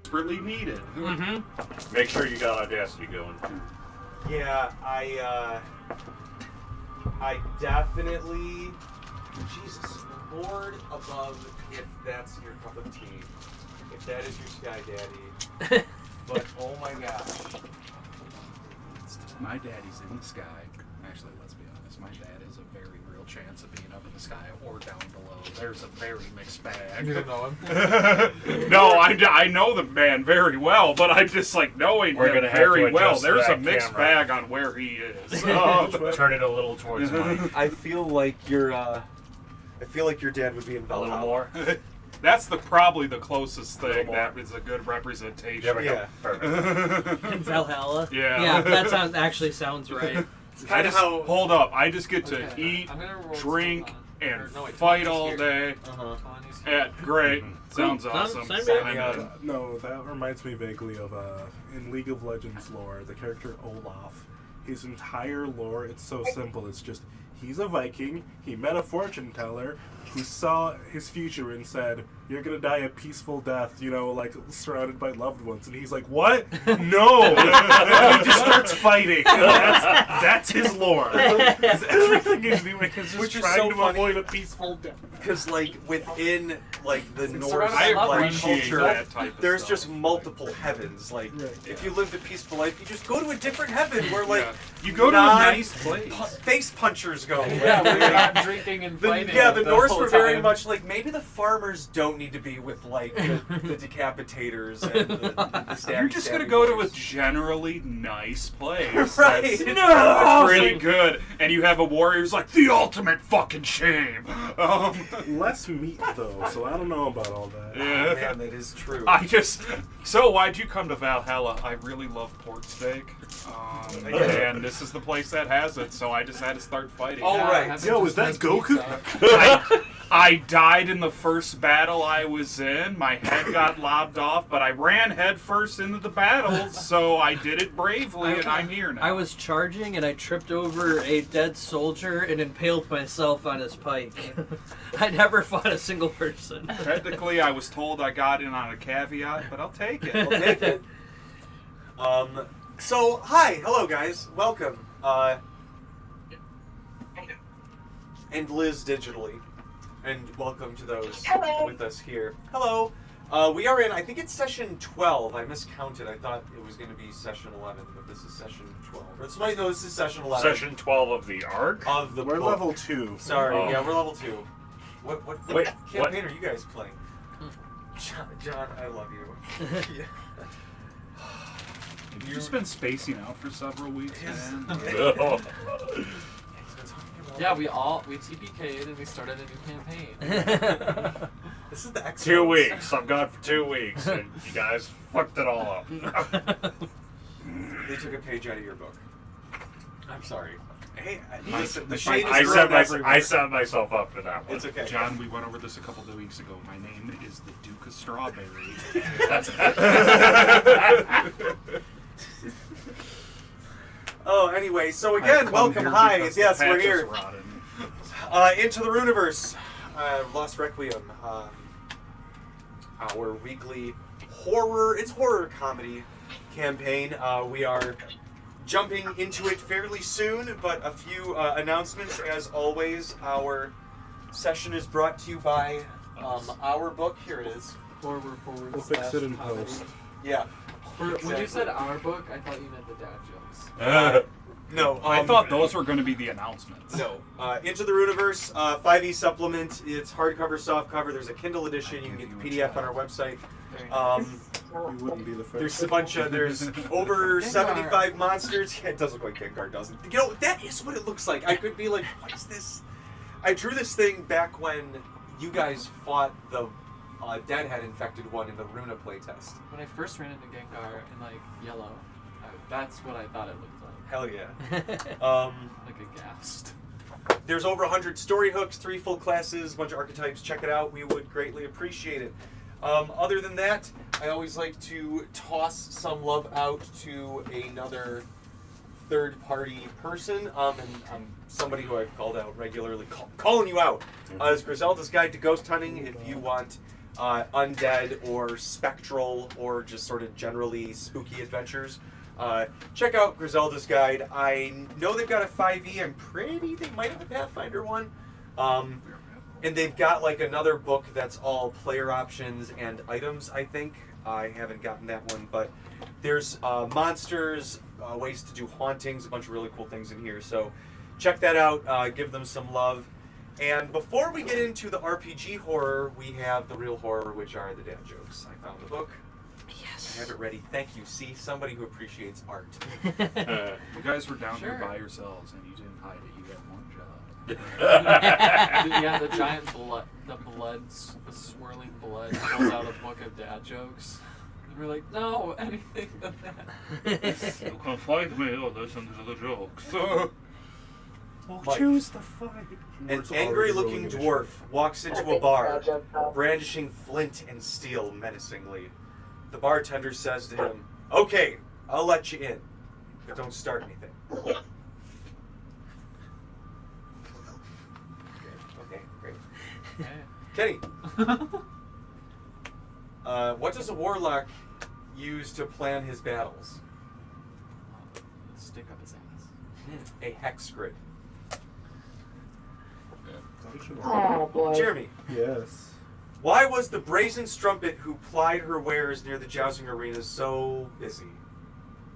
desperately needed. Mm-hmm. Make sure you got Audacity going, too. Yeah, I definitely... Jesus, Lord above, if that's your cup of tea. If that is your sky daddy. But, oh my gosh. My daddy's in the sky. Actually, let's be honest. My dad is a very real chance of being up in the sky or down below. There's a very mixed bag. You don't know him? No, I know the man very well, but I just like knowing We're him gonna have very to well. adjust There's a that mixed camera. bag on where he is. Turn it a little towards Mike. I feel like your dad would be in A Valhalla. little more. That's probably the closest thing more. that is a good representation. There we go. Yeah. Perfect. In Valhalla? Yeah. Yeah, that actually sounds right. I just hold up. I just get to Okay, eat, I'm gonna roll drink, some, and or no, wait, fight Tony's all here. day. Uh-huh. Tony's here. Yeah, great. Sounds Cool. awesome. Sign me Sign up. me up. No, that reminds me vaguely of in League of Legends lore, the character Olaf. His entire lore, it's so simple. It's just he's a Viking. He met a fortune teller who saw his future and said, "You're gonna die a peaceful death, you know, like surrounded by loved ones." And he's like, "What? No!" And he just starts fighting. And that's his lore. 'Cause everything he's doing is just Which is trying so to funny. avoid a peaceful death. Because, like, within, like, the Norse I like, appreciate culture, that type of there's stuff. just multiple heavens. Like, Right. if you lived a peaceful life, you just go to a different heaven where, like, Yeah. You go to a nice place. face punchers go. Yeah, where you're not drinking and fighting. The Norse whole were very time. much like, maybe the farmers don't need to be with, like, the decapitators and the stabby You're just gonna stabby go to a boys. generally nice place. Right. That's pretty good. And you have a warrior who's like, the ultimate fucking shame. Less meat, though, so I don't know about all that. Oh, Yeah. man, that is true. So why'd you come to Valhalla? I really love pork steak. And this is the place that has it, so I just had to start fighting. Oh, Yeah, right. having Yo, just is that nice Goku? pizza. I died in the first battle I was in. My head got lobbed off, but I ran head first into the battle, so I did it bravely, and I'm here now. I was charging and I tripped over a dead soldier and impaled myself on his pike. I never fought a single person. Technically, I was told I got in on a caveat, but I'll take it. I'll take it. So, hi, hello guys, welcome. And Liz digitally. And welcome to those with us here. Hello. We are in, I think it's session 12. I miscounted. I thought it was going to be session 11, but this is session 12. Or somebody knows this is session 11. Session 12 of the arc? Of the We're book. level 2. Sorry, Oh. yeah, we're level 2. What Wait, campaign are you guys playing? John, I love you. Yeah. You've just been spacing out for several weeks, man. Oh. Yeah, we TPK'd and we started a new campaign. This is the X. 2 weeks. I'm gone for 2 weeks, and you guys fucked it all up. They took a page out of your book. I'm sorry. Hey, My- listen, the my- shade I is set, real I set myself up for that one. It's okay. John, we went over this a couple of weeks ago. My name is the Duke of Strawberry. That's Oh, anyway, so again, I've come welcome. here Hi, because yes, the we're patch is here. rotten. Into the Runaverse, Lost Requiem, our weekly horror comedy campaign. We are jumping into it fairly soon, but a few announcements. As always, our session is brought to you by our book. Here it is. Forward, We'll fix it in comedy. post. Yeah. When Exactly. you said our book, I thought you meant the dad jokes. No, I thought those were going to be the announcements. No. Into the Runaverse, 5e supplement. It's hardcover, softcover. There's a Kindle edition. You can get the PDF on our website. Very nice. You wouldn't be the first. There's a bunch of, there's over 75 monsters. Yeah, it does look like Gengar doesn't. You know, that is what it looks like. I could be like, what is this? I drew this thing back when you guys fought the Deadhead infected one in the Runa playtest. When I first ran into Gengar in like yellow, that's what I thought it looked like. Hell yeah. Like a ghast. There's over 100 story hooks, 3 full classes, a bunch of archetypes. Check it out. We would greatly appreciate it. Other than that, I always like to toss some love out to another third-party person, and somebody who I've called out regularly, calling you out, is Griselda's Guide to Ghost Hunting. If you want undead or spectral or just sort of generally spooky adventures, check out Griselda's Guide. I know they've got a 5e. I'm pretty they might have a Pathfinder one. And they've got like another book that's all player options and items, I think. I haven't gotten that one, but there's monsters, ways to do hauntings, a bunch of really cool things in here. So check that out, give them some love. And before we get into the RPG horror, we have the real horror, which are the dad jokes. I found the book. Yes. I have it ready. Thank you. See, somebody who appreciates art. You guys were down here Sure. by yourselves and you didn't hide it. You had one job. Yeah, the giant blood, the swirling blood pulls out a book of dad jokes. And we're like, no, anything but that. You can find me or listen to the jokes. Well, Mike. choose the fight. An It's already angry-looking ruining the dwarf show. walks into a bar, brandishing flint and steel menacingly. The bartender says to him, "Okay, I'll let you in, but don't start anything." Okay, great. Hey. Kenny, what does a warlock use to plan his battles? Stick up his ass. A hex grid. Oh boy. Jeremy, Yes. why was the brazen strumpet who plied her wares near the jousting arena so busy?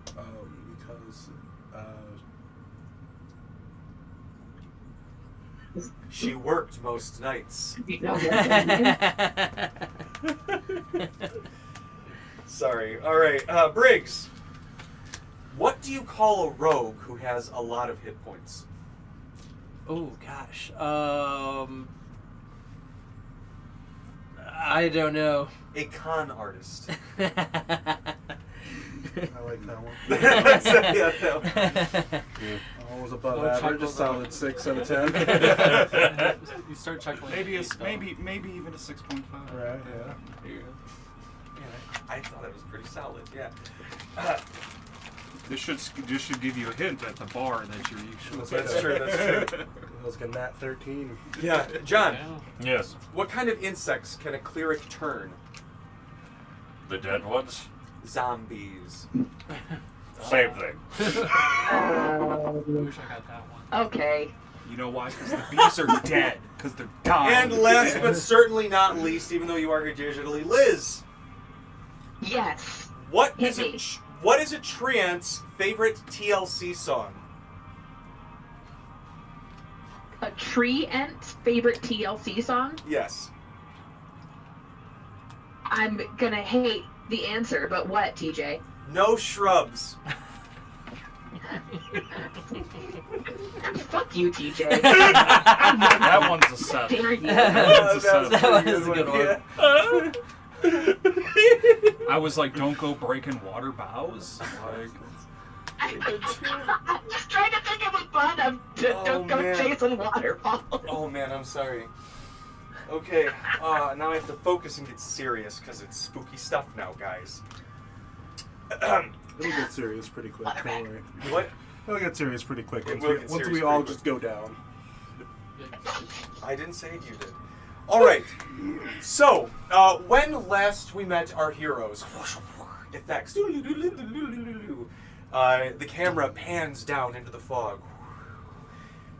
Because She worked most nights. Sorry. All right, Briggs. What do you call a rogue who has a lot of hit points? Oh gosh. I don't know. A con artist. I like that one. Yeah, that Always above No average, a chuckles solid on- 6 out of 10. You start chuckling. Maybe at me, though. maybe even a 6.5. Right, yeah. Here you go. Yeah, I thought it was pretty solid. Yeah. This should give you a hint at the bar that you're usually. That's true. That's true. It was like a nat 13. Yeah, John. Yeah. Yes, What kind of insects can a cleric turn? the dead ones. Zombies. Same thing. I wish I got that one. Okay. You know why? Because the bees are dead. Because they're dying. And last but certainly not least, even though you are here digitally, Liz. Yes. What Hit is me. what is a Treant's favorite TLC song? A tree ant's favorite TLC song? Yes. I'm gonna hate the answer, but what, TJ? No Shrubs. Fuck you, TJ. That one's a How 7. dare you? That was a good one. Yeah. I was like, don't go breaking water bows. Like, I'm just trying to think of a fun of don't go man. chasing waterfalls. Oh man, I'm sorry. Okay, now I have to focus and get serious because it's spooky stuff now, guys. It'll get serious pretty quick, don't worry. What? It'll get serious pretty quick It once will we, get once serious we all pretty just go down. I didn't say it, you did. All right. So, when last we met our heroes, effects. The camera pans down into the fog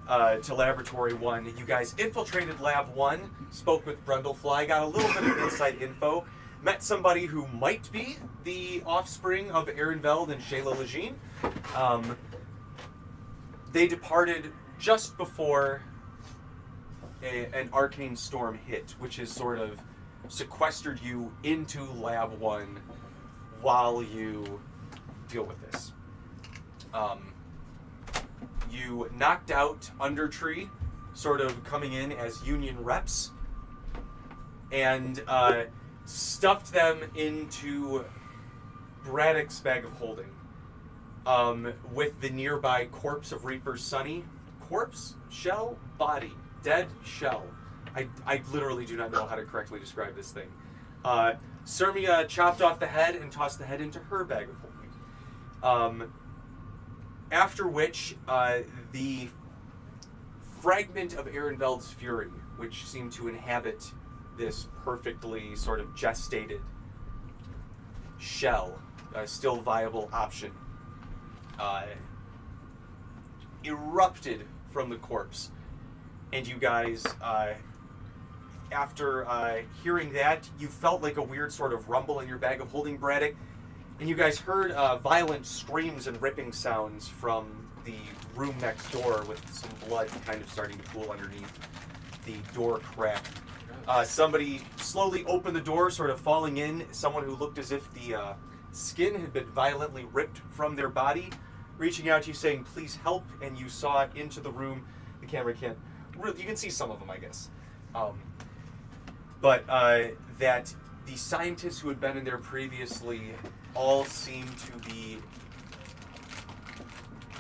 to Laboratory 1. You guys infiltrated Lab 1, spoke with Brundlefly, got a little bit of inside info, met somebody who might be the offspring of Ehrenveld and Shayla Lejeune. They departed just before an arcane storm hit, which has sort of sequestered you into Lab 1 while you deal with this. You knocked out Undertree, sort of coming in as union reps, and stuffed them into Braddock's bag of holding, with the nearby corpse of Reaper Sunny. Corpse? Shell? Body. Dead shell. I literally do not know how to correctly describe this thing. Sirmia chopped off the head and tossed the head into her bag of holding. After which, the fragment of Ehrenveld's fury, which seemed to inhabit this perfectly sort of gestated shell, a still viable option, erupted from the corpse. And you guys, after hearing that, you felt like a weird sort of rumble in your bag of holding, Braddock, and you guys heard violent screams and ripping sounds from the room next door with some blood kind of starting to pool underneath the door crack. Somebody slowly opened the door, sort of falling in, someone who looked as if the skin had been violently ripped from their body, reaching out to you saying, please help, and you saw into the room. The camera can't really, you can see some of them, I guess. But that the scientists who had been in there previously all seemed to be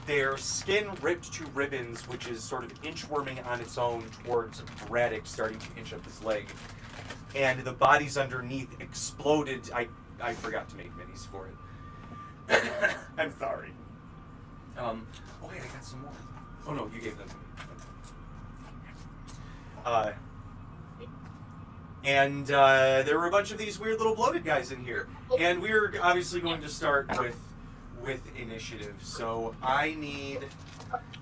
their skin ripped to ribbons, which is sort of inchworming on its own towards Braddock, starting to inch up his leg. And the bodies underneath exploded. I forgot to make minis for it. I'm sorry. Oh wait, I got some more. Oh no, you gave them to me. And there were a bunch of these weird little bloated guys in here. And we're obviously going to start with initiative. So I need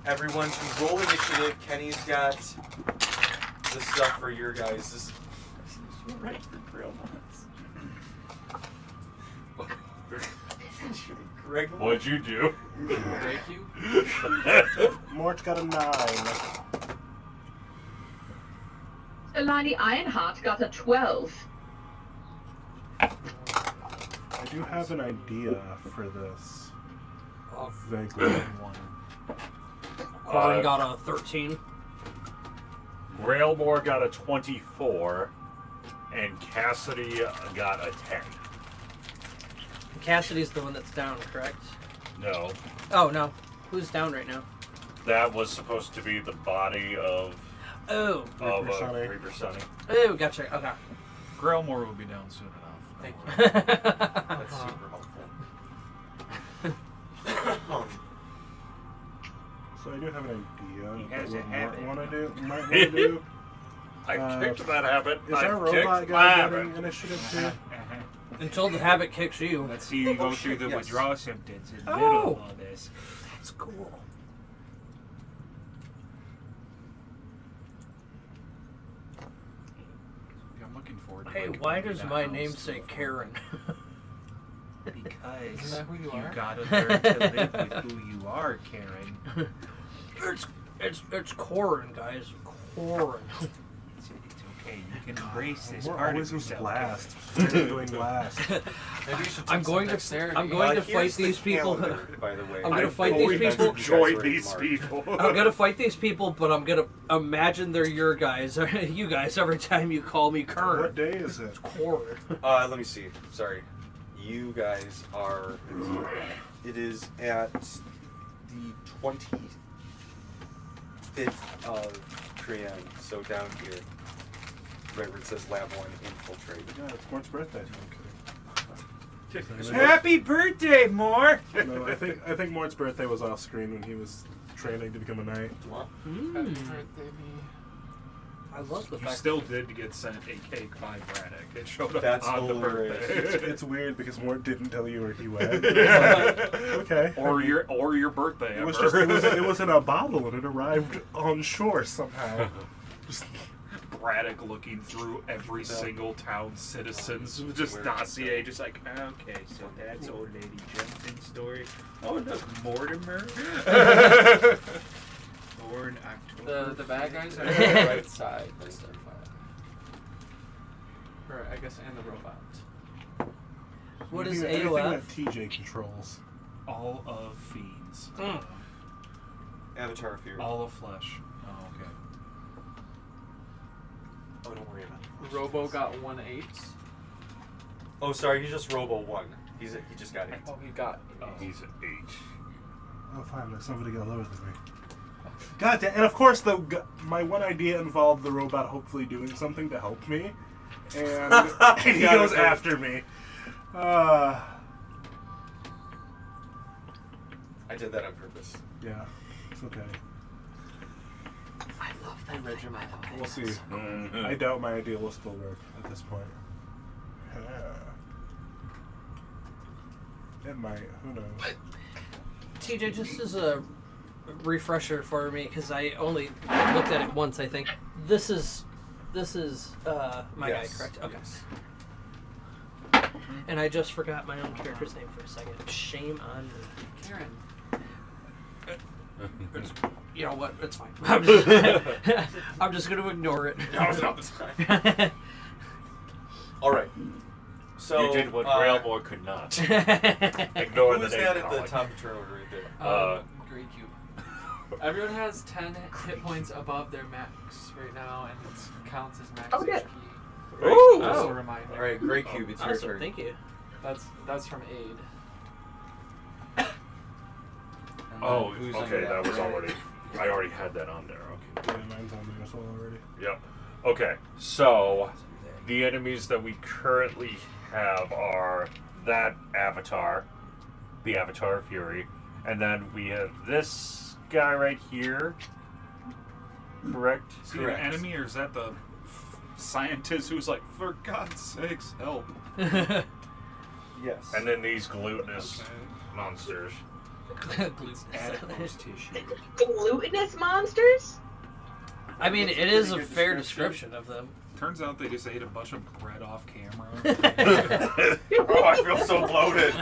everyone to roll initiative. Kenny's got the stuff for your guys. This is right for grill nuts. Greg, What'd you do? Thank you. Mort got a 9. Alani Ironheart got a 12. I do have an idea for this. Vaguely. Corin got a 13. Grailmore got a 24, and Cassidy got a 10. Cassidy's the one that's down, correct? No, Oh, no. Who's down right now? that was supposed to be the body of Oh. Reaper Sonny. Reaper Sonny. Oh, gotcha. Okay. Grailmore will be down soon enough. Thank you. That's super helpful. So I do have an idea. He has what a habit. Might want to do. I've kicked that habit. Is our I've robot kicked guy my getting habit. initiative too? Until the habit kicks you. Let's see you go Oh, through shit, the yes. withdrawal symptoms in the Oh. middle of all this. That's cool. Yeah, I'm looking forward to Hey, like, why moving does that my house name to say a- Karen? Because Isn't that who you are? gotta learn to live with who you are, Karen. It's Corin, guys. Corin. It's okay. You can embrace this We're part always of was yourself. last. We're going last. Maybe you should take I'm going some to. dexterity. I'm going to Here's fight the these people. calendar, by the way. I'm gonna I've fight these always people. enjoyed these people. I'm gonna fight these people, but I'm gonna imagine they're your guys, you guys, every time you call me What Kern. day is it? Corin. Let me see. Sorry. You guys are. It is at the 25th of Korean, so down here. Right where it says Lab 1 Infiltrate. Yeah, it's Mort's birthday. Happy birthday, Moore! No, I think Mort's birthday was off screen when he was training to become a knight. Happy birthday, me. I love the You fact. still did get sent a cake by Braddock. It showed up That's on the hilarious. birthday. It's weird because Mort didn't tell you where he went. Okay. or your birthday. It was ever. just it was in a bottle and it arrived on shore somehow. Just Braddock looking through every single town's citizens, just dossier, just like, Okay, so that's old lady Jensen's story. Oh, look, Mortimer. Born October. The bad guys are on the right side. They start fighting. Or I guess, and the robot. What is anything AOF? that TJ controls. all of fiends, Avatar of Fear. all of flesh. Oh, okay. Oh, don't worry about it. Robo got 1/8. Oh, sorry, he's just Robo 1. He just got 8. Oh, he got. He's an H. Oh, fine. There's somebody got lower than me. God damn. And of course, my one idea involved the robot hopefully doing something to help me. And he goes after me. I did that on purpose. Yeah. It's okay. I I read your mind. We'll see. Mhm. I doubt my idea will still work at this point. It might. Who knows? TJ, just as a refresher for me, because I only looked at it once, I think. This is my Yes. guy, correct? Okay. Yes. And I just forgot my own character's name for a second. Shame on me. Karen. You know what? It's fine. I'm just going to ignore it. No, it's fine. All right. So You did what Grailmore could not. Ignore who the is name that at the calling. top of turn order right there? Grey Cube. Everyone has 10 hit points above their max right now, and it counts as max Oh, good. HP. Ooh. Just Oh. a reminder. All right, Grey Cube, it's your Awesome, turn. thank you. That's from Aid. And Oh, then who's okay, under that was Right. already. I already had that on there. Okay. Yeah, mine's on there as well already. Yep. Okay, so the enemies that we currently have are that Avatar, the Avatar Fury, and then we have this guy right here. Correct? Is he an Correct. enemy, or is that the scientist who's like, for God's sakes, help? Yes. And then these glutinous monsters. Gluten. Glutinous monsters? I mean, That's it a is a pretty good fair description. description of them. Turns out they just ate a bunch of bread off camera. Oh, I feel so bloated.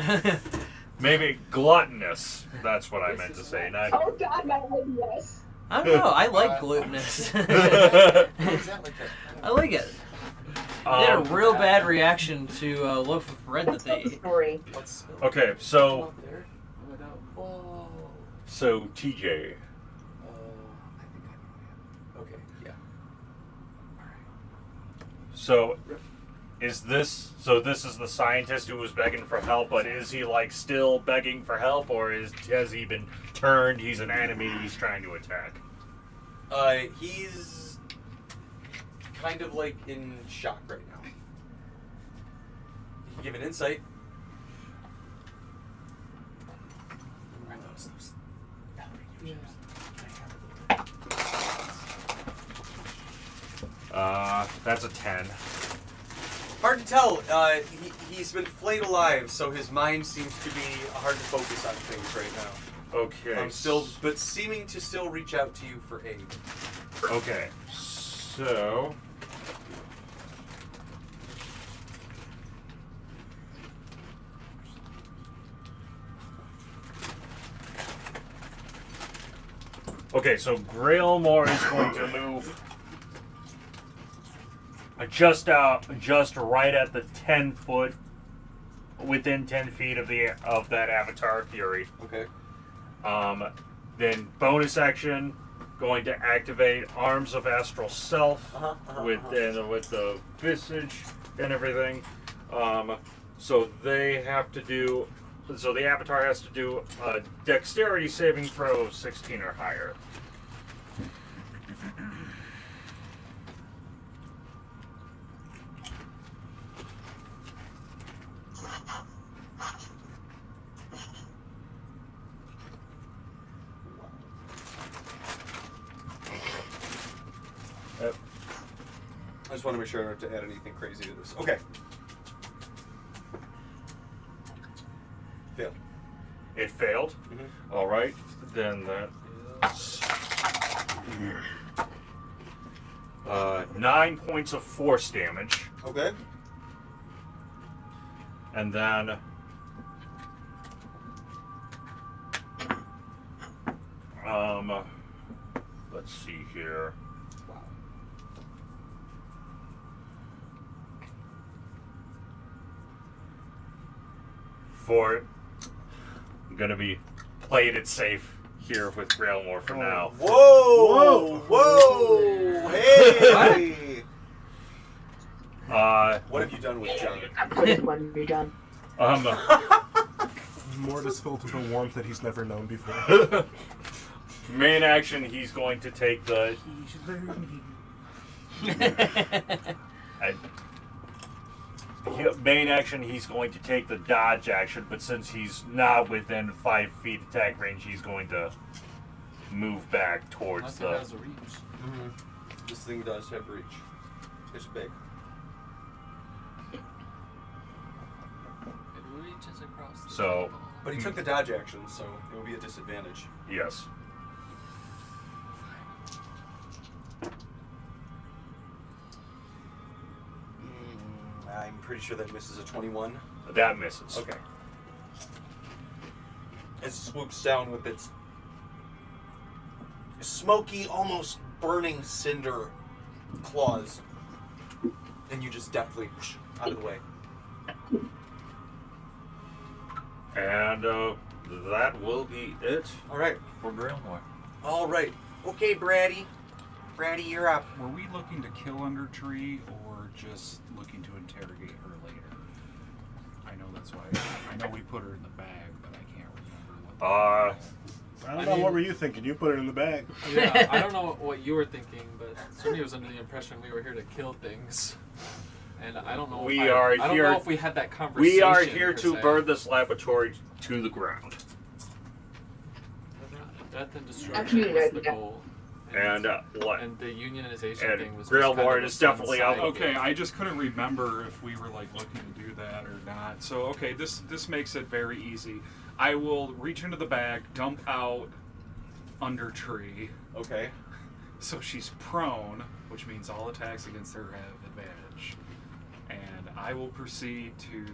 Maybe gluttonous. That's what I meant to say. Not. Oh god, my yes. I don't know. I like glutinous. How is that like that? I like it. They had a Um, real bad reaction to a loaf of bread that What's they the ate. story? Let's okay, so Up there. Without. Whoa. TJ. I think I know. Okay, yeah. So is this this is the scientist who was begging for help, but is he like still begging for help, or has he been turned? He's an enemy. He's trying to attack. He's kind of like in shock right now. You can give an insight. Where are those? That's a 10. Hard to tell. He's been flayed alive, so his mind seems to be hard to focus on things right now. Okay. But seeming to still reach out to you for aid. Okay. So. Okay, so Grailmore is going to move just right at the 10 foot, within 10 feet of that Avatar Fury. Okay. Then bonus action, going to activate Arms of Astral Self with the visage and everything. So they have to do. So the Avatar has to do a Dexterity saving throw of 16 or higher. I just want to make sure I don't have to add anything crazy to this. Okay. Failed. It failed. Mhm. All right. Then that's 9 points of force damage, Okay. and then let's see here. Wow. I'm gonna be playing it safe here with Grailmore for now. Whoa! Whoa! Hey! What have you done with John? Quick when you're done. More just filled with a warmth that he's never known before. Main action, he's going to take the. Main action, he's going to take the dodge action, but since he's not within 5 feet attack range, he's going to move back towards Nothing the. has a reach. Mm-hmm. This thing does have reach. It's big. It reaches across the So- table. But he took the dodge action, so it will be a disadvantage. Yes. I'm pretty sure that misses a 21. That misses. Okay. It swoops down with its smoky, almost burning cinder claws, and you just deftly out of the way. And that will be it. All right. For Grailmore. All right. Okay, Braddy. Braddy, you're up. Were we looking to kill Undertree or just looking to interrogate her later? I know that's why. I know we put her in the bag, but I can't remember what. I don't I know. mean- What were you thinking? You put it in the bag. Yeah, I don't know what you were thinking, but Sunny was under the impression we were here to kill things. And I don't know. We if are I don't here- know if we had that conversation. We are here per to se. burn this laboratory to the ground. Death and destruction Actually, was yeah, the yeah. goal. And and the unionization and thing was Grailmore kind of is a fun definitely side out. Okay, I just couldn't remember if we were like looking to do that or not. So okay, this makes it very easy. I will reach into the bag, dump out Undertree, Okay. so she's prone, which means all attacks against her have advantage, and I will proceed to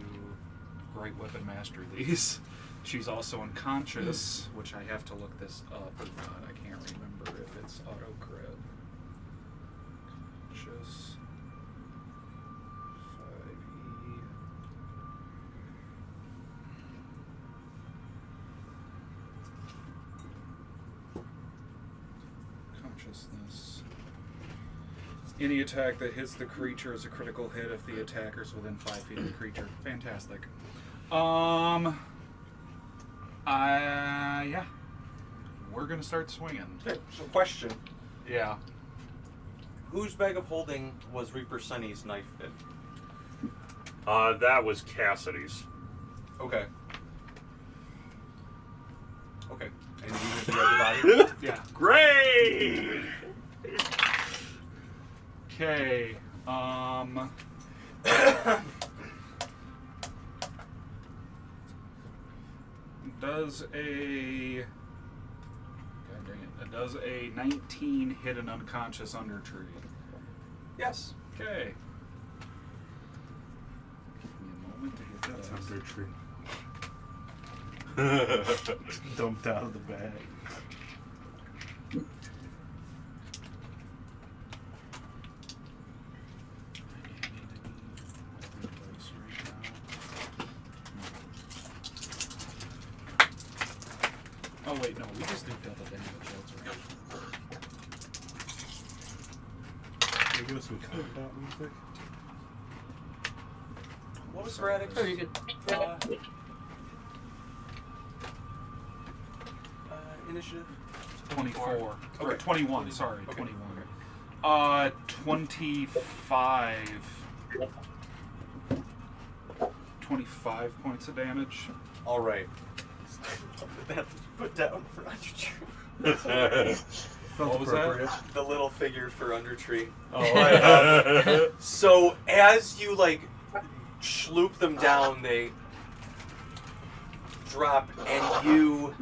Great Weapon Master these. She's also unconscious, which I have to look this up or not. I can't remember if it's auto crit. Conscious. 5e. Consciousness. Any attack that hits the creature is a critical hit if the attacker's within 5 feet of the creature. Fantastic. Yeah. We're gonna start swinging. Okay. So, question: Yeah. whose bag of holding was Reaper Sunny's knife in? That was Cassidy's. Okay. Okay. And you would be the body. Yeah. Great! Okay. Does a God dang it. Does a 19 hit an unconscious Undertree? Yes. Okay. Give me a moment to hit That's that. Undertree. Dumped out of the bag. Oh wait, no, we just did double damage. That's right. Can you give us some countdown music? What was Radix? Oh, you could. Initiative. 24. Or Okay. 21, sorry, Okay. 21. 25. 25 points of damage. All right. Put down for Undertree. Felt What was that? appropriate. The little figure for Undertree. Oh, I So as you like schloop them down, they drop, and you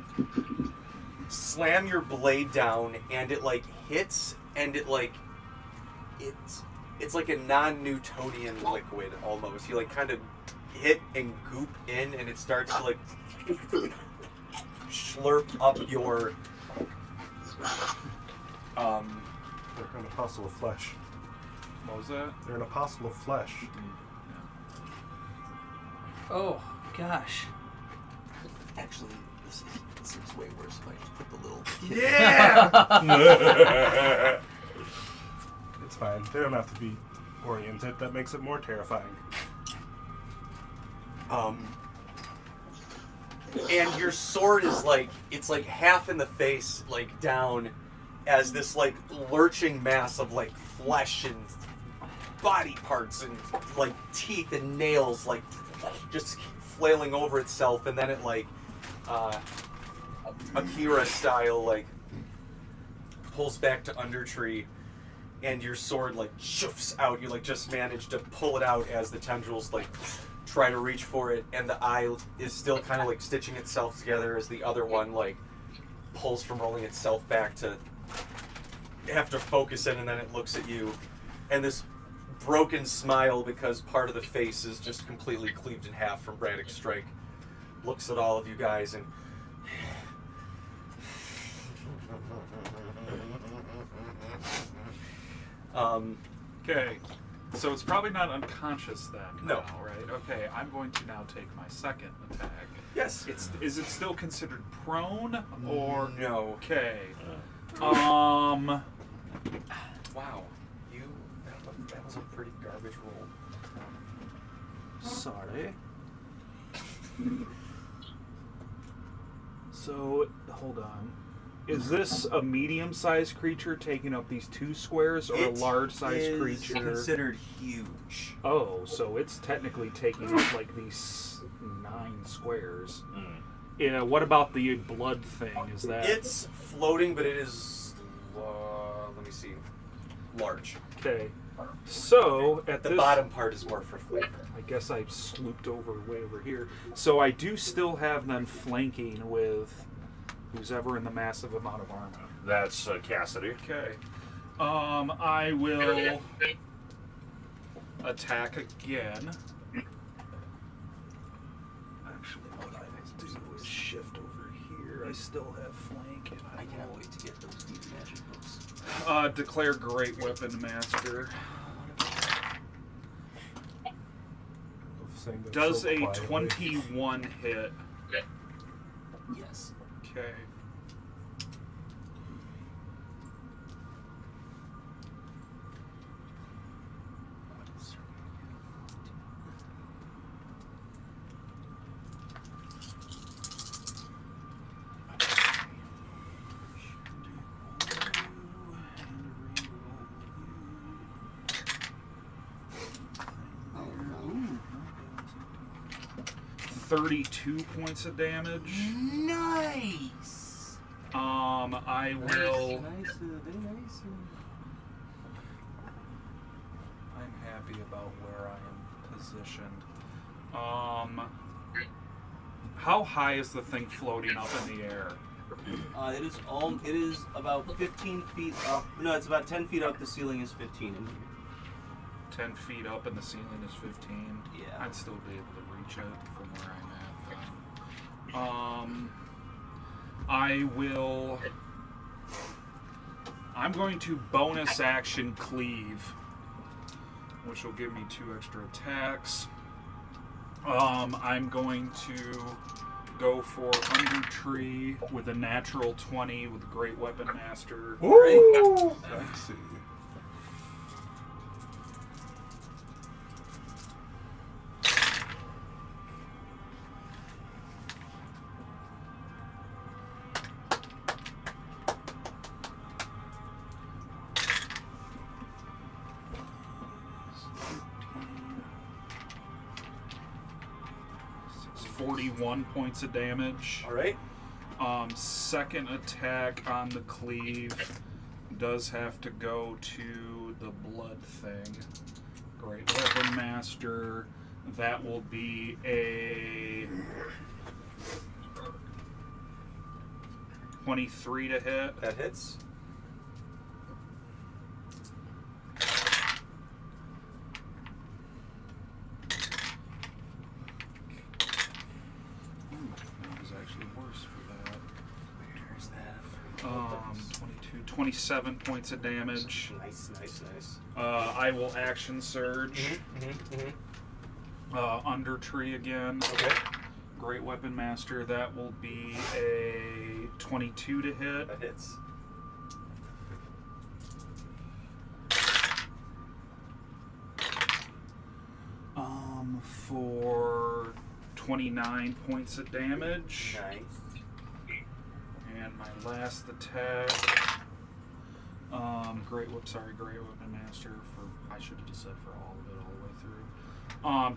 slam your blade down, and it like hits, and it like it's like a non-Newtonian liquid almost. You like kind of hit and goop in, and it starts to like slurp up your They're an apostle of flesh. What was that? They're an apostle of flesh. Oh gosh. Actually, this is way worse if I just put the little. Yeah! It's fine. They don't have to be oriented. That makes it more terrifying. And your sword is like, it's like half in the face, like down, as this like lurching mass of like flesh and body parts and like teeth and nails like just flailing over itself, and then it like Akira style like pulls back to Undertree, and your sword like shoofs out. You like just manage to pull it out as the tendrils like try to reach for it, and the eye is still kind of like stitching itself together as the other one like pulls from rolling itself back to have to focus in, and then it looks at you, and this broken smile because part of the face is just completely cleaved in half from Braddock's strike looks at all of you guys and Okay, so it's probably not unconscious then. No. Now, right? Okay, I'm going to now take my second attack. yes. Is it still considered prone or No. Okay. Wow. That was a pretty garbage roll. Sorry. So hold on. Is this a medium-sized creature taking up these 2 squares, or a large-sized creature? Considered huge. Oh, so it's technically taking up like these 9 squares. Yeah. What about the blood thing? Is that? It's floating, but it is. Let me see. Large. Okay. So at The this bottom part is more for flavor. I guess I slooped way over here. So I do still have them flanking with who's ever in the massive amount of armor. That's Cassidy. Okay. I will attack again. Actually, what I will do is shift over here. I still have flank, and I can't will wait to get those deep magic books. declare Great Weapon Master. Does a 21 hit? Yes. Okay. $32 points of damage. Nice. I will. Nice. Very nice. I'm happy about where I am positioned. How high is the thing floating up in the air? It is about 15 feet up. No, it's about 10 feet up. The ceiling is 15 in here. 10 feet up and the ceiling is 15. Yeah. I'd still be able to reach it from where I'm at. I'm going to bonus action cleave, which will give me 2 extra attacks. I'm going to go for Undertree with a natural 20 with Great Weapon Master. Ooh! Sexy. It's 41 points of damage. All right. Second attack on the cleave does have to go to the blood thing. Great Weapon Master. That will be a 23 to hit. That hits. That was actually worse for that. Where's that? 22, 27 points of damage. Nice. I will action surge. Mm-hmm. Undertree again. Okay. Great Weapon Master. That will be a 22 to hit. That hits. For 29 points of damage. Nice. And my last attack. Great Weapon Master for, I should have just said for all of it all the way through.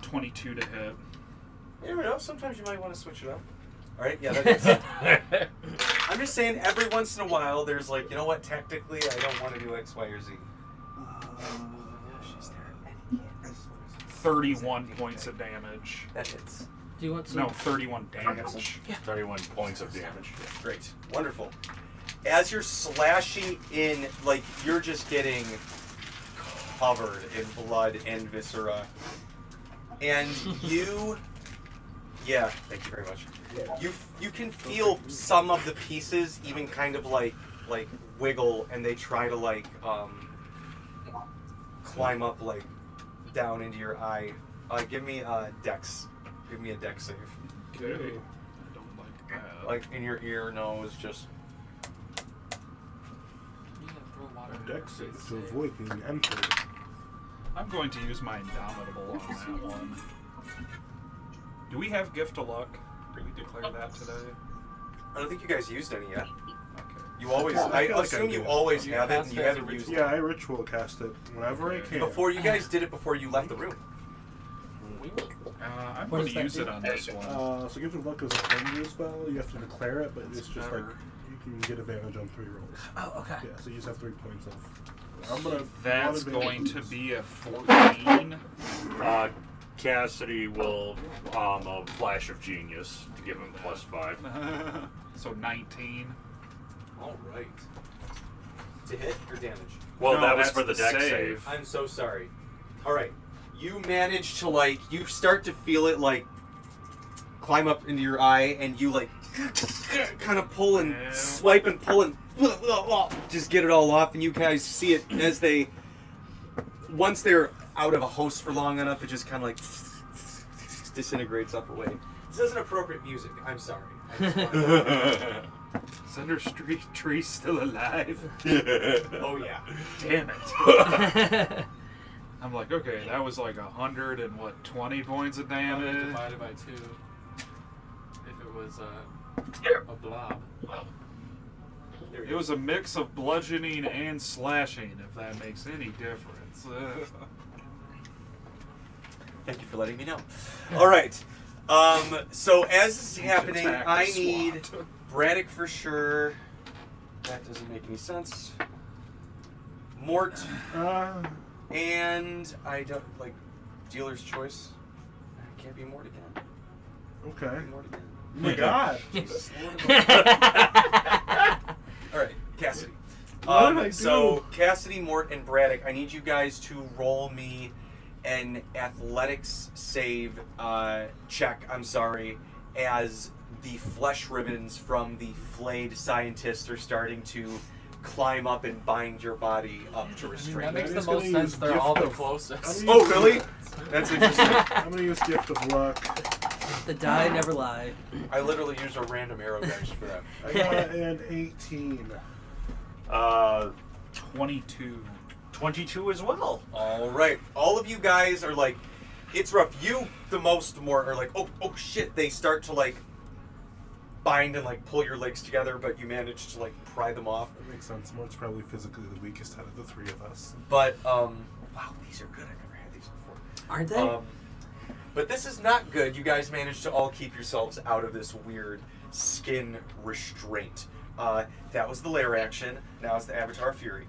22 to hit. You never know. Sometimes you might want to switch it up. All right. Yeah. That hits. I'm just saying. saying every once in a while there's like, you know what, technically I don't want to do X, Y, or Z. She's there. 31 points of damage. That hits. Do you want some? No, 31 damage. 31 points of damage. Great. Wonderful. As you're slashing in, like, you're just getting covered in blood and viscera. And you... Yeah, thank you very much. You can feel some of the pieces even kind of like wiggle, and they try to like climb up like down into your eye. Give me a dex. Give me a dex save. Okay. I don't like that. Like in your ear, nose, just. Yeah, throw water in Dex your save face. to avoid being entered. I'm going to use my Indomitable on that one. Do we have Gift of Luck? Did we declare that today? I don't think you guys used any yet. Okay. You always. I I feel like assume I you do. always You have it, cast and you it as a haven't used Yeah, I ritual cast it whenever I Okay. can. it. Before you guys did it before you left the room. I'm What going does to that use do? it on this one. So Gift of Luck is a homebrew spell. You have to declare it, but it's just like better. you can get advantage on 3 rolls. Oh, okay. Yeah, so you just have 3 points of. I'm gonna. That's one going advantage. to be a 14. Cassidy will a flash of genius to give him +5. So 19. All right. To hit or damage? Well, No, that was that's for the the deck save. save. I'm so sorry. All right. You manage to like you start to feel it like climb up into your eye, and you like kind of pull and Yeah. swipe and pull and just get it all off, and you guys see it as they once they're out of a host for long enough, it just kind of like disintegrates up away. This isn't appropriate music. I'm sorry. I just wanted- Cinder Street Tree still alive. oh yeah. Damn it. I'm like, okay, that was like 120 points of Probably damage. divided by 2. If it was a blob. There you It go. was a mix of bludgeoning and slashing, if that makes any difference. Thank you for letting me know. All right. So as this is happening, Attack I the need SWAT. Braddock for sure. That doesn't make any sense. Mort, and I don't like dealer's choice. I can't be Mort again. Okay. Be Mort again. Oh my god. Jesus Lord. All right, Cassidy. What did I do? So Cassidy, Mort, and Braddock, I need you guys to roll me an athletics save check. I'm sorry, as the flesh ribbons from the flayed scientist are starting to climb up and bind your body up to That restrain makes you. the just gonna most sense. use They're gift all the of- closest. Oh, really? That's interesting. I'm gonna use Gift of Luck. The die never lie. I literally used a random arrow dice for that. I got an 18. 22. 22 as well. All right, all of you guys are like, it's rough. You, the most, more are like, oh shit. They start to like bind and like pull your legs together, but you manage to like pry them off. That makes sense. Mort's probably physically the weakest out of the 3 of us. But wow, these are good. I've never had these before. Aren't they? But this is not good. You guys managed to all keep yourselves out of this weird skin restraint. That was the lair action. Now it's the Avatar Fury.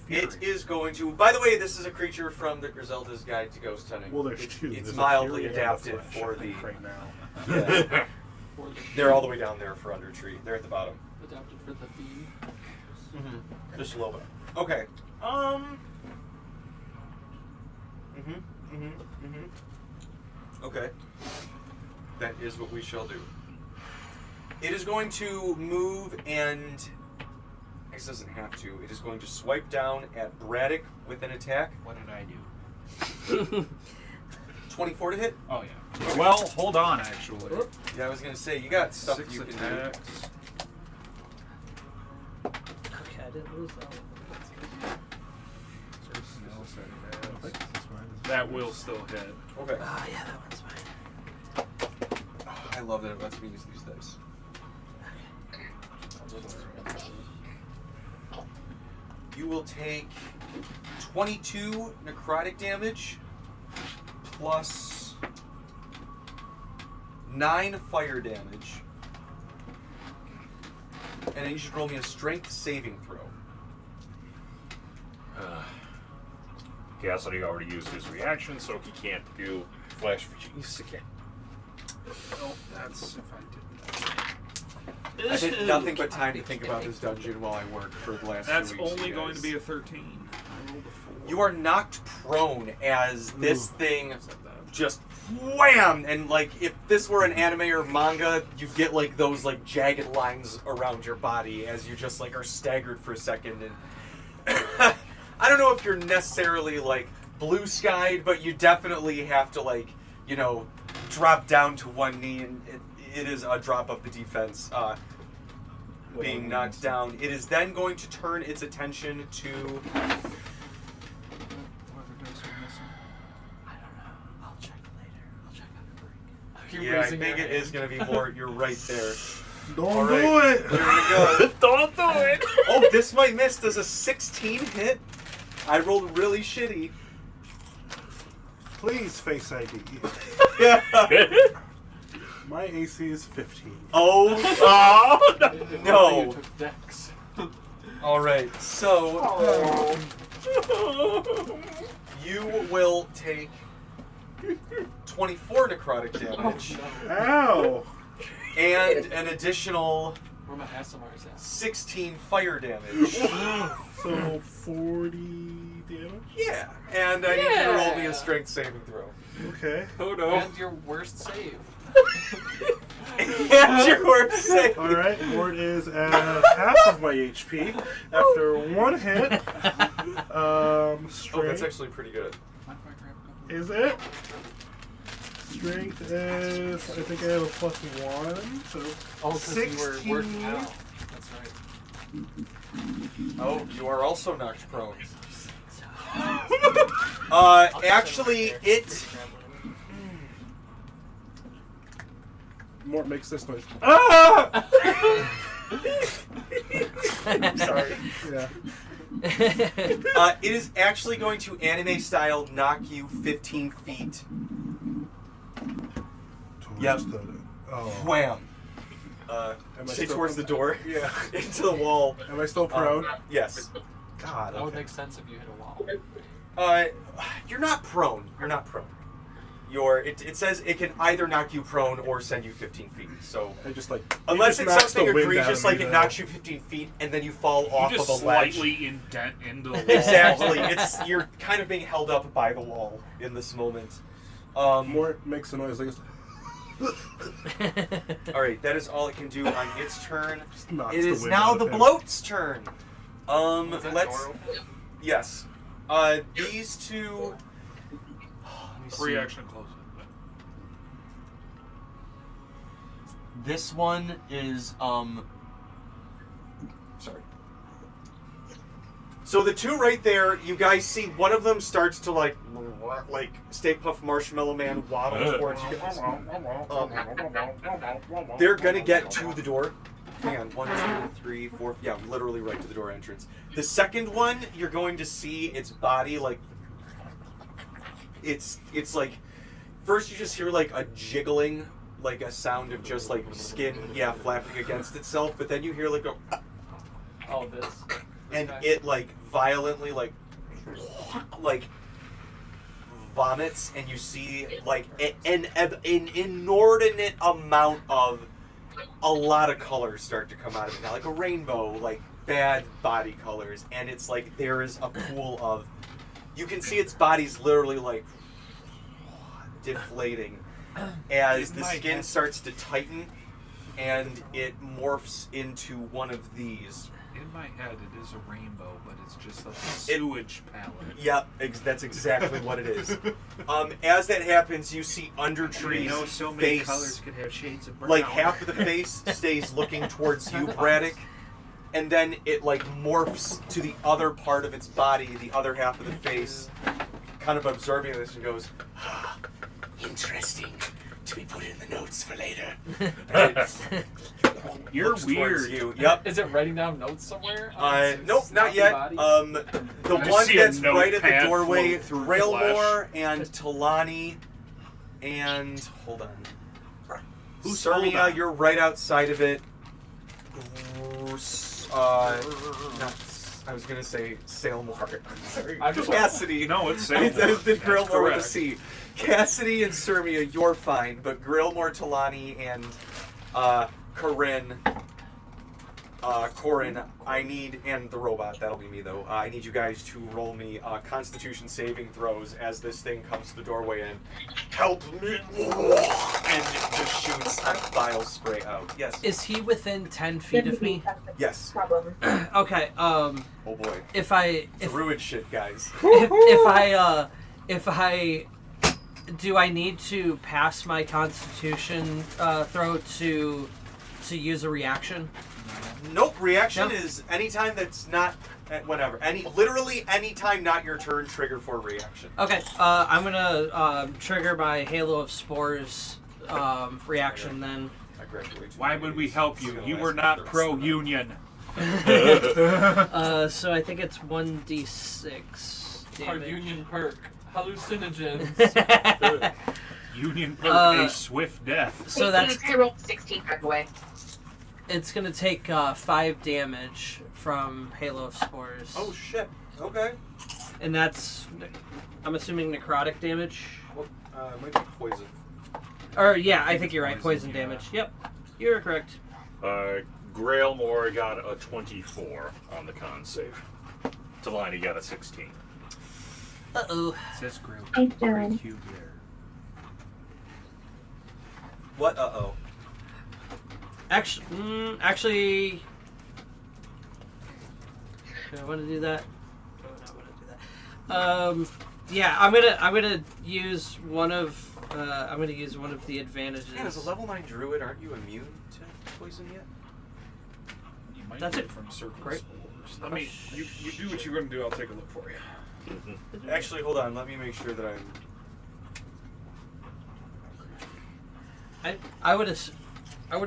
It is going to. By the way, this is a creature from the Griselda's Guide to Ghost Hunting. Well, there's It's 2. It's There's a mildly Fury and a adapted Flesh, for I the. think, right now. Yeah, For the, they're all the way down there for Undertree. They're at the bottom. adapted for the theme. Just a little bit. Okay. Okay. That is what we shall do. It is going to move and. It doesn't have to. It is going to swipe down at Braddock with an attack. What did I do? 24 to hit. Oh, yeah. Well, hold on, actually. Yeah, I was gonna say you got stuff 6 you can attacks. Okay, I didn't lose that one. That will still hit. do. Okay. Oh, yeah, that one's mine. Oh, I love that it lets me use these dice. You will take 22 necrotic damage plus 9 fire damage. and I need you to roll me a strength saving throw. Cassidy already used his reaction, so he can't do flash freeze again. Oh, that's if I did. I had nothing but time to think about this dungeon while I worked for the last That's 2 weeks. only you going guys. to be a 13. I rolled a 4. You are knocked prone as this thing just wham! And like if this were an anime or manga, you get like those like jagged lines around your body as you just like are staggered for a second. And I don't know if you're necessarily like blue skied, but you definitely have to like, you know, drop down to one knee, and it is a drop of the defense. Being knocked down. It is then going to turn its attention to. Yeah, I think it is going to be more. You're right there. Don't do it! There we go. Don't do it! Oh, this might miss. Does a 16 hit? I rolled really shitty. Please, Face ID. My AC is 15. Oh, No. You no. took Dex. All right, so you will take 24 necrotic damage Ow! and an additional Where my ASMRs at? 16 fire damage. So 40 damage? Yeah, and I need you to roll me a strength saving throw. Okay. Odo. And your worst save. And your worst save. Alright, Ward is at half of my HP after one hit. Oh, Strength. that's actually pretty good. Is it? Strength is, I think I have a +1, so Oh, because you were 16. working out. That's right. Oh, you are also knocked prone. Actually, it. Mort makes this noise. Ah! Sorry. Yeah. It is actually going to anime style knock you 15 feet. Yep. Oh. Wham. Am I Stay still- towards the door. Yeah. Into the wall. Am I still prone? Yes. God. That would Okay. make sense if you hit a wall. You're not prone. You're not prone. It says it can either knock you prone or send you 15 feet. So I just like. unless it it's just knocks something the wind egregious out of like me, it though. knocks you 15 feet and then you fall You off just of a ledge. slightly indent into the wall. Exactly. You're kind of being held up by the wall in this moment. Mort makes a noise like this. All right, that is all it can do on its turn. Just knocks It the is wind now out of the him. bloat's turn. Is that Let's. door open? Yes. These two. Let me see. Reaction close. This one is sorry. So the two right there, you guys see one of them starts to like Stay Puft Marshmallow Man waddle towards you guys. They're gonna get to the door. Hang on, 1, 2, 3, 4. Yeah, literally right to the door entrance. The second one, you're going to see its body like it's like first you just hear like a jiggling, like a sound of just like skin, flapping against itself. But then you hear like a, Oh, this. and guy. it like violently like vomits, and you see like an inordinate amount of a lot of colors start to come out of it now, like a rainbow, like bad body colors, and it's like there is a pool of. You can see its body's literally like deflating as the skin starts to tighten, and it morphs into one of these. In my head, it is a rainbow, but it's just like a sewage palette. Yep, that's exactly what it is. As that happens, you see Undertree's So many face, colors could have shades of brown. like half of the face stays looking towards you, Braddock, and then it like morphs to the other part of its body, the other half of the face, kind of absorbing this, and goes, interesting. To be put in the notes for later. You're Looks towards weird. you. Yep. Is it writing down notes somewhere? on its Nope, not sloppy yet. body? The just one see a that's right at the notepad doorway, float through Railmore and Talani, and hold on. Who's Sarmia, Hold On? you're right outside of it. I was gonna say Sailmore. Sorry. I'm just- Cassidy. No, it's I Sailmore. did That's Grillmore with a correct. C. Cassidy and Sermia, you're fine, but Grillmore, Talani, and Corinne, I need, and the robot, that'll be me though, I need you guys to roll me Constitution saving throws as this thing comes to the doorway and help me, and just shoots vile spray out. Yes. Is he within 10 feet of me? Yes. Problem. Okay. Oh boy. If I Druid shit, guys. if I do I need to pass my Constitution throw to use a reaction? Nope. Reaction Nope. is anytime that's not whatever. Literally anytime not your turn. Trigger for reaction. Okay. I'm gonna trigger my Halo of Spores reaction then. I graduated. Why would we help you? It's gonna You last were the not rest of pro-union. So I think it's 1d6 Our damage. union perk. Hallucinogens. Union perk a swift death. So that's I rolled 16, by the way. it's gonna take 5 damage from Halo of Spores. Oh shit. Okay. And that's, I'm assuming, necrotic damage. Well, it might be poison. Or yeah, I think you're right. Poison, Poison yeah. damage. Yep, you're correct. Grailmore got a 24 on the con save. Talani got a 16. Uh-oh. It says grill. Thanks, Dylan. Cube there. What? Uh-oh. Actually, do I want to do that? Do I not want to do that? Yeah, I'm gonna use one of the advantages. Man, as a level 9 druid, aren't you immune to poison yet? You might That's get it. from circle Great. spores. Let me. You do what you're gonna do. I'll take a look for you. Actually, hold on. Let me make sure that I'm... I would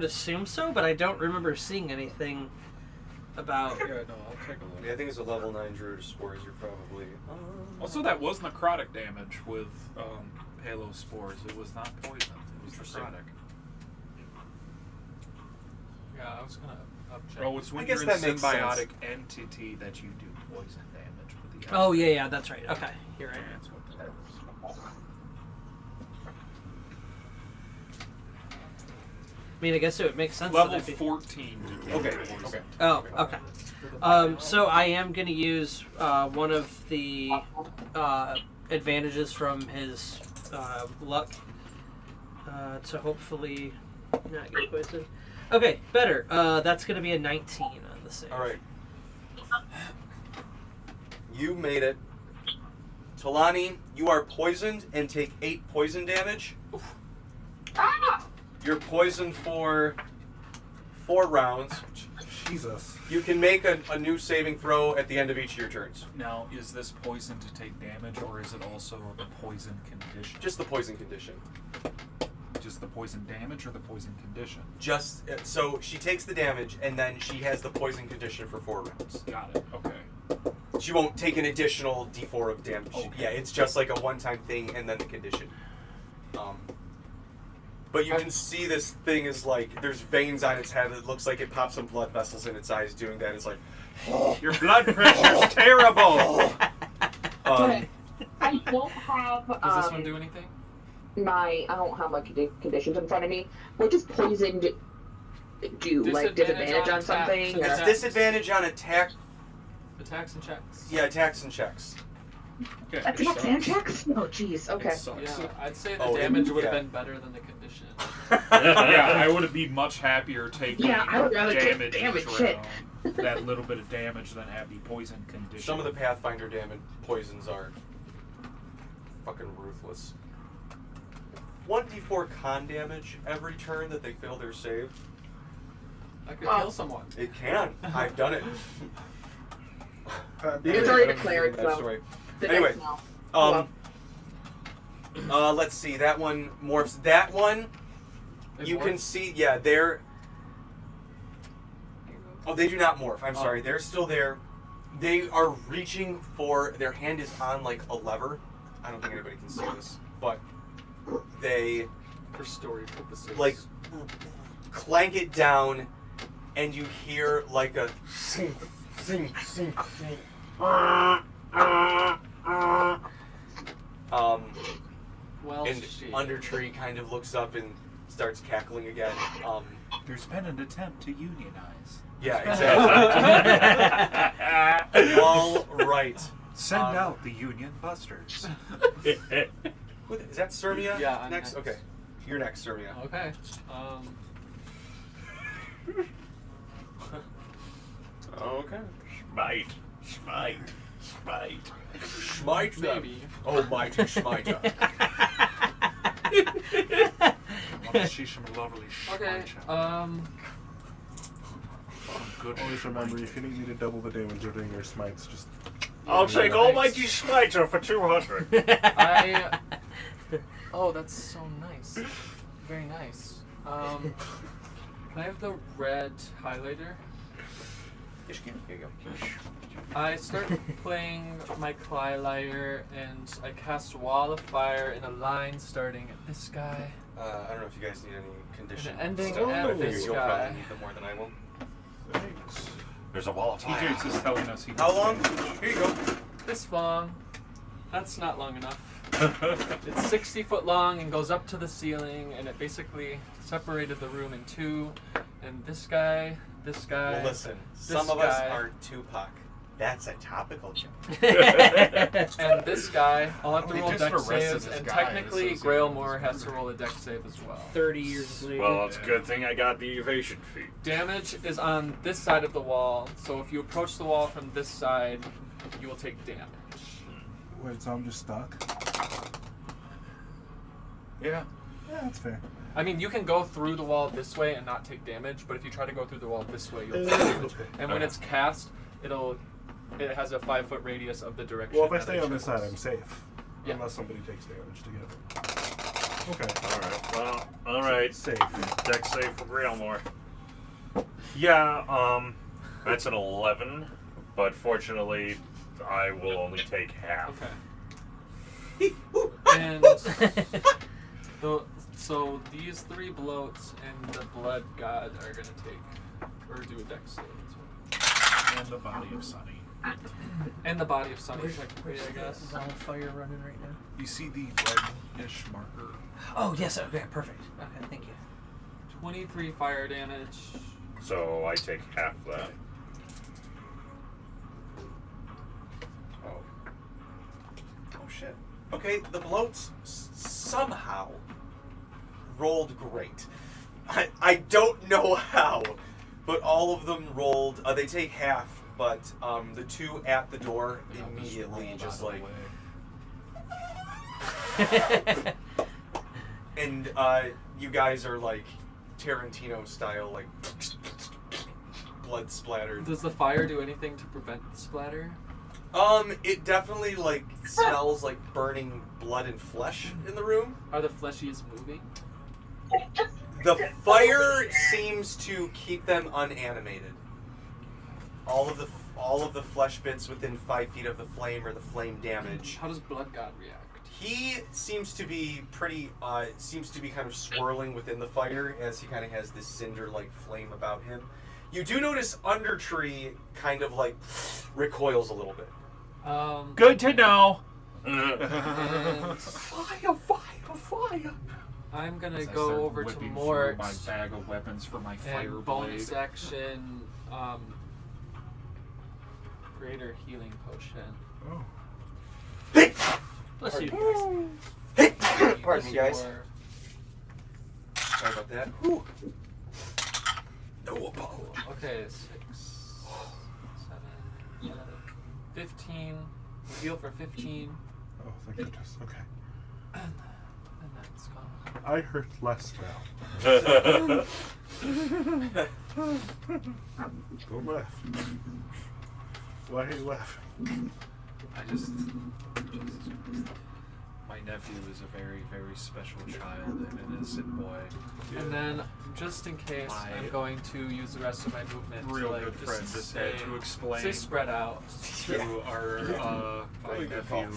assume so, but I don't remember seeing anything about. Yeah, no, I'll take a look. Yeah, I think it's a level 9 druid spores. You're probably... Also, that was necrotic damage with Halo spores. It was not poison. It was Interesting. necrotic. Yeah, I was gonna upcheck. Oh, it's when I guess you're in that makes symbiotic entity that you do poison damage with the. Oh yeah, that's right. Okay, you're right. That's what that is. I mean, I guess it would make sense. Level that I'd be... 14. Okay, okay. Oh, okay. So I am going to use one of the advantages from his luck to hopefully not get poisoned. Okay, better. That's going to be a 19 on the save. All right. You made it. Talani, you are poisoned and take 8 poison damage. Ah! You're poisoned for 4 rounds. Jesus. You can make a new saving throw at the end of each of your turns. Now, is this poison to take damage, or is it also the poison condition? Just the poison condition. Just the poison damage or the poison condition? Just so she takes the damage and then she has the poison condition for 4 rounds. Got it. Okay. She won't take an additional D4 of damage. Okay. Yeah, it's just like a one-time thing and then the condition. But you can see this thing is like, there's veins on its head. It looks like it pops some blood vessels in its eyes doing that. It's like, Your blood pressure's terrible! Okay. I don't have. Does this one do anything? I don't have like conditions in front of me. What does poison do? Like disadvantage on something? attacks. it's Or... disadvantage on attack. Attacks and checks. Yeah, attacks and checks. Okay, Attacks and checks? Oh, jeez. Okay. It sucks. Yeah, I'd say the Oh, damage would have yeah. been better than the condition. Yeah, I would be much happier taking Yeah, I would rather take damage damage, each shit. round, that little bit of damage than have the poison condition. Some of the Pathfinder damage poisons are fucking ruthless. 1d4 con damage every turn that they fail their save. I could Well- kill someone. It can. I've done it. It's already declared, That so. story. The Anyway, dice now. let's see. That one morphs. That one, It you can morphs? see. Yeah, they're. Oh, they do not morph. I'm sorry. They're still there. They are reaching for. Their hand is on like a lever. I don't think anybody can see this, but they For story purposes. like clank it down, and you hear like a sing, sing, sing, sing. Well, And shit. Undertree kind of looks up and starts cackling again. There's been an attempt to unionize. Yeah, exactly. All right. Send out the Union Busters. Is that Sermia? Yeah, I'm next? next. Okay. You're next, Sermia. Okay. Okay. Smite. Smite. Smite. Smite them. Maybe. Oh, mighty smiter. Want to see some lovely Okay. good. Always remember, if you need me to double the damage you're doing your smites, just... I'll take Almighty Smiter for 200. Oh, that's so nice. Very nice. Can I have the red highlighter? Here you go. I start playing my Clylyre and I cast Wall of Fire in a line starting at this guy. I don't know if you guys need any conditions. And ending stuff. at this You'll guy. probably need them more than I will. There's a wall of fire. TJ's is telling us he How needs long? damage. Here you go. This long. That's not long enough. It's 60 foot long and goes up to the ceiling, and it basically separated the room in two. And this guy. Well, listen. Some of us are Tupac. That's a topical joke. And this guy, I'll have to They roll just dex arrested saves, this and guy technically associated Grailmore with has this to roll a dex save as well. 30 years later. Well, it's a good thing I got the evasion feat. Damage is on this side of the wall, so if you approach the wall from this side, you will take damage. Wait, so I'm just stuck? Yeah. Yeah, that's fair. I mean, you can go through the wall this way and not take damage, but if you try to go through the wall this way, you'll take damage. And when it's cast, it has a 5 foot radius of the direction. Well, if I that stay it on this side, travels. I'm safe. Yeah. Unless somebody takes damage to get it. Okay. Alright, well, alright. Safe. Deck save for Grailmore. Yeah, that's an 11, but fortunately, I will only take half. Okay. And so these 3 bloats and the blood god are gonna take or do a dex save as well. And the body of Sunny. And the body of Sunny technically, I guess. Is on fire running right now? You see the reddish marker? Oh, yes. Okay, perfect. Okay, thank you. 23 fire damage. So I take half that. Oh shit. Okay, the bloats somehow rolled great. I don't know how, but all of them rolled. They take half, but the 2 at the door immediately just like. And you guys are like Tarantino style, like blood splattered. Does the fire do anything to prevent the splatter? It definitely like smells like burning blood and flesh in the room. Are the fleshies moving? The fire seems to keep them unanimated. All of the flesh bits within 5 feet of the flame or the flame damage. How does Blood God react? He seems to be pretty. Seems to be kind of swirling within the fire as he kind of has this cinder-like flame about him. You do notice Undertree kind of like recoils a little bit. Good to know. And Fire! I'm gonna As I go start over to whipping Mort through my bag of weapons for my fire and bonus blade. action, greater healing potion. Oh. Bless you. Pardon me, guys. Or- Sorry about that. Whew. No apology. Okay, 6, 7, 15. Heal for 15, Oh, thank goodness. Okay. and that's gone. I hurt less now. Don't laugh. Why are you laughing? I just. My nephew is a very, very special child and an innocent boy. And then, just in case, I'm going to use the rest of my movement Real to good friend just had to explain Say spread out. to our my nephew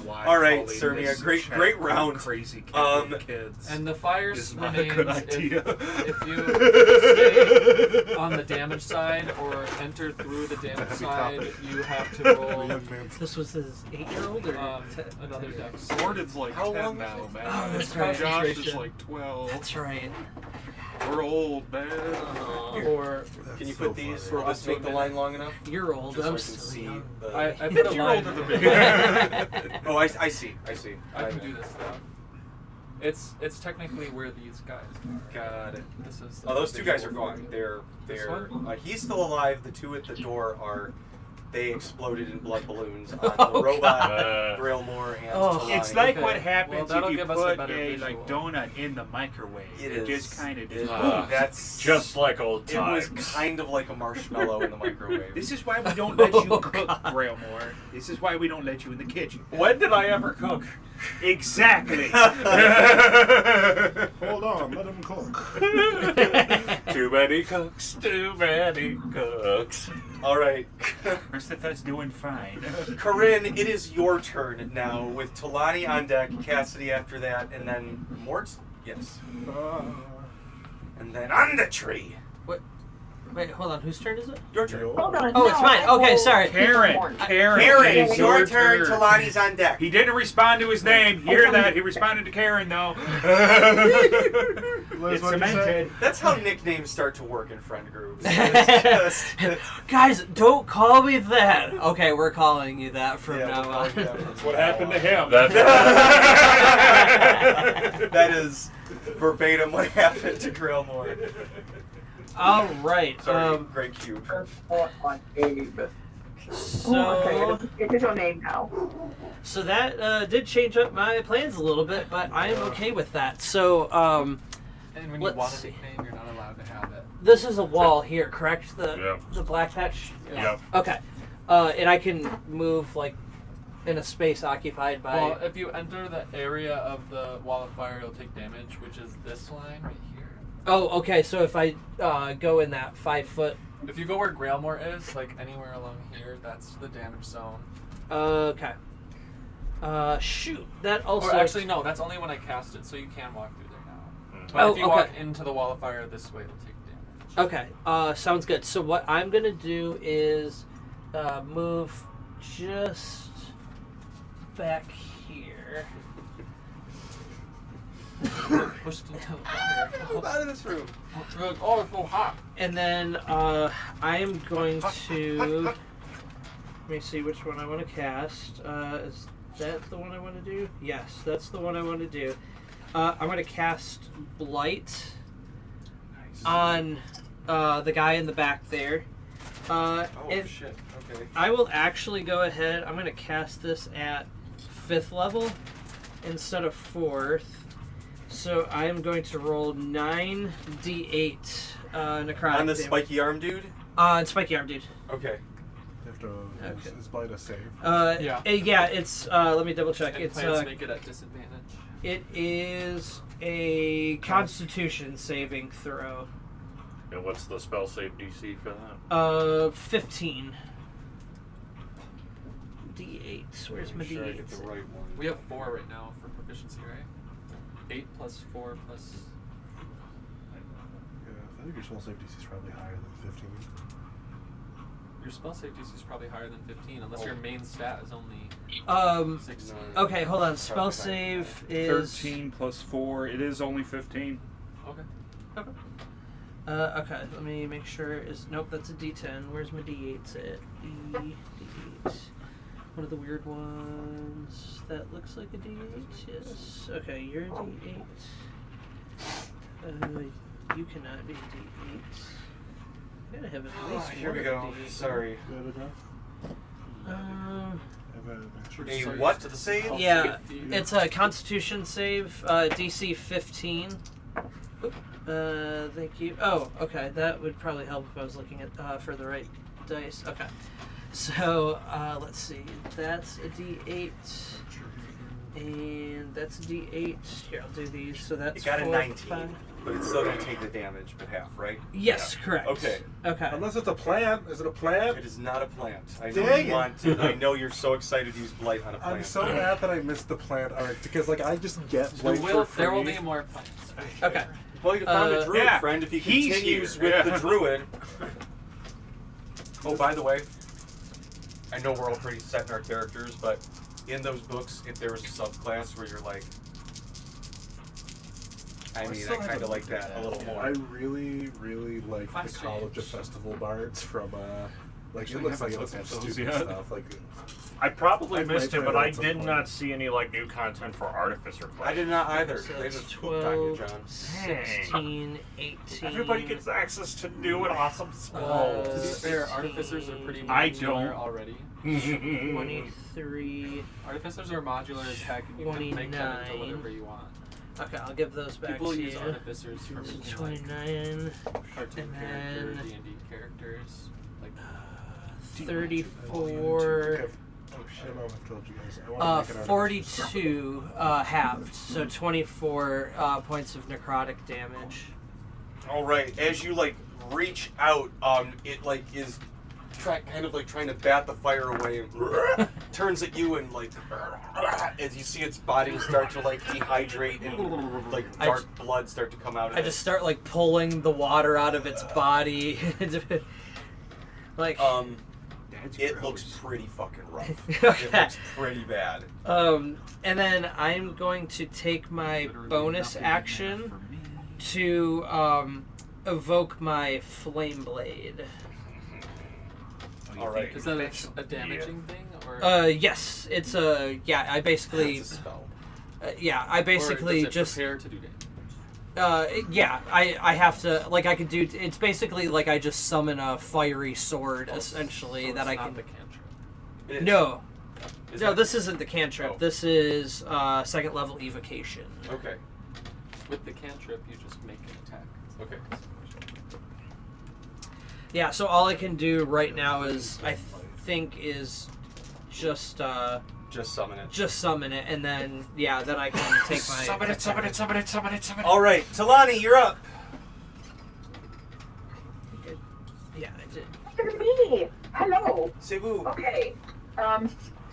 why. All right, calling Sermia, this great chat round. Crazy kids. And the fire is not a remains good idea. if you stay on the damage side or enter through the damage side, you have to roll This was his 8-year-old or another dex. Gordon's like How 10 long now, is man. Oh, that's Josh is concentration. like 12. That's right. We're old, man. Or Can you put these? Will this make the line long enough? you're old. Just so I'm I can still see young. the- I put a You're line. older than me. Oh, I see. I can do this though. It's technically where these guys are. Got it. This is. Oh, those two guys are visual gone. for you. They're This one? he's still alive. The two at the door are. They exploded in blood balloons on Oh, the robot, God. Grailmore, and Oh. Talani. It's like Okay. what happens Well, that'll if you give us a put better a visual. like donut in the microwave. It just is. kind of It- Ah, that's Just like old It was times. kind of like a marshmallow in the microwave. This is why we don't let you Oh, cook, God. Grailmore. This is why we don't let you in the kitchen. When did I ever cook? Exactly. Hold on, let him cook. Too many cooks, too many cooks. All right, Christopher's doing fine. Corinne, it is your turn now with Talani on deck, Cassidy after that, and then Mort. Yes, and then Undertree. Wait, hold on. Whose turn is it? Your turn. Hold on. Oh, it's mine. Okay, sorry. Karen, Karen, Karen, it's your turn. Talani's on deck. He didn't respond to his name. Hear that? He responded to Karen though. Liz, It's what'd you say? cemented. That's how nicknames start to work in friend groups. It's just, Guys, don't call me that. Okay, we're calling you that from Yeah, now we'll call on. you that from That's what now happened to on. him. That is verbatim what happened to Grailmore. All right. Sorry, great cube. So, It is your name now. so that did change up my plans a little bit, but I am okay with that. So, And when you Let's want see. a nickname, you're not allowed to have it. this is a wall here, correct? Yeah. The black patch. Yep. Okay. And I can move like in a space occupied by. Well, if you enter the area of the wall of fire, you'll take damage, which is this line right here. Oh, okay. So if I go in that 5 foot. If you go where Grailmore is, like anywhere along here, that's the damage zone. Okay. Shoot. That also. Or actually, no, that's only when I cast it, so you can walk through there now. But Oh, if you okay. walk into the wall of fire this way, it'll take damage. Okay. Sounds good. So what I'm gonna do is move just back here. Pushed into the fire. Move out of this room. You're like, oh, it's so hot. And then I am going to. Let me see which one I want to cast. Is that the one I want to do? Yes, that's the one I want to do. I'm going to cast Blight on the guy in the back there. Oh and shit. Okay. I will actually go ahead. I'm going to cast this at 5th level instead of 4th. So I am going to roll 9d8 necrotic On the damage. spiky arm dude. And spiky arm, dude. Okay. You have to. Okay. Is Blight a save? Yeah. Yeah, it's. Let me double check. And It's. plants make it at disadvantage. It is a Constitution saving throw. And what's the spell save DC for that? 15. D8. Where's my Make sure I D8? get the right one. We have 4 right now for proficiency, right? 8 plus 4 plus. Yeah, I think your spell save DC is probably higher than 15. Your spell save DC is probably higher than 15, unless your main stat is only 16. Okay, hold on. Spell save is 13 plus 4. It is only 15. Okay. okay, let me make sure. Nope, that's a D10. Where's my D8s at? D8. One of the weird ones that looks like a D8. Yes. Okay, you're a D8. You cannot be a D8. I gotta have at least Here one we of the go. D8s. Sorry. A Sorry. what to the save? Yeah, it's a Constitution save, DC 15. Oop, thank you. Oh, okay, that would probably help if I was looking at for the right dice. Okay, so let's see. That's a D8. And that's a D8. Here, I'll do these. So that's It got a 4, 19, 5. but it's still going to take the damage, but half, right? Yes, correct. Okay. Okay. Unless it's a plant. Is it a plant? It is not a plant. I know Dang you it. want to. I know you're so excited to use Blight on a plant. I'm so mad that I missed the plant art because like I just get Blight for free. There will be more plants. Okay. Well, you found a druid yeah, friend. If he he's continues here. with Yeah. the druid. Oh, by the way, I know we're all pretty set in our characters, but in those books, if there was a subclass where you're like, I mean, I kind of like that a little I more. really, really like the Class College of change. Festival Bards from like it Actually, looks I like it haven't looks like looked at those stupid yet. stuff. Like I probably I missed might it, but play I at some did point. not see any like new content for Artificer I class. did not either. So They that's just pooped on you, 12, John. 16, 18. Everybody gets access to new and awesome To be scrolls. fair, artificers are pretty I modular don't. already. 23. Artificers are modular as heck, and you can make them into 29. whatever you want. Okay, I'll give those back People to use you. artificers for making like 29, cartoon and character, then- D&D characters. Like 34, I don't know if I've told you guys. I want to make an 42 halved, so 24 points of necrotic damage. All right, as you like reach out, it like is kind of like trying to bat the fire away and turns at you and like as you see its body start to like dehydrate and like dark blood start to come out of I it. just start like pulling the water out of its body. Like, It looks pretty fucking rough. It okay. looks pretty bad. And then I'm going to take my bonus action to evoke my flame blade. All right. Is that a damaging thing, or Yes, it's a I basically That's a spell. I or basically does it just prepare to do damage? I have to like I could do it's basically like I just summon a fiery sword essentially So that it's I not can the cantrip. It is. No. Is No, that- this isn't the cantrip. Oh. This is second level evocation. Okay. With the cantrip, you just make an attack. Okay. Yeah, so all I can do right now is I think is just Just summon it. just summon it and then then I can take my Summon it, summon it, summon it, summon it, summon it. All right, Talani, you're up. Yeah, I did. It's me. Hello. C'est vous. Okay.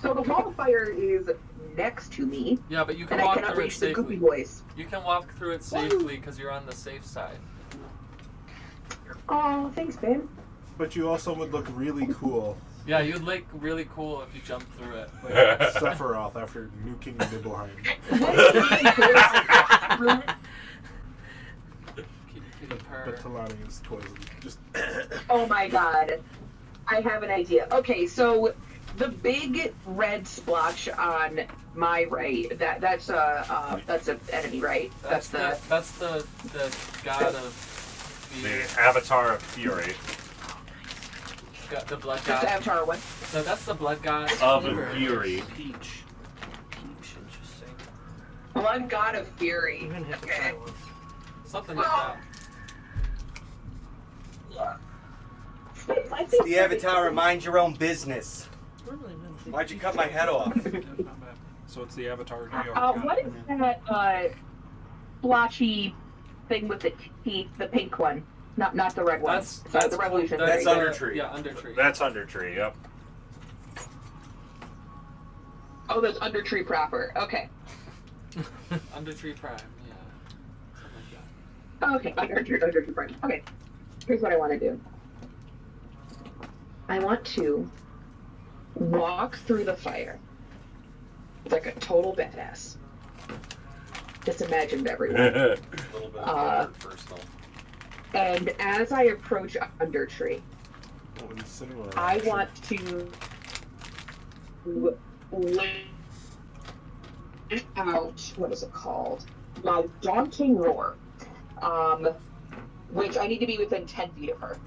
So the wall of fire is next to me, Yeah, but you can and I walk cannot through it reach the goopy safely. voice. You can walk through it safely because you're on the safe side. Oh, thanks, Ben. But you also would look really cool. Yeah, you'd look really cool if you jumped through it. Like Sephiroth after nuking Nibelheim. Kitty purr. But Talani is poison. Just Oh my god. I have an idea. Okay, so the big red splotch on my right, that's an enemy, right? That's the god of The fear. Avatar of Fury. The blood Just god. Avatar one. No, that's the blood god. Of Fear. Fury. Peach. Interesting. Blood God of Fury. Even hit the Okay. silence. Something like that. It's the Avatar of mind your own business. Why'd you cut my head off? So it's the Avatar Neo. What is that blotchy thing with the teeth, the pink one? Not the red one. That's the Revolution. That's thing. Undertree. Yeah, Undertree. That's Undertree, yep. Oh, that's Undertree proper. Okay. Undertree Prime. Yeah. Something like that. Okay, Undertree prime. Okay. Here's what I want to do. I want to walk through the fire like a total badass. Just imagined everyone. A little bit of first though. And as I approach Undertree, I want to let out, what is it called? My daunting roar. Which I need to be within 10 feet of her.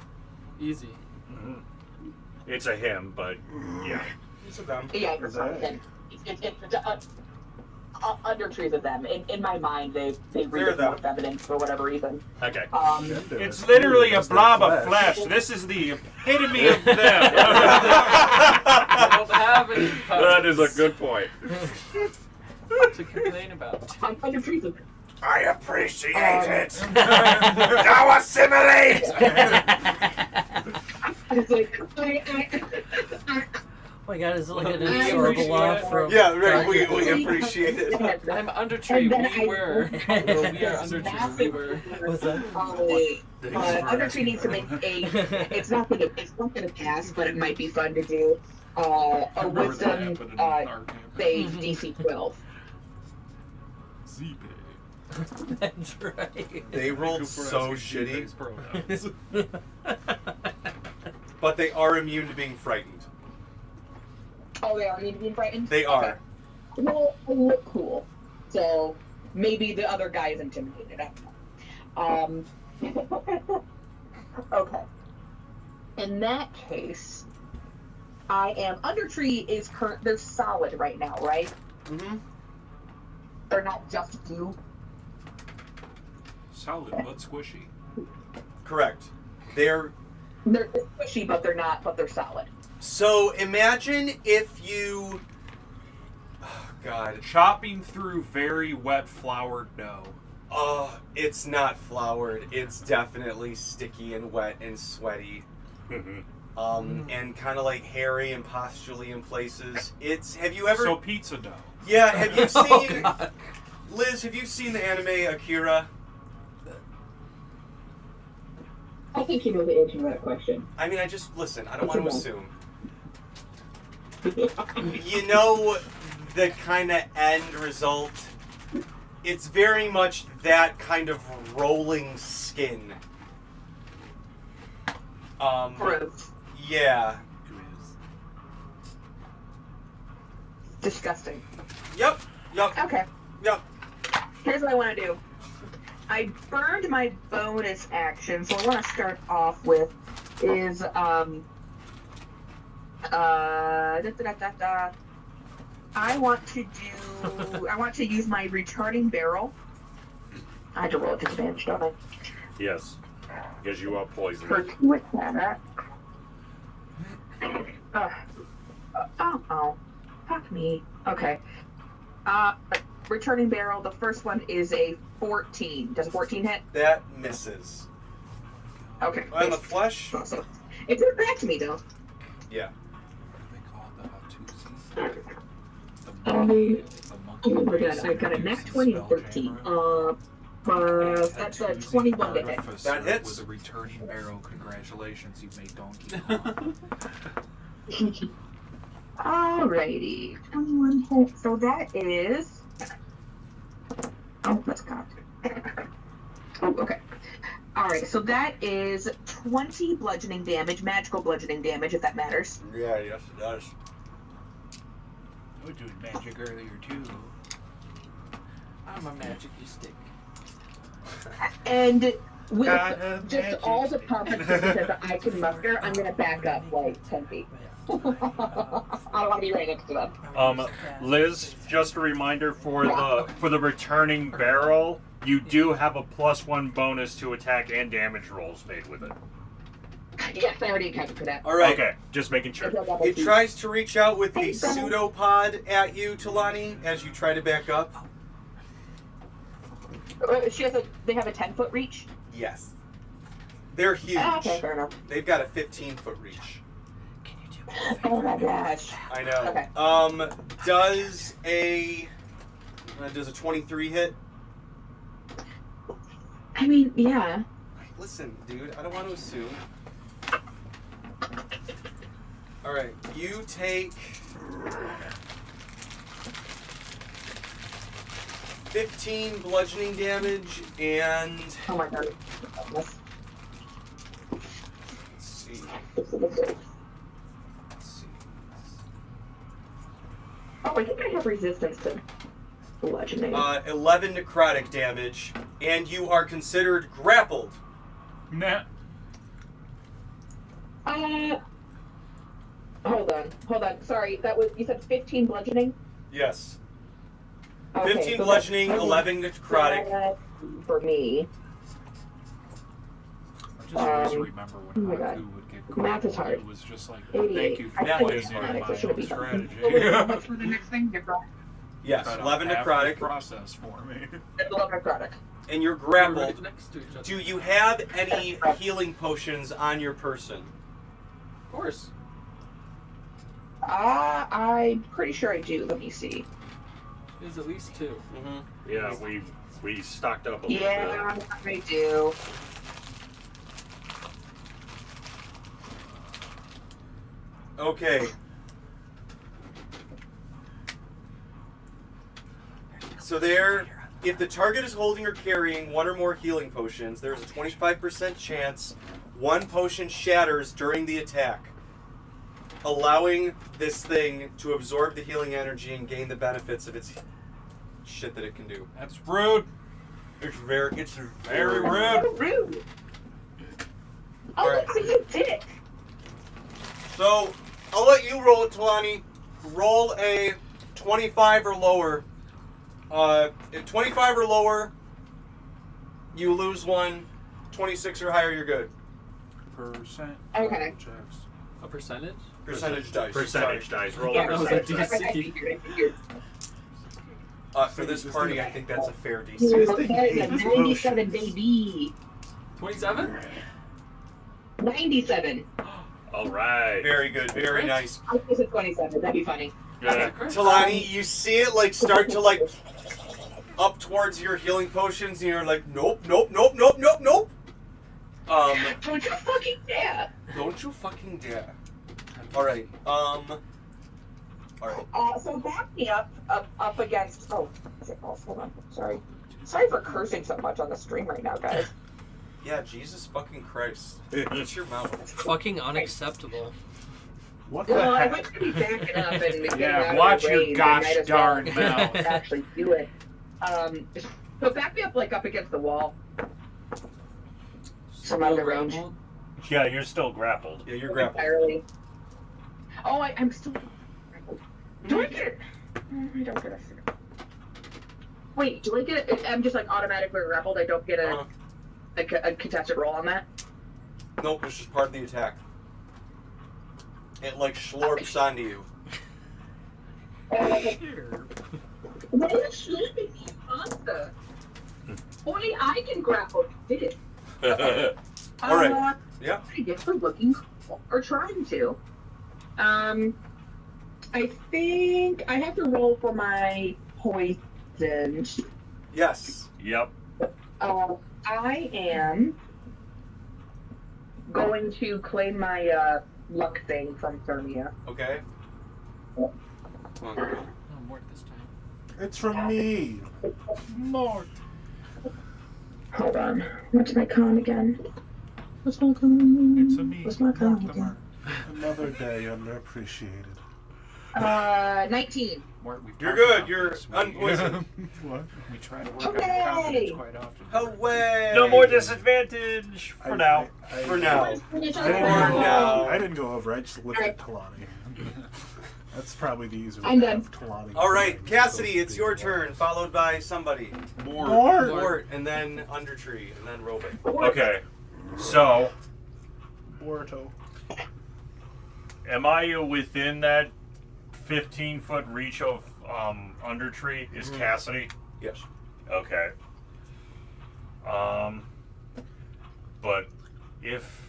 Easy. It's a him, but yeah. It's a them. Yeah, it's not them. It's Undertree's of them. In my mind, they read They're it them. with evidence for whatever reason. Okay. It's literally a blob of flesh. This is the epitome of them. I don't have any That is a good point. to complain about. I'm under treason. I appreciate it. Now assimilate. It's like, Oh my god, is it like an I insurable law from... Yeah, right. We appreciate it. I'm Undertree. We were. We are Undertree. We were. What's that? Undertree needs to make a. It's not gonna pass, but it might be fun to do. A wisdom save DC 12. That's right. They rolled so shitty, but they are immune to being frightened. Oh, they are need to be frightened? They are. Okay. Well, I look cool. So maybe the other guy is intimidated. I don't know. Okay. In that case, I am Undertree is they're solid right now, right? Mm-hmm. They're not just you. Solid but squishy. Correct. They're squishy, but they're not. But they're solid. so imagine if you. Oh God. Chopping through very wet floured dough. Oh, it's not floured. It's definitely sticky and wet and sweaty. And kind of like hairy and postulary in places. Have you ever? So pizza dough. Yeah. Have you seen? Oh, God. Liz, have you seen the anime Akira? I think you know the answer to that question. I mean, I just listen. I don't want to assume. You know the kind of end result. It's very much that kind of rolling skin. Gross. Yeah. Disgusting. Yep. Okay. Yep. Here's what I want to do. I burned my bonus action, so I want to start off with is I want to use my returning barrel. I had to roll a disadvantage, don't I? Yes. Because you are poisoned. For 2 attack. Oh. Fuck me. Okay. Returning barrel, the first one is a 14. Does a 14 hit? That misses. Okay. On the flesh? Awesome. It did back to me, though. Yeah. Oh my god, I got a nat 20 and 13. That's a 21 to hit. That hits. With a returning barrel, congratulations, you made donkey. Alrighty. 21 hit. So that is... Oh, that's cocked. Oh, okay. Alright, so that is 20 bludgeoning damage, magical bludgeoning damage, if that matters. Yeah, yes it does. I was doing magic earlier too. I'm a magic stick. And with God, just magic. all the conferences that I can muster, I'm going to back up like 10 feet. I don't want to be right next to them. Liz, just a reminder for the returning barrel, you do have a +1 bonus to attack and damage rolls made with it. Yes, I already accounted for that. All right. Okay, just making sure. It tries to reach out with a pseudopod at you, Talani, as you try to back up. They have a 10-foot reach? Yes. They're huge. Oh, okay, fair enough. They've got a 15-foot reach. Oh my gosh. I know. Okay. Does a 23 hit? I mean, yeah. Listen, dude, I don't want to assume. Alright, you take 15 bludgeoning damage and Oh my god. let's see. Oh, I think I have resistance to bludgeoning. 11 necrotic damage, and you are considered grappled. Nah. Hold on. Sorry, that was, you said 15 bludgeoning? Yes. Okay, 15 so bludgeoning, that's 11 necrotic. For me. I just always remember oh when my God. Haku would get Math is caught. hard. It was just like, 88. thank you for I playing think into it's my should own be strategy. What's for the next thing? Yes, Cut off 11 half the necrotic, process for me. 11 necrotic. and you're We're grappled. right next to each other. Do you have any healing potions on your person? Of course. I'm pretty sure I do. Let me see. There's at least 2. Mm-hmm. Yeah, we stocked up a little Yeah, I do. Okay. So there, if the target is holding or carrying one or more healing potions, there is a 25% chance one potion shatters during the attack, allowing this thing to absorb the healing energy and gain the benefits of its shit that it can do. That's rude. It's very rude. So rude. Oh, Alright. look, so you did it. So, I'll let you roll it, Talani. Roll a 25 or lower. At 25 or lower, you lose 1. 26 or higher, you're good. Percent. Okay. Checks. A percentage? Percentage dice. Percentage dice. Roll Yeah, a that was percentage a dice. DC. I figured. For this party, I think that's a fair DC. That is a 97, baby. 27? 97. All right. Very good. Very nice. I think it's 27. That'd be funny. Yeah. Talani, you see it like start to like up towards your healing potions, and you're like, nope. Don't you fucking dare. Don't you fucking dare. All right. All right. So back me up against. Oh, hold on. Sorry for cursing so much on the stream right now, guys. Yeah, Jesus fucking Christ. It's your mouth. Fucking unacceptable. What the Well, I'm heck? going to be backing up and getting Yeah, out watch of the your range. gosh I might as darn well mouth. actually do it. So back me up up against the wall. From out of range. grappled? Yeah, you're still grappled. Yeah, you're grappled. Entirely. Oh, I'm still grappled. Do I get it? I don't get it. Wait, do I get it? I'm just like automatically grappled. I don't get a contested roll on that. Nope, it's just part of the attack. It like slurps onto you. Why is slapping me pasta? Only I can grapple. Did it? All right. Yeah. I guess we're looking or trying to. I think I have to roll for my poison. Yes. Yep. I am going to claim my luck thing from Thermia. Okay. Oh, Mort this time. It's from me. Mort. Hold on. What's my con again? What's my con? It's a me. What's my con Mortimer. again? Another day underappreciated. 19. Mort, we've You're talked good. about You're this, maybe. unpoisoned. What? We try to work on Hooray! your confidence quite often. Away. No more disadvantage for now. For now. I didn't, now. I didn't go over. I just lifted Talani. That's probably the easier way I'm to done. have Talani. All right, Cassidy, it's your turn, followed by somebody. Mort. Mort, and then Undertree, and then Robin. Okay. So, Morto. am I within that 15-foot reach of Undertree? Is Cassidy? Yes. Okay. But if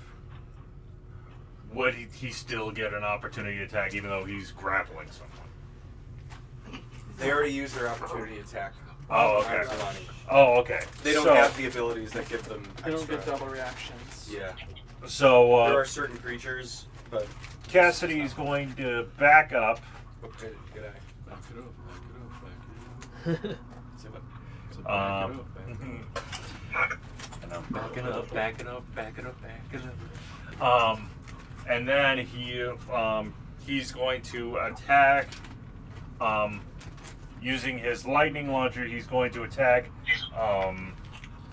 would he still get an opportunity attack even though he's grappling someone? They already used their opportunity attack. Oh, on okay. Talani. Oh, okay. They don't So- have the abilities that give them They don't extra. get double reactions. Yeah. So There are certain creatures, but Cassidy's going to back up. okay, good eye. Back it up, back it up, back it up. Say what? So back it up, back it up. And I'm backing up, backing up, backing up, backing up. And then he's going to attack. Using his lightning launcher, he's going to attack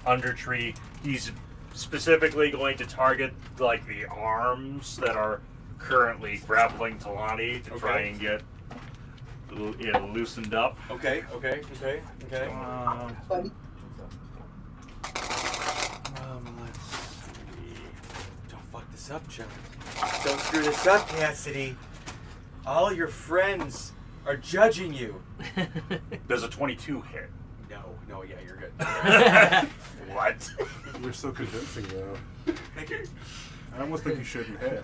Undertree. He's specifically going to target like the arms that are currently grappling Talani to try and get it loosened up. Okay. Let's see. Don't fuck this up, John. Don't screw this up, Cassidy. All your friends are judging you. Does a 22 hit? No, yeah, you're good. What? You're so convincing, though. Thank you. I almost think you shouldn't hit.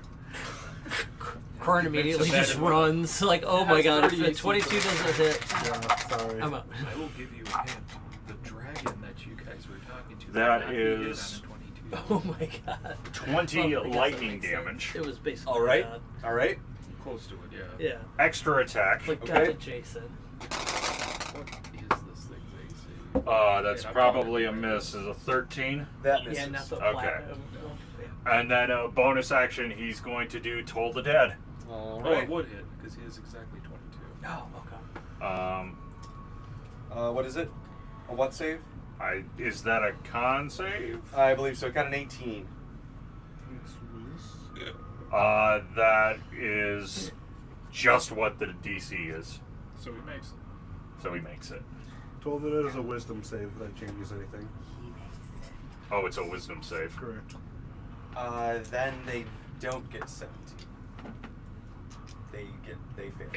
Korn immediately just runs. Like, oh my god, if the 22 doesn't hit, Yeah, sorry. I'm up. I will give you a hint. The dragon that you guys were talking to. That would not be hit is- on a 22. Oh my god. 20 Oh my God, lightning that makes damage. sense. It was basically All right. God. All right. Close to it, yeah. Yeah. Extra attack. Like Okay. God, Jason. What is this thing's AC? That's Yeah, I'm probably a calling it. miss. Is a 13. That misses. Yeah, not the Okay. platinum. And then a bonus action, he's going to do Toll the Dead. All Oh, right. it would hit because he is exactly 22. Oh, okay. What is it? A what save? Is that a con save? I believe so. It got an 18. That is just what the DC is. So he makes it. So he makes it. Told that it is a wisdom save if that changes anything. Oh, it's a wisdom save. Correct. Then they don't get 17. They fail.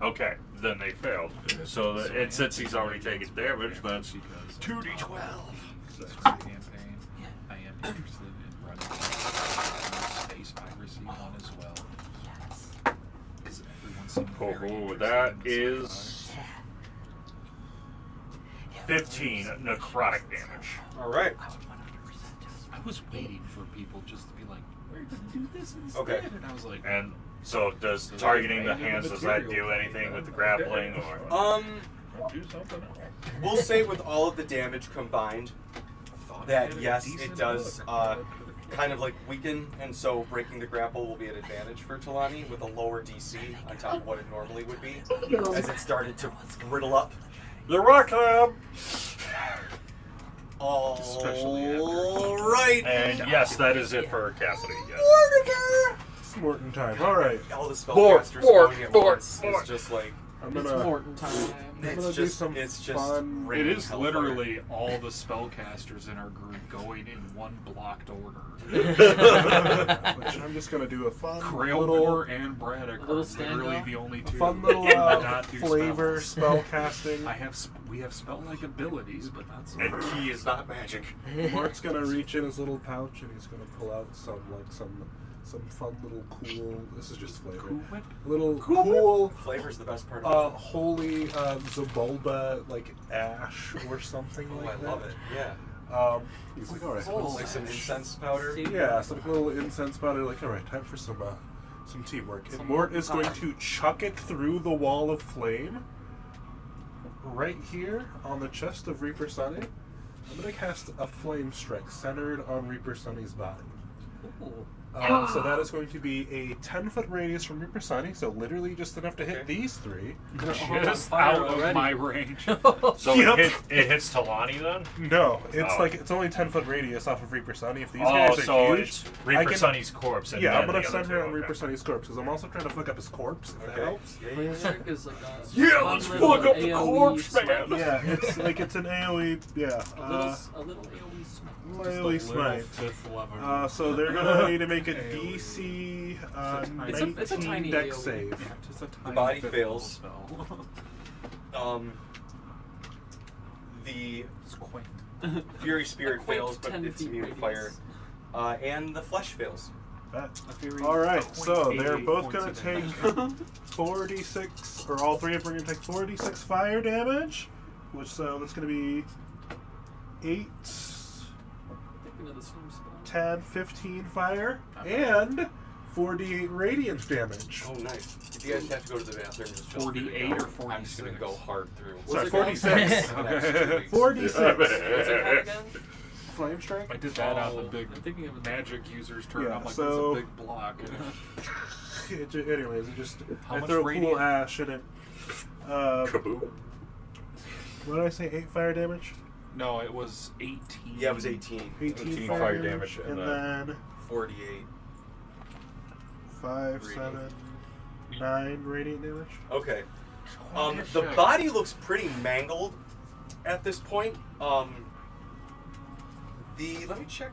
Okay, then they failed. So since he's already taken damage, that's 2d12. Campaign. I am interested in running space piracy one as well. Because everyone seemed very interested That in the is sci-fi. 15 necrotic damage. All right. I was waiting for people just to be like, we're going to do this instead. Okay. And I was like, And so does targeting the hands, does that do anything with the grappling or? do something else. We'll say with all of the damage combined, that yes, it does kind of like weaken, and so breaking the grapple will be an advantage for Talani with a lower DC on top of what it normally would be, as it started to brittle up. The Rock Lab! All right. And yes, that is it for Cassidy. Yes. It's Morton time. Alright. All the spellcasters going at once is just like I'm It's gonna Morton time. I'm gonna it's do just some it's just fun. It raining is hellfire. literally all the spellcasters in our group going in one blocked order. which I'm just gonna do a fun little Krailmore and Braddock A little are literally standoff? the only a two. fun little that do not do flavor spells. spell casting. We have spell-like abilities, but not so. And key is not magic. Mark's gonna reach in his little pouch and he's gonna pull out some fun little cool. This is just flavor. Cool Whip? Little cool. Flavor's the best part of it. Holy Zabulba like ash or something Oh, like I that. love it. Yeah. He's like, all right, Like some incense powder. yeah, some little incense powder. Like, all right, time for some teamwork. And Mort is going to chuck it through the wall of flame, right here on the chest of Reaper Sunny. I'm gonna cast a flame strike centered on Reaper Sunny's body. Ooh. So that is going to be a 10-foot radius from Reaper Sunny, so literally just enough to hit Okay. these three. Just fire out of already. my range. So Yep. it hits Talani then? No, it's Oh. like it's only 10-foot radius off of Reaper Sunny. If these Oh, guys are so huge, it's I Reaper can- Sunny's corpse. And yeah, then I'm gonna the other send her two, on Reaper okay. Sunny's corpse because I'm also trying to fuck up his corpse. If that Okay. helps. Yeah, yeah, yeah. Trick is like a Yeah, fun let's little fuck up the AOE corpse, smite. man. Yeah, it's like it's an AOE. Yeah, A little AOE smite. AOE smite. Fifth level. So they're gonna need to make a DC It's a 19 tiny deck AOE. save. Yeah, just a tiny body fifth fails. level spell. The It's quaint. Fury Spirit A quaint fails, but 10 it's feet immune to radius. fire. And the Flesh fails. All right, so they're 88 both gonna points of take damage. 4d6, or all three of them are gonna take 4d6 fire damage, which so that's gonna be 8, Thinking of the same spell. 10, 15 fire, and 4d8 radiant damage. Oh, nice. If you guys have to go to the bathroom, just feel free to 48 go. or 46? I'm just gonna go hard through. Sorry, it called? 46. For the next 2 weeks. 4d6. What's it called again? Flame strike. I did that on the Oh, big I'm thinking of a magic user's turn. Yeah, I'm like, so- that's a big block. Anyways, it just How I much throw cool radiant? ash in it. Kaboom. What did I say? 8 fire damage. No, it was 18. Yeah, it was 18. 18 fire fire damage, and and then 48. 5, 7, 9 radiant damage. Okay. The body looks pretty mangled at this point. Let me check.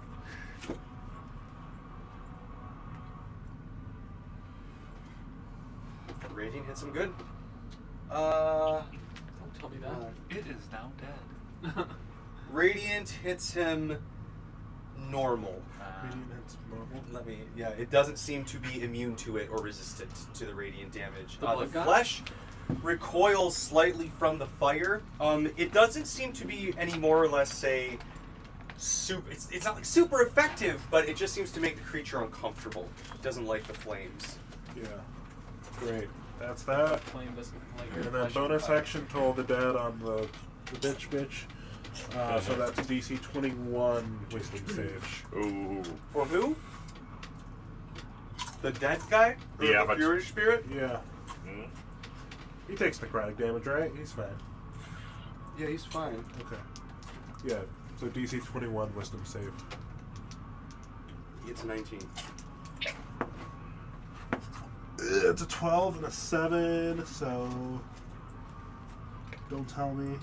Radiant hits him good. Don't tell me that. It is now dead. Radiant hits him normal. Radiant normal. It doesn't seem to be immune to it or resistant to the radiant damage. The The blood god? flesh recoils slightly from the fire. It doesn't seem to be any more or less, say, it's not like super effective, but it just seems to make the creature uncomfortable. It doesn't like the flames. Yeah. Great. That's that. Flame doesn't like And your then flesh bonus fire. action, Toll the Dead on the bitch. So that's a DC 21 Wisdom save. Ooh. For who? The dead guy? Or Yeah, the but- Fury Spirit? Yeah. Mm. He takes necrotic damage, right? He's fine. Yeah, he's fine. Okay. Yeah. So DC 21 Wisdom save. It's 19. It's a 12 and a 7, so don't tell me.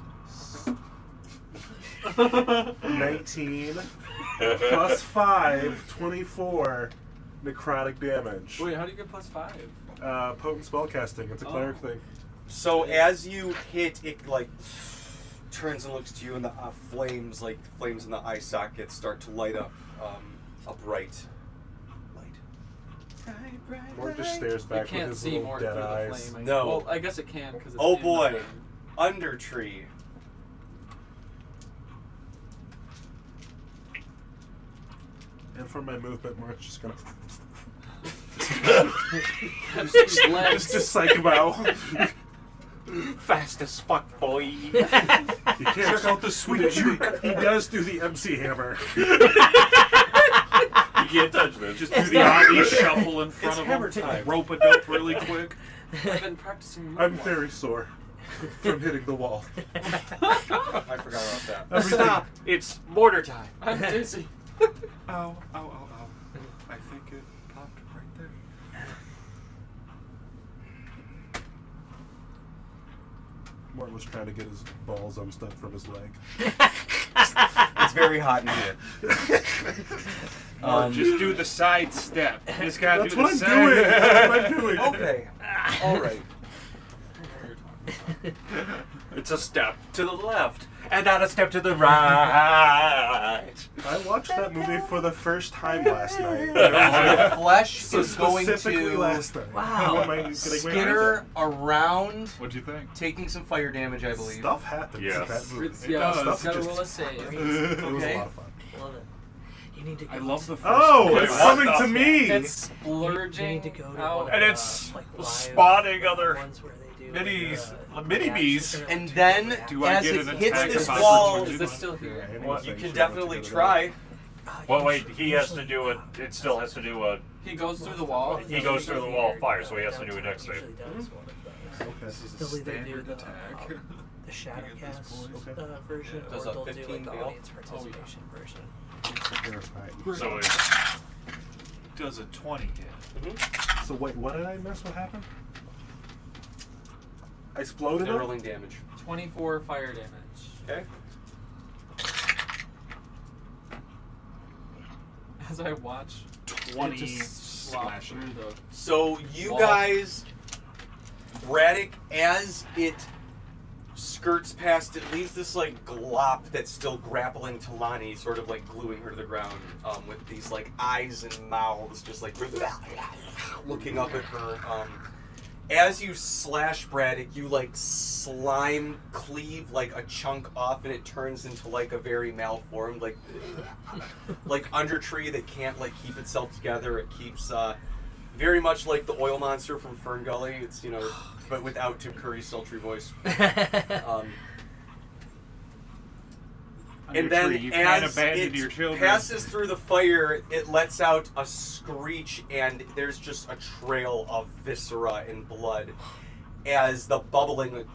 19 plus 5, 24 necrotic damage. Wait, how do you get +5? Potent spellcasting. It's a cleric thing. So as you hit, it like turns and looks to you, and the flames in the eye sockets start to light up a bright light. Bright Mort just light. stares You back with can't his see little more dead through the eyes. flame. No. Well, I guess it can because it's Oh in boy. the- Undertree. And for my movement, Mort's just gonna Catch these legs. just psych him out. Fast as fuck, boy. You can't Check out the sweet juke. He does do the MC hammer. You can't touch me. Just do the obby shuffle in front It's of hammer him. time. Rope it up really quick. I've been practicing. I'm moonwalk. very sore from hitting the wall. I forgot about that. Everything- Stop! It's mortar time. I'm dizzy. Ow, ow, ow, ow. I think it popped right there. Mort was trying to get his balls unstuck from his leg. It's very hot in here. Just do the side step. You just gotta That's do what the I'm side. doing. That's what I'm doing. Okay. All right. It's a step to the left, and not a step to the right. I watched that movie for the first time last night. The flesh So is going specifically to last time. Wow. How am I getting my skitter around, What'd you think? taking some fire damage, I believe. Stuff happens Yes. in that movie. It's, It yeah, does. it's gotta Just- roll a save. It was a Okay. lot of fun. Love it. You need to go I love the first Oh, one. it's Wait, coming what to the- me! It's You splurging need to go to out. one And of it's the, live spawning other ones where they do, minis, like, mini-bees. reactions And then, Do I as get it an hits attack this of wall, opportunity? Is it still here? What? you can definitely try. Well, wait, he has to do it. It still has to do a. He goes through the wall. He goes through the wall of fire, so he has to do a dex save. This is a They'll either do standard the, attack. the shadow You get these cast boys. version, Does or a they'll do 15 like the fail? audience participation version. So it, Does a 20 hit? So wait, what did I miss? What happened? I exploded They're him? rolling damage. 24 fire damage. Okay. As I watch 20 it just slop slash. through the. So you Wall. guys, Braddock, as it skirts past, it leaves this like glop that's still grappling to Lonnie, sort of like gluing her to the ground, with these like eyes and mouths just like looking up at her. As you slash Braddock, you like slime cleave like a chunk off, and it turns into like a very malformed like Undertree that can't like keep itself together. It keeps very much like the oil monster from Fern Gully. It's but without Tim Curry's sultry voice. And then you can't as abandon it your children. passes through the fire, it lets out a screech, and there's just a trail of viscera and blood as the bubbling,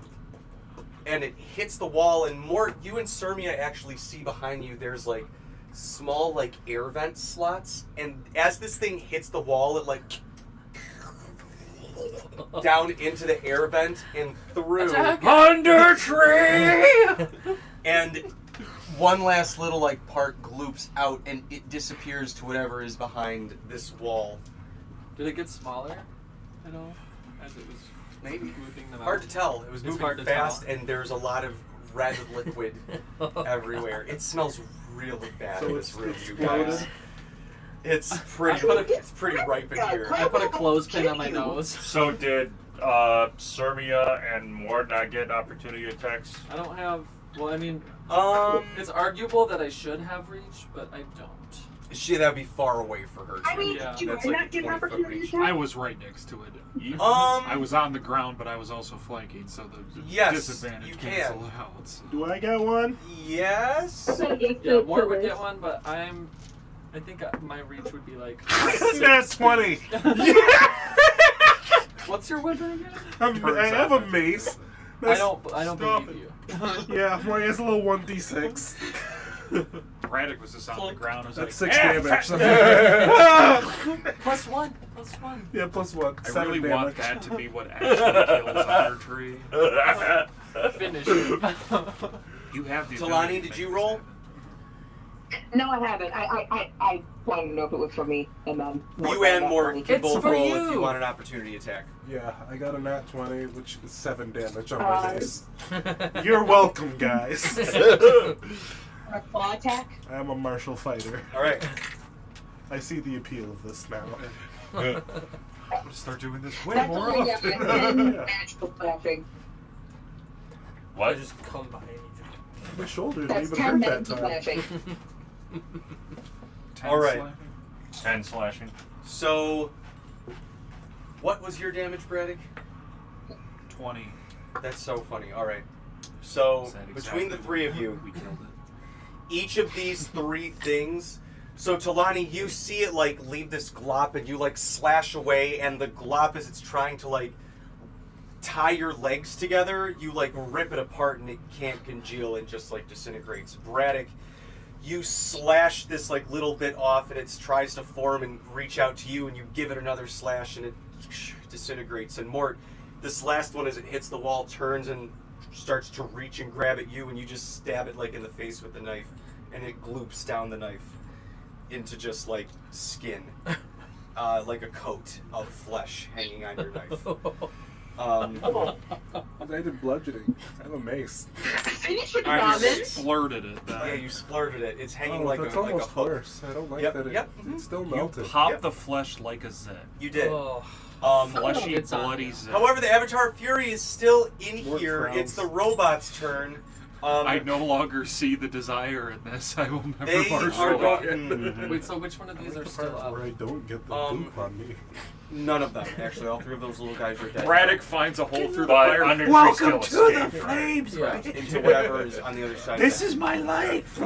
and it hits the wall. And more, you and Sirmia actually see behind you. There's like small like air vent slots, and as this thing hits the wall, it like down into the air vent and through. Undertree. And one last little like part gloops out, and it disappears to whatever is behind this wall. Did it get smaller at all? as it was Maybe. moving them Hard out? to tell. It was It's moving hard to fast, tell. and there's a lot of red liquid everywhere. It smells really bad So in it's this room, you exploded? guys. It's pretty ripe in here. I put a clothespin on my nose. So did Sermia and Mord not get opportunity attacks? I don't have. Well, I mean, Um, it's arguable that I should have reach, but I don't. that'd be far away for her. I too. mean, Yeah, do you that's not like get 20 foot opportunity reach. I attack? was right next to it. Um, I was on the ground, but I was also flanking, so the Yes, disadvantage you cancel can. out. Do I get one? Yes. Yeah, Mort would get one, but I think my reach would be like. That's 20. What's your weapon again? I have a mace. I don't Stop believe you. Yeah, mine has a little 1d6. Braddock was just on the ground. I was That's like, 6 damage. Plus one. Yeah, plus 1. I 7 really damage. want that to be what actually kills Undertree. Finish it. You have the Talani, ability to did make you this roll? happen. No, I haven't. I wanted to know if it was for me, and then You and Mort can It's both for roll if you. you want an opportunity attack. Yeah, I got a nat 20, which is 7 damage on my Uh, mace. You're welcome, guys. A claw attack. I am a martial fighter. All right. I see the appeal of this now. I'm gonna start doing this way That's more only often. 10 magical slashing. I What? just come by and My shoulder didn't That's even 10 hurt that magical time. slashing. 10 All right. slapping? 10 slashing. So, what was your damage, Braddock? 20. That's so funny. All right. So, Is that between the exactly three what- of you, we killed it. each of these 3 things. So Talani, you see it like leave this glop, and you like slash away, and the glop, as it's trying to like tie your legs together, you like rip it apart, and it can't congeal and just like disintegrates. Braddock, you slash this like little bit off, and it tries to form and reach out to you, and you give it another slash, and it disintegrates. And Mort, this last one, as it hits the wall, turns and starts to reach and grab at you, and you just stab it like in the face with the knife, and it gloops down the knife into just like skin, like a coat of flesh hanging on your knife. I did bludgeoning. I have a mace. Finish it, All right, Robin. Splurted it. Yeah, you splurted it. It's hanging Oh, like that's a almost hook. worse. I don't like Yep, that yep, it's still You melted. pop Yep. the flesh like a zit. You did. Oh, Fleshy, It's on bloody you. zit. However, the Avatar Fury is still in More here. frowns. It's the robot's turn. I no longer see the desire in this. I will never They march are robot. going. Wait, so which one of I these like are the still parts up? where I don't get the Um, goop on me. None of them, actually. All 3 of those little guys are dead. Braddock finds a hole through the But fire. Undertree still escaped. flames, Yeah. Into whatever is on the other side. This of is my life.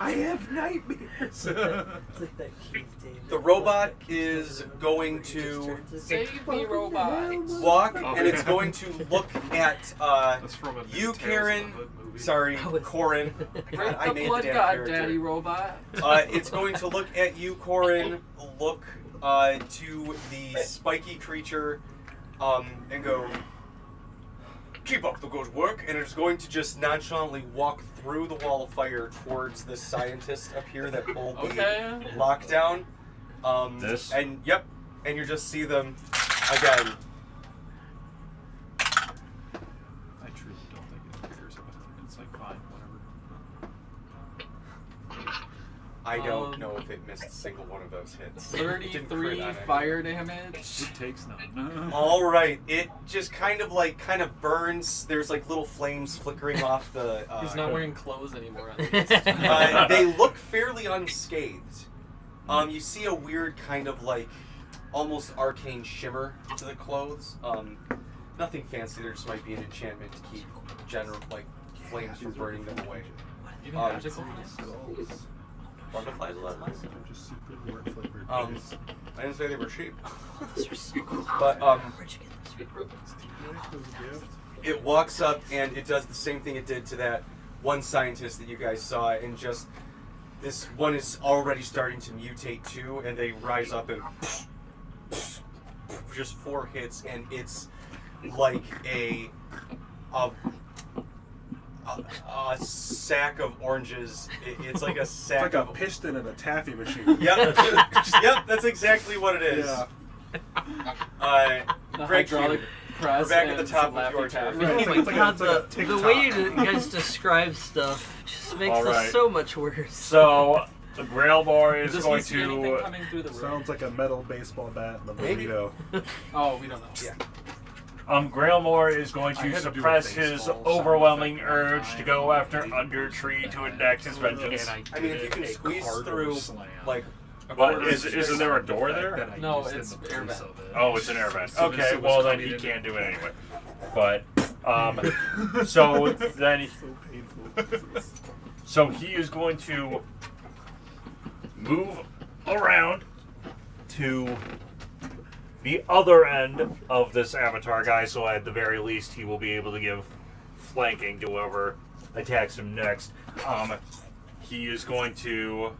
I have nightmares. it's like that Keith David. the robot is going to Save me, robot. walk, and it's going to look at That's from a new you, Tales of Karen. the Hood movie. Sorry, Corin. Break I the made blood the damn god, character. daddy robot. It's going to look at you, Corin, look to the spiky creature, and go, keep up the good work, and it's going to just nonchalantly walk through the wall of fire towards the scientist up here that pulled Okay. the lockdown. This? And, yep, and you just see them again. I truly don't think it cares about it. It's like, fine, whatever. I don't know if it missed a single one of those hits. It didn't crit 33 on any. fire damage. It takes none. All right, it just kind of burns. There's like little flames flickering off the. He's not wearing clothes anymore. They look fairly unscathed. You see a weird kind of like almost arcane shimmer to the clothes. Nothing fancy. There just might be an enchantment to keep general like flames from burning them away. Even magical flames? Butterflies a lot nice. They're just super wort flavored. I didn't say they were cheap, Those are so cool. but Where'd you get this? it walks up and it does the same thing it did to that one scientist that you guys saw, and just this one is already starting to mutate too, and they rise up and just 4 hits, and it's like a a sack of oranges. It's like a It's sack like a of. piston in a taffy machine. Yep, yep, that's exactly what it is. Yeah. The Greg hydraulic Q, press. we're back at the and top some with your Laffy Taffy. Right. Oh It's my like a- god, it's like a the TikTok. way you guys describe stuff just makes All this right. so much worse. So the Grailmore is Does going he see anything to. coming through the room? Sounds like a metal baseball bat and a Maybe. burrito. Oh, we don't know. Yeah. Grailmore is going I to had to do a suppress his baseball sound overwhelming effect one urge time. to go after Undertree to enact his vengeance. And I mean, if you can did a squeeze cargo through, slam. like, But isn't there a door there? That I No, used in it's the air place vent. of it. Oh, it's an air vent. So this Okay, was well then coming he in- can't do it anyway. But so then So painful. so he is going to move around to the other end of this avatar guy. So at the very least, he will be able to give flanking to whoever attacks him next. He is going to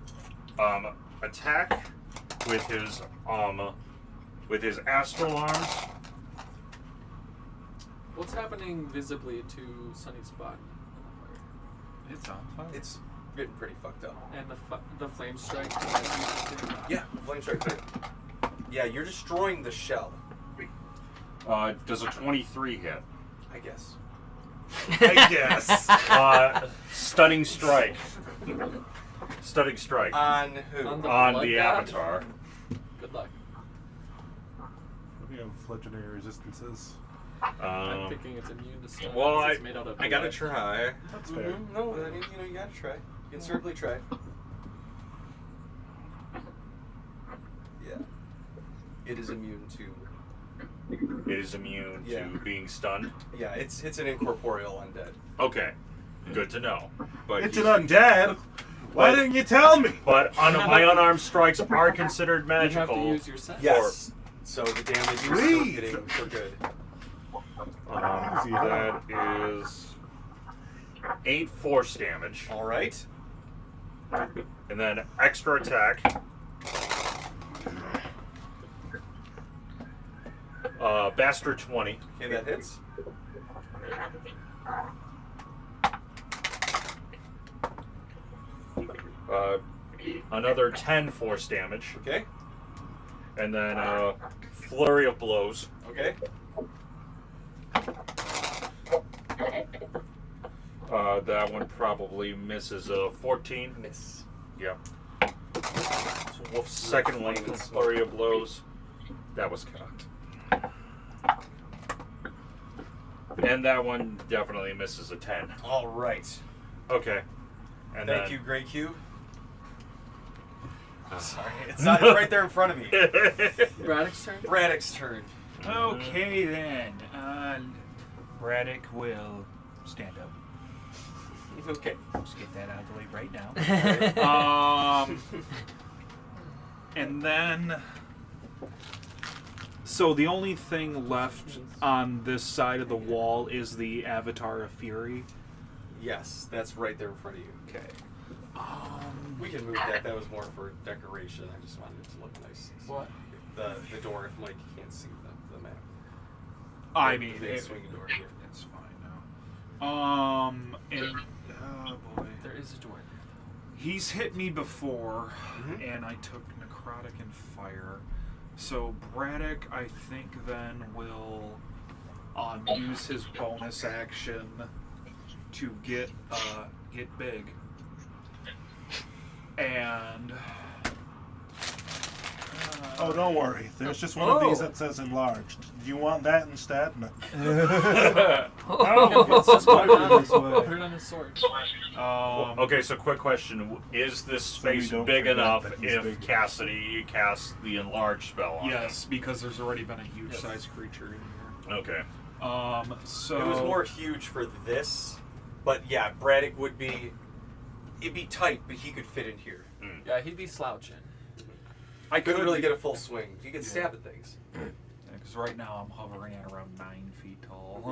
attack with his astral arms. What's happening visibly to Sunny's spot? It's on fire. it's getting pretty fucked up. And the flame strike. Yeah, flame strike too. Yeah, you're destroying the shell, Does a 23 hit? I guess. I guess. Stunning strike. Stunning strike On who? On the on blood the god? avatar. Good luck. We have legendary resistances. I'm thinking it's immune to stun. well, since it's made out of I gotta blood. try. That's fair. No, I mean, you gotta try. You can certainly try. Yeah. It is immune to. It is immune Yeah. to being stunned. Yeah, it's an incorporeal undead. Okay, good to know. But It's an he's- undead. Why But- didn't you tell me? but my unarmed strikes are considered You have to magical. use your sense. Yes. So the damage is still Breathe. hitting for good. That is 8 force damage, All right. and then extra attack. Bastard 20. Okay, that hits. Another 10 force damage, Okay. and then flurry of blows. Okay. That one probably misses a 14. Miss. Yep. So Wolf's second one, Flame and flurry of blows. That was cocked. And that one definitely misses a 10. All right. Okay. And Thank then, you, Grey Q. Sorry, it's not. It's right there in front of me. Braddock's turn. Braddock's turn. Okay then. Braddock will stand up. Okay. Let's get that out of the way right now. And then. So the only thing left on this side of the wall is the Avatar of Fury. Yes, that's right there in front of you. Okay. We can move that. That was more for decoration. I just wanted it to look nice. What? The door, if Mike can't see the map. I The mean, big it, swinging door here. it's fine now. And oh boy, There is a door. he's hit me before, Mhm. and I took necrotic and fire. So Braddock, I think, then will use his bonus action to get big, and Oh, don't worry. There's just one of these that says enlarged. Do you want that instead? No. It's just put it on his- put it on his sword. okay, so quick question. Is this So we space don't big forget enough that he's if big. Cassidy casts the enlarged spell on yes, because there's already been a huge sized creature in here. him? Okay. So It was more huge for this, but yeah, Braddock would be. It'd be tight, but he could fit in here. Yeah, he'd be slouching. I couldn't really get a full swing. He could stab at things. Because right now I'm hovering at around 9 feet tall.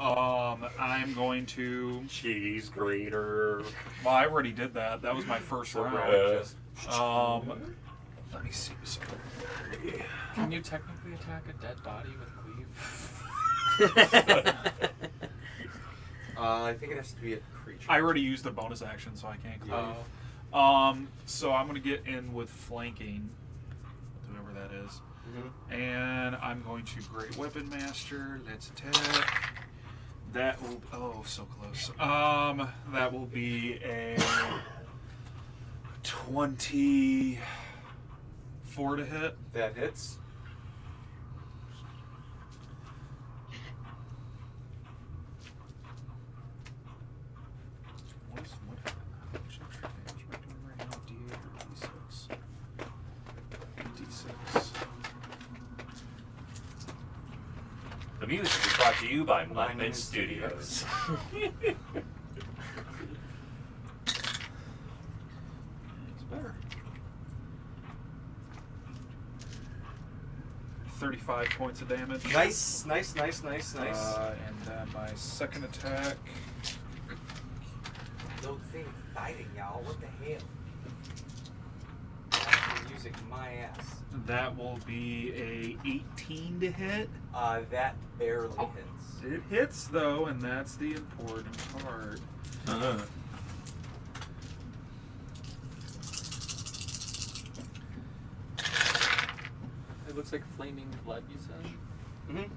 I'm going to. Cheese grater. Well, I already did that. That was my first round. Let me see. Sorry. Can you technically attack a dead body with cleave? I think it has to be a creature. I already used the bonus action, so I can't cleave. Oh. So I'm going to get in with flanking, whoever that is. Mm-hmm. And I'm going to Great Weapon Master. Let's attack. That will... Oh, so close. That will be a 24 to hit. That hits. How much extra damage am I doing right now? D8 or D6? D6. The music is brought to you by Monument Studios. It's better. 35 points of damage. Nice. And then my second attack. Those things fighting, y'all. What the hell? You're using my ass. That will be a 18 to hit. That barely hits. It hits though, and that's the important part. It looks like flaming blood, you said? Mm-hmm.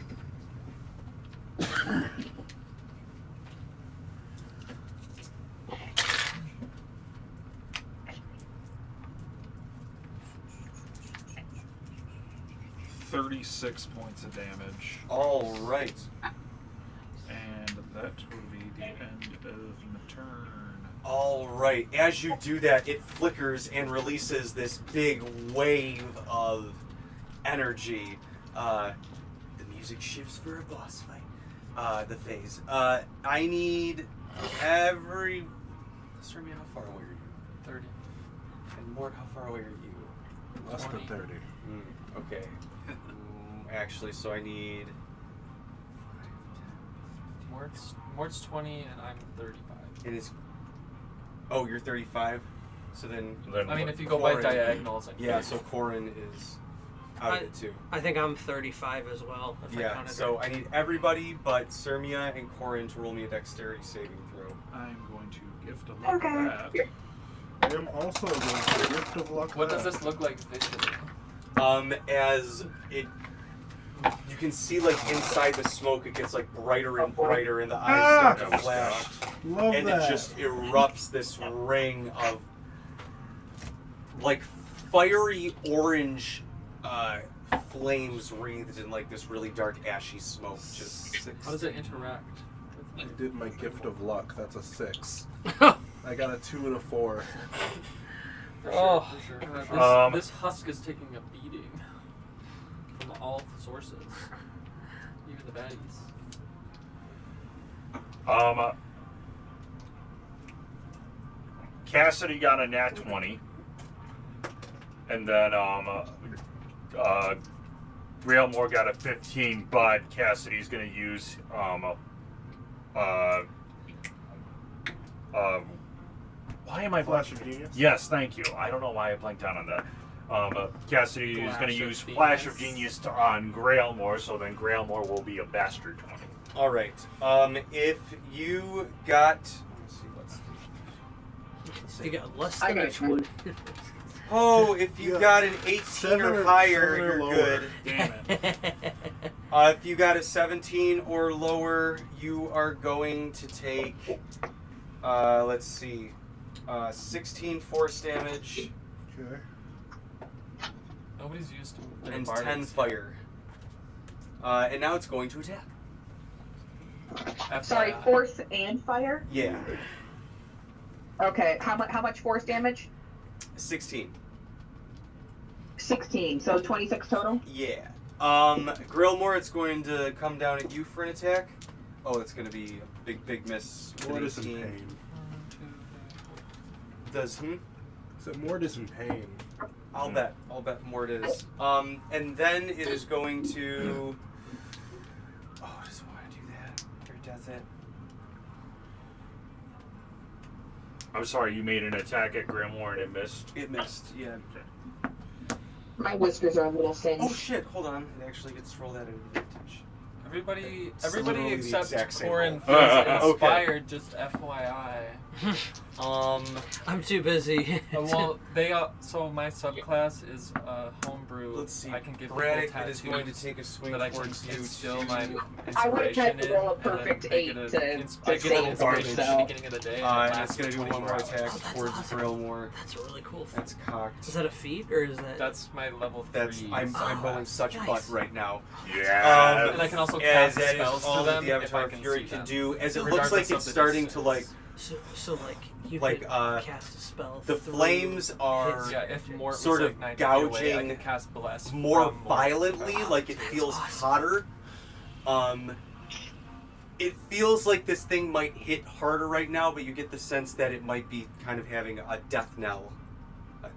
36 points of damage. All right. And that will be the end of my turn. All right. As you do that, it flickers and releases this big wave of energy. The music shifts for a boss fight. The phase. I need every... Sermia, how far away are you? 30. And Mort, how far away are you? Less than 30. Okay. Actually, so I need... Mort's 20 and I'm 35. It is... Oh, you're 35? So then... I mean, if you go by Corin- diagonals, like Yeah, so Corin is out of it too. I think I'm 35 as well. If I Yeah, counted so it. I need everybody but Sermia and Corin to roll me a dexterity saving throw. I'm going to gift a luck at that. I am also going to gift of luck. What does that. this look like visually? As it... You can see, like, inside the smoke, it gets, like, brighter and brighter, and the eyes start to flash. Love And that. it just erupts this ring of, like, fiery orange flames wreathed in, like, this really dark, ashy smoke. Just How does it interact? I did my gift of luck. That's a 6. I got a 2 and a 4. For Oh. sure, for sure. This husk is taking a beating from all the sources, even the baddies. Cassidy got a nat 20, and then Railmore got a 15, but Cassidy's gonna use why am I Flash blanking? of Genius? Yes, thank you. I don't know why I blanked out on that. Cassidy is Flash going to of use Genius. Flash of Genius on Grailmore, so then Grailmore will be a bastard 20. all right. If you got... Let's see, what's You got less I than a got 20. Oh, if you got an 18 or higher, you're lower. good. Damn it. If you got a 17 or lower, you are going to take, let's see, 16 force damage Okay. Nobody's used to and bardics 10 yet. fire. And now it's going to attack. Sorry, FYI. force and fire? Yeah, Okay, how much force damage? 16. 16, so 26 total? Yeah. Grillmore, it's going to come down at you for an attack. Oh, it's going to be a big miss. with an Mort is in 18. pain. Does So Mort is in pain. I'll bet Mort is. And then it is going to... Oh, does it want to do that? Or does it? I'm sorry, you made an attack at Grimoire and it missed. It missed, yeah. My whiskers are a little Oh singed. shit, hold on. It actually gets to roll that at advantage. Everybody literally the except exact same Corin roll. feels inspired. Just FYI. I'm too busy. Well, so my subclass is homebrew. Let's see. I can give Braddock people is going to tattoos take a swing that I can towards you. instill my I would have inspiration had to roll a in, and then perfect make 8 it to I get an save inspiration it, at so. the beginning of the day. And lasts it's going to do for one more 24 attack hours. towards awesome. Drillmore. That's a really cool. That's cocked. Is that a feat or is that? That's my level 3. That's I'm rolling such nice. butt right now. Yeah. And I can also As cast that is spells all to that them the if I Avatar can Fury see can them. do. As it looks Regardless like of it's the starting to distance. So like you Like, could cast a spell. the through flames are his- Yeah, if Mort was sort like of 90 feet away, I gouging could cast bless more from Mort. violently, like it feels hotter. It feels like this thing might hit harder right now, but you get the sense that it might be kind of having a death knell. A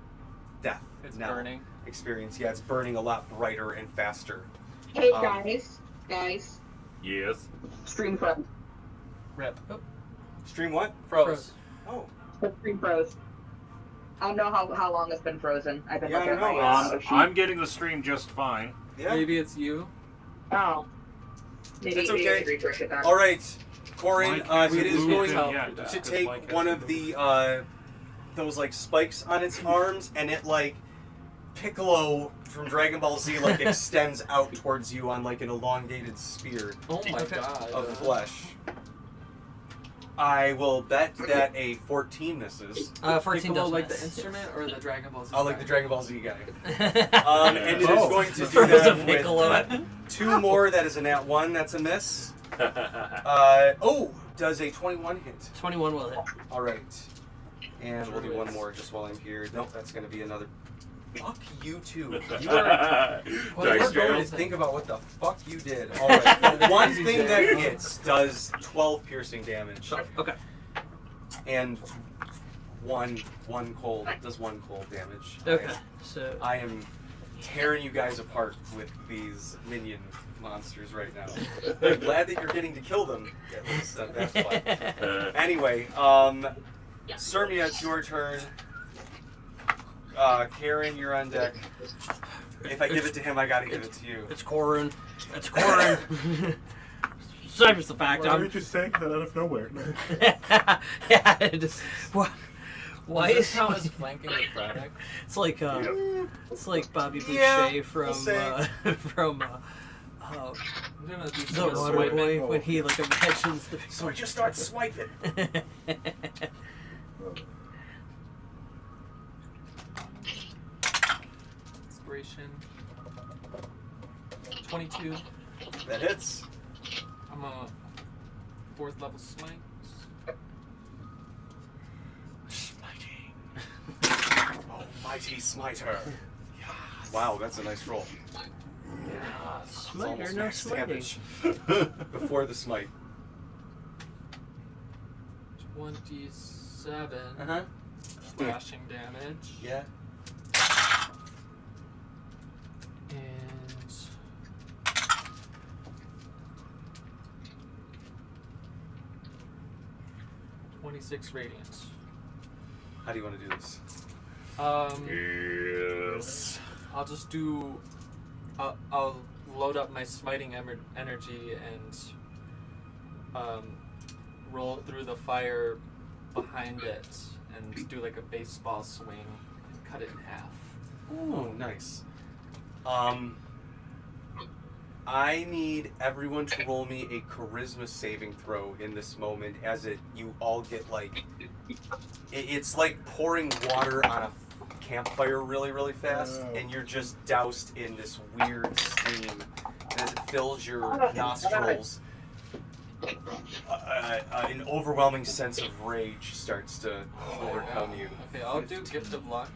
death It's knell burning. experience. Yeah, it's burning a lot brighter and faster. Hey Um, guys, Yes. stream froze. Rip. Stream what? Froze. Oh. The stream froze. I don't know how long it's been frozen. I've been Yeah, looking I at don't my know. sheet. I'm getting the stream just fine. Yeah. Maybe it's you. Oh. Maybe That's maybe okay. I should refresh it then. All right, Corin. Mike It is hasn't going moved in to yet, to because take Mike one hasn't of moved. the those like spikes on its arms, and it like Piccolo from Dragon Ball Z like extends out towards you on like an elongated spear Oh my god. of flesh. I will bet that a 14 misses. 14 Piccolo does like miss. the instrument or the Dragon Ball Z? I like guy? the Dragon Ball Z guy. And And it is Oh. going to do Throws that a Piccolo at with 2 more. That is a nat 1. That's a miss. Does a 21 hit? 21 will hit. All right. And we'll do one more just while I'm here. Nope, that's going to be another. Fuck you two. You are Dice going roll. to think about what the fuck you did. All right. The one thing that hits does 12 piercing damage, Okay. and one cold does 1 cold damage. Okay. So I am tearing you guys apart with these minion monsters right now. I'm glad that you're getting to kill them. At least that's fun. Anyway, Sermia, it's your turn. Karen, you're on deck. If I give it to him, I gotta give it to you. it's Corin. It's Corin. So just the fact Why I'm. did you say that out of nowhere? Yeah. It just, why Does this is count as flanking with Braddock? It's like it's like Bobby Boucher Yeah, from we'll say. from I'm gonna do the some Water swiping. Boy when he like imagines the. So I just start swiping. Inspiration. 22. That hits. I'm a 4th level smite. Oh, mighty smiter. Wow, that's a nice roll. It's Smite or almost no max smiting? damage. Before the smite. 27 Uh-huh. slashing damage. Yeah. And 26 radiant. How do you want to do this? Yes. I'll just do. I'll load up my smiting energy and roll it through the fire behind it and do like a baseball swing and cut it in half. Oh, nice. I need everyone to roll me a charisma saving throw in this moment, as you all get like, it's like pouring water on a campfire really, really fast, Oh. and you're just doused in this weird steam, and as it fills your nostrils, an overwhelming sense of rage starts to overcome you. Okay, I'll do gift of luck.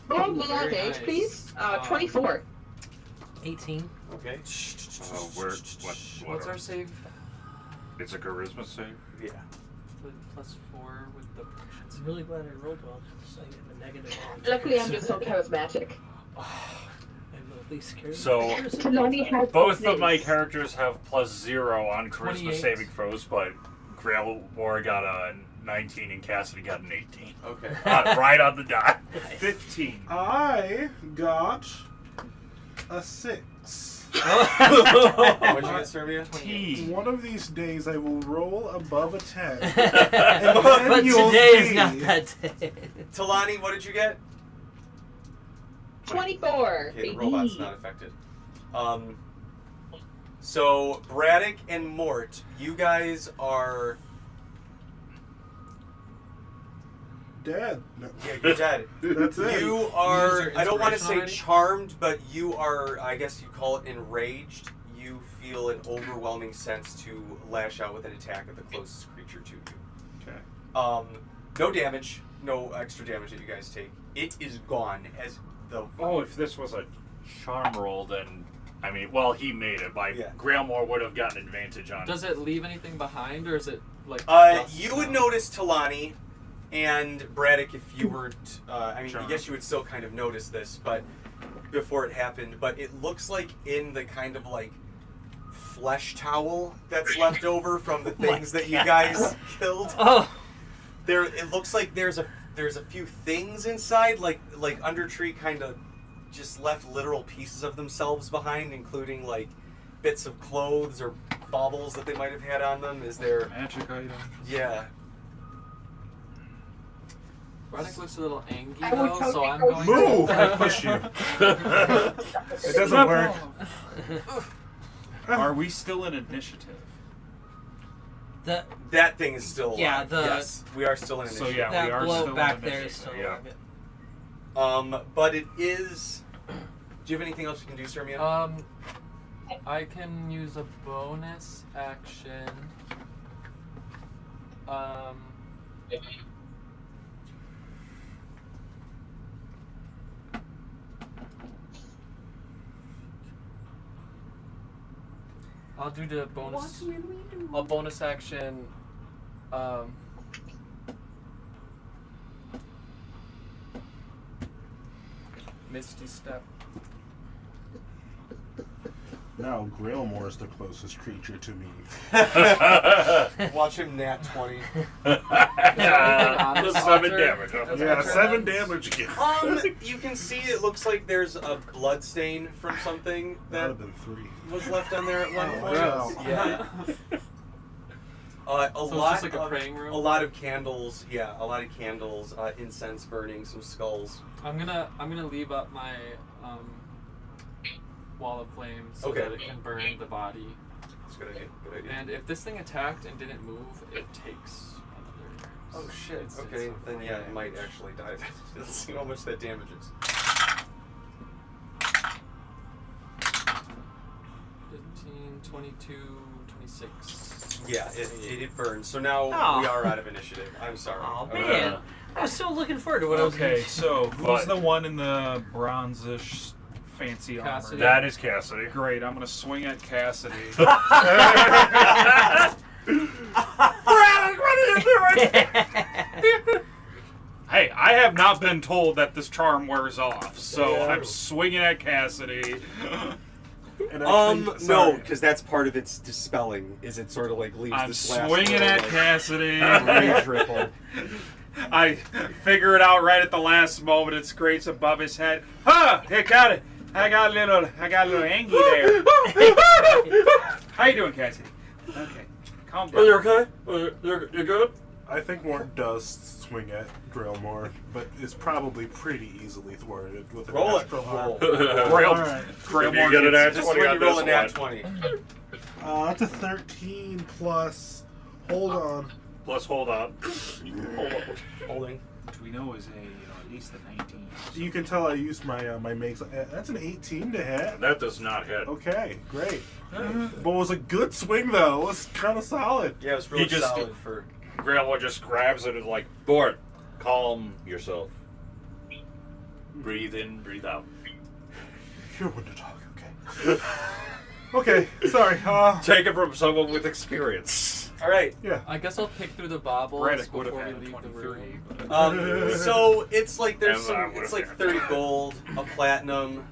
Oh, the Very age, nice. please. 24. 18. Okay? What's our save? It's a charisma save. Yeah. Plus 4 with the proficiency. I'm really glad I rolled well. So I get a negative. Luckily, I'm just so charismatic. I'm at least charismatic. So Lonnie has both of my names. characters have +0 on charisma 28. saving throws, but Gravelmore got a 19 and Cassidy got an 18. Okay. Right on the dot. 15. I got a 6. What'd you get, Serbia? One of these days I will roll above a 10. But you'll today is see. not that day. Talani, what did you get? 24. Okay, the robot's not affected. So Braddock and Mort, you guys are Dead. No. yeah, you're dead. That's it. You are, Use your I don't want to inspiration say already? charmed, but you are, I guess you call it enraged. You feel an overwhelming sense to lash out with an attack at the closest creature to you. Okay. No damage, no extra damage that you guys take. It is gone as the... Oh, if this was a charm roll, then I mean, well, he made it. Yeah. Grailmore would have gotten advantage on. Does it leave anything behind, or is it like? You would notice Talani and Braddock if you weren't. I mean, I guess you would still kind of notice this, but before it happened. But it looks like in the kind of like flesh towel that's left over from the things that you guys killed. Oh. There, it looks like there's a few things inside, like Undertree kind of just left literal pieces of themselves behind, including like bits of clothes or baubles that they might have had on them. Is there Magic item. Yeah. Braddock looks a little angry I would though, so I'm totally going Move! I push you. It doesn't work. Are we still in initiative? That thing is still alive. Yeah, yes, we are still in So initiative. yeah, we that are blow still back in there is initiative. still Yeah. alive. But it is. Do you have anything else you can do, Sirmia? I can use a bonus action. I'll do the bonus. A bonus action. Misty Step. Now Grailmore is the closest creature to me. Watch him nat 20. Yeah, On the 7 altar? damage. That's Yeah, what 7 happens. damage again. You can see it looks like there's a blood stain from something That that would have been 3. was left on there at one point. wow. Yeah. So it's just like a praying room? A lot of candles. Yeah, a lot of candles. Incense burning. Some skulls. I'm gonna leave up my wall of flame so Okay. that it can burn the body. That's a good idea. Good idea. And if this thing attacked and didn't move, it takes another turn. Oh shit. It's Okay, a then yeah, it flame. might actually die. Let's see how much that damages. 15, 22, 26. Yeah, it burns. So now Aw. we are out of initiative. I'm sorry. Oh Okay. man, I was so looking forward to what I was Okay, so who's But- the one in the bronzish fancy armor? Cassidy. That is Cassidy. Great, I'm gonna swing at Cassidy. Hey, I have not been told that this charm wears off, so Yeah. I'm swinging at Cassidy. And I think- No, sorry. because that's part of its dispelling. Is it sort of like leaves I'm this last swinging little, at like, Cassidy. rage ripple. I figure it out right at the last moment. It scrapes above his head. Huh! It got it. I got a little angy there. How you doing, Cassidy? Okay, calm down. okay? You're good? I think Mort does swing at Grailmore, but is probably pretty easily thwarted with an Roll it. extra Roll. roll. Grail, Alright. Grail You get it at This is 20 when on you roll a this nat one. 20. That's a 13 plus. Hold on. Let's hold on. Hold on. Holding. which we know is at least a 19. You can tell I used my my makes. That's an 18 to hit. That does not hit. Okay, great. But it was a good swing though. It was kind of solid. Yeah, it was really He just- solid for. Grandma just grabs it and like, Bort, calm yourself. Breathe in, breathe out. You're one to talk, okay? Okay, sorry. Take it from someone with experience. All right. Yeah. I guess I'll pick through the baubles Braddock would before have we had a leave the 23. room. But So it's like there's And, some. what It's if like they're- 30 gold, a platinum,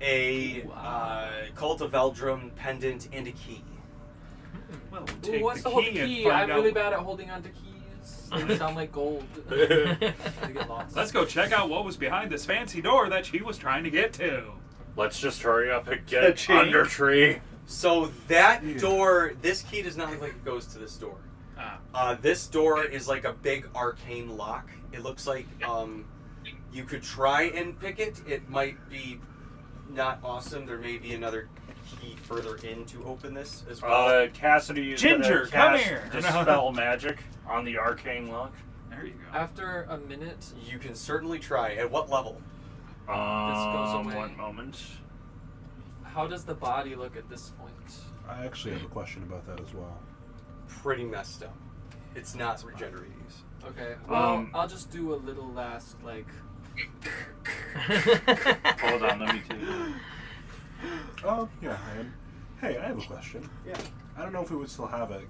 a Cult of Eldrum pendant, and a key. well, we'll Ooh, take what's the the whole key and key? find I'm out. really bad at holding on to keys. They sound like gold. They get lost. Let's go check out what was behind this fancy door that she was trying to get to. Let's just hurry up and The get chain. Undertree. So that door, this key does not look like it goes to this door. This door is like a big arcane lock. It looks like you could try and pick it. It might be not awesome. There may be another key further in to open this as well. Cassidy is Ginger, gonna come cast here. Dispel magic on the arcane lock. There you go. After a minute, You can certainly try. At what level? goes away. One moment. how does the body look at this point? I actually have a question about that as well. Pretty messed up. It's not regenerating. Okay, well, I'll just do a little last, like... Hold on, let me take Oh, yeah, Ryan. Hey, I have a question. Yeah. I don't know if we would still have it.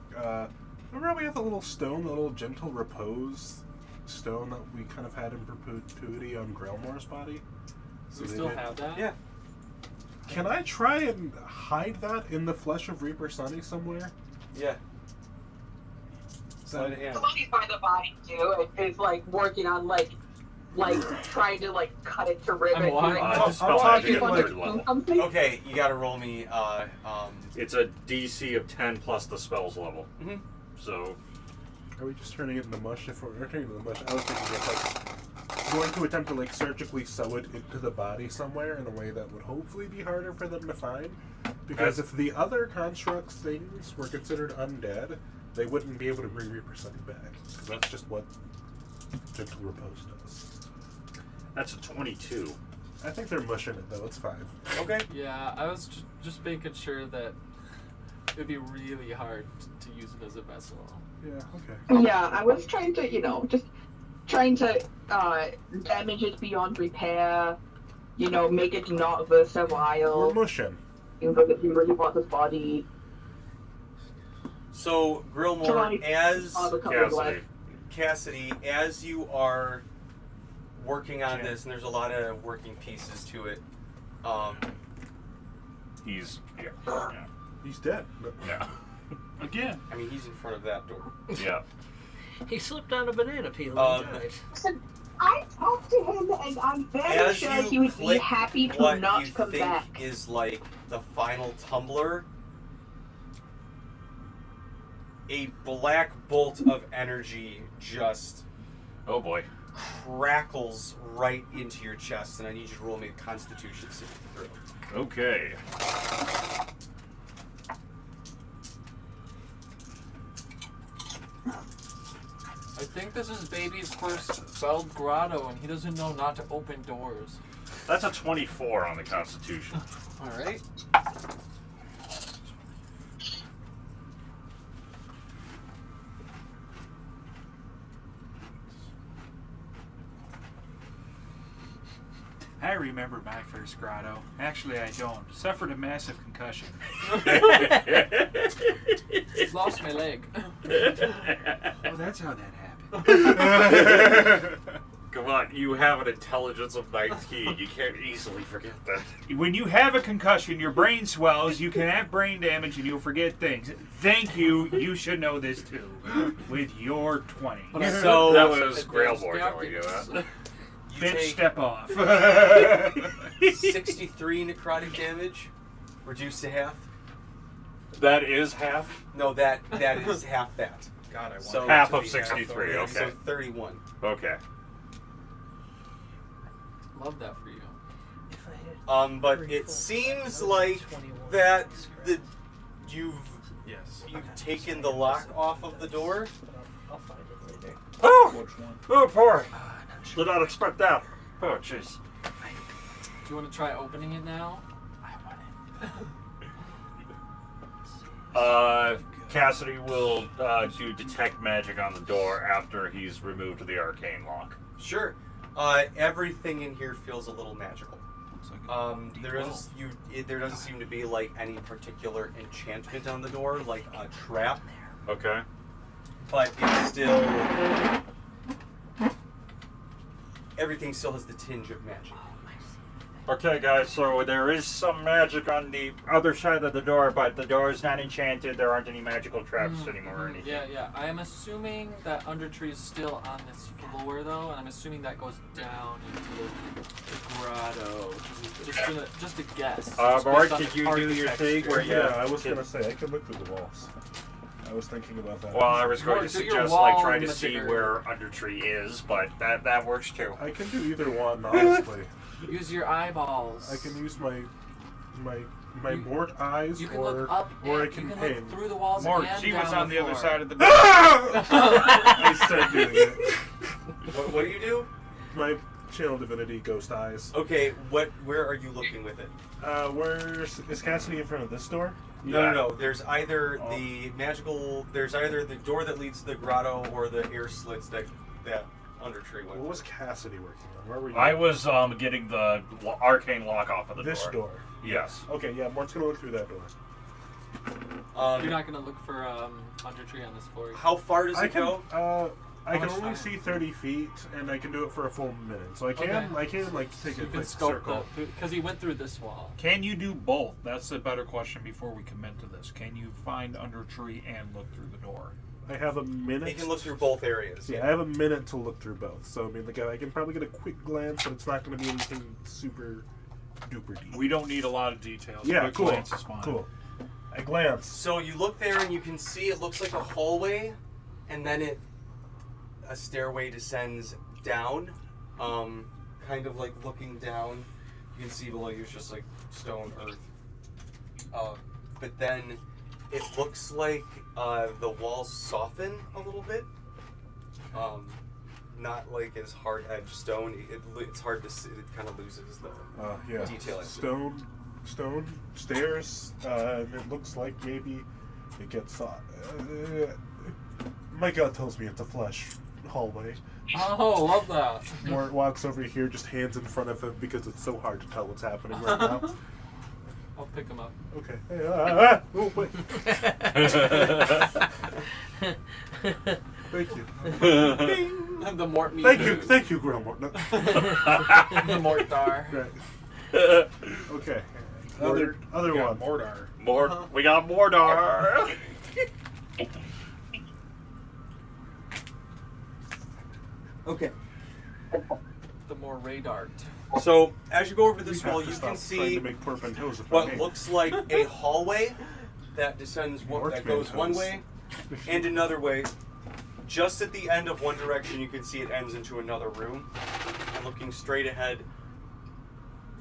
Remember how we have the little stone, the little gentle repose stone that we kind of had in perpetuity on Grailmore's body? We still have that? Yeah. Can I try and hide that in the flesh of Reaper Sunny somewhere? Yeah. Slide it in. Somebody by the body too is like working on like trying to like cut it to ribbons. I'm lying. Like, Dispel talking magic at like- third level. something. Okay, you gotta roll me, It's a DC of 10 plus the spell's level. Mhm. So, Are we just turning it into mush? If we're turning it into mush, I was thinking of like going to attempt to like surgically sew it into the body somewhere in a way that would hopefully be harder for them to find. Because if the other constructs things were considered undead, they wouldn't be able to bring Reaper Sunny back. Because that's just what Gentle Repose does. that's a 22. I think they're mushing it though. It's fine. okay. Yeah, I was just making sure that it would be really hard to use it as a vessel. Yeah. Okay. Yeah, I was trying to, just trying to damage it beyond repair. Make it not We're versatile. mushing. Because we really want this body So, to Grillmore, like as become less. Cassidy, as you are working on this, and there's a lot of working pieces to it, He's, yeah. He's dead. No. Yeah. Again. I mean, he's in front of that door. Yeah. He slipped on a banana peel Um, and died. I talked to him, and I'm very As sure you he would be click happy to what not you come think back. is like the final tumbler, a black bolt of energy just Oh boy. crackles right into your chest, and I need you to roll me a Constitution saving throw. Okay. I think this is baby's first spelled grotto, and he doesn't know not to open doors. That's a 24 on the Constitution. Alright. I remember my first grotto. Actually, I don't. Suffered a massive concussion. Lost my leg. Oh, that's how that happened. Come on, you have an intelligence of 19. You can't easily forget that. When you have a concussion, your brain swells, you can have brain damage, and you'll forget things. Thank you. You should know this too. With your 20. So, that was Grailmore telling you that. you Bitch, take step off. 63 necrotic damage, reduced to half. That is half? No, that is half that. God, I want So Half to of be 63, half, okay. So 31. Okay. Love that for you. If I had But three it full seems stacks, like 21 that scratch. you've Yes. taken the lock off of the door. I'll find it later. Oh! Which one? Oh boy! Not sure. Did not expect that. Oh jeez. Do you want to try opening it now? I want it. Cassidy will do detect magic on the door after he's removed the arcane lock. Sure. Everything in here feels a little magical. There doesn't seem to be like any particular enchantment on the door, like a trap, Okay. but it's still everything still has the tinge of magic. Okay, guys, so there is some magic on the other side of the door, but the door is not enchanted. There aren't any magical traps anymore or anything. Yeah. I am assuming that Undertree is still on this floor, though, and I'm assuming that goes down into the grotto. Just a guess. Bart, based on did the you do your thing where you... Yeah, I was gonna say I could look through the walls. I was thinking about that. Well, I was going Bart, to do your suggest, wall like, trying to see magic where Undertree is, but that works too. I can do either one, honestly. Use your eyeballs. I can use my Mort eyes, You can or look up or I and can you can paint. look through the walls Mort, and she down was on the other floor. side of the door. I start doing it. What do you do? My channel divinity ghost eyes. Okay, where are you looking with it? Where is Cassidy in front of this door? No. There's either there's either the door that leads to the grotto or the air slits that Undertree went. What was Cassidy working on? Where were you? I was getting the arcane lock off of the this door. door. Yes. Okay, yeah, Mort's gonna look through that door. You're not gonna look for Undertree on this floor. How far does it go? I can much only time? see 30 feet, and I can do it for a full minute. So I can like take You a can quick scope circle. because he went through this wall. Can you do both? That's a better question before we commit to this. Can you find Undertree and look through the door? I have a minute. You can look through both areas. Yeah, I have a minute to look through both. So I mean, like, I can probably get a quick glance, but it's not going to be anything super duper deep. We don't need a lot of details. Yeah, Quick cool. glance is fine. Cool. I glance. So you look there and you can see it looks like a hallway, and then a stairway descends down, kind of like looking down. You can see below you is just like stone earth. But then it looks like the walls soften a little bit. Not like as hard edged stone. It's hard to see. It kind of loses the Yeah. detail. Stone stairs. And it looks like maybe it gets. My gut tells me it's a flesh hallway. Oh, love that. Mort walks over here, just hands in front of him because it's so hard to tell what's happening right now. I'll pick him up. Okay. Oh, wait. Thank you. The Mort me. Thank you, Grandma Mort. No. The Mortar. Right. Okay. Other one. Mordar. We got Mordar. Okay. The more radar. So as you go over this We have wall, to you stop can trying see to make portmanteaus of what my looks like a hallway that descends that goes one way and another way. Just at the end of one direction, you can see it ends into another room. And looking straight ahead,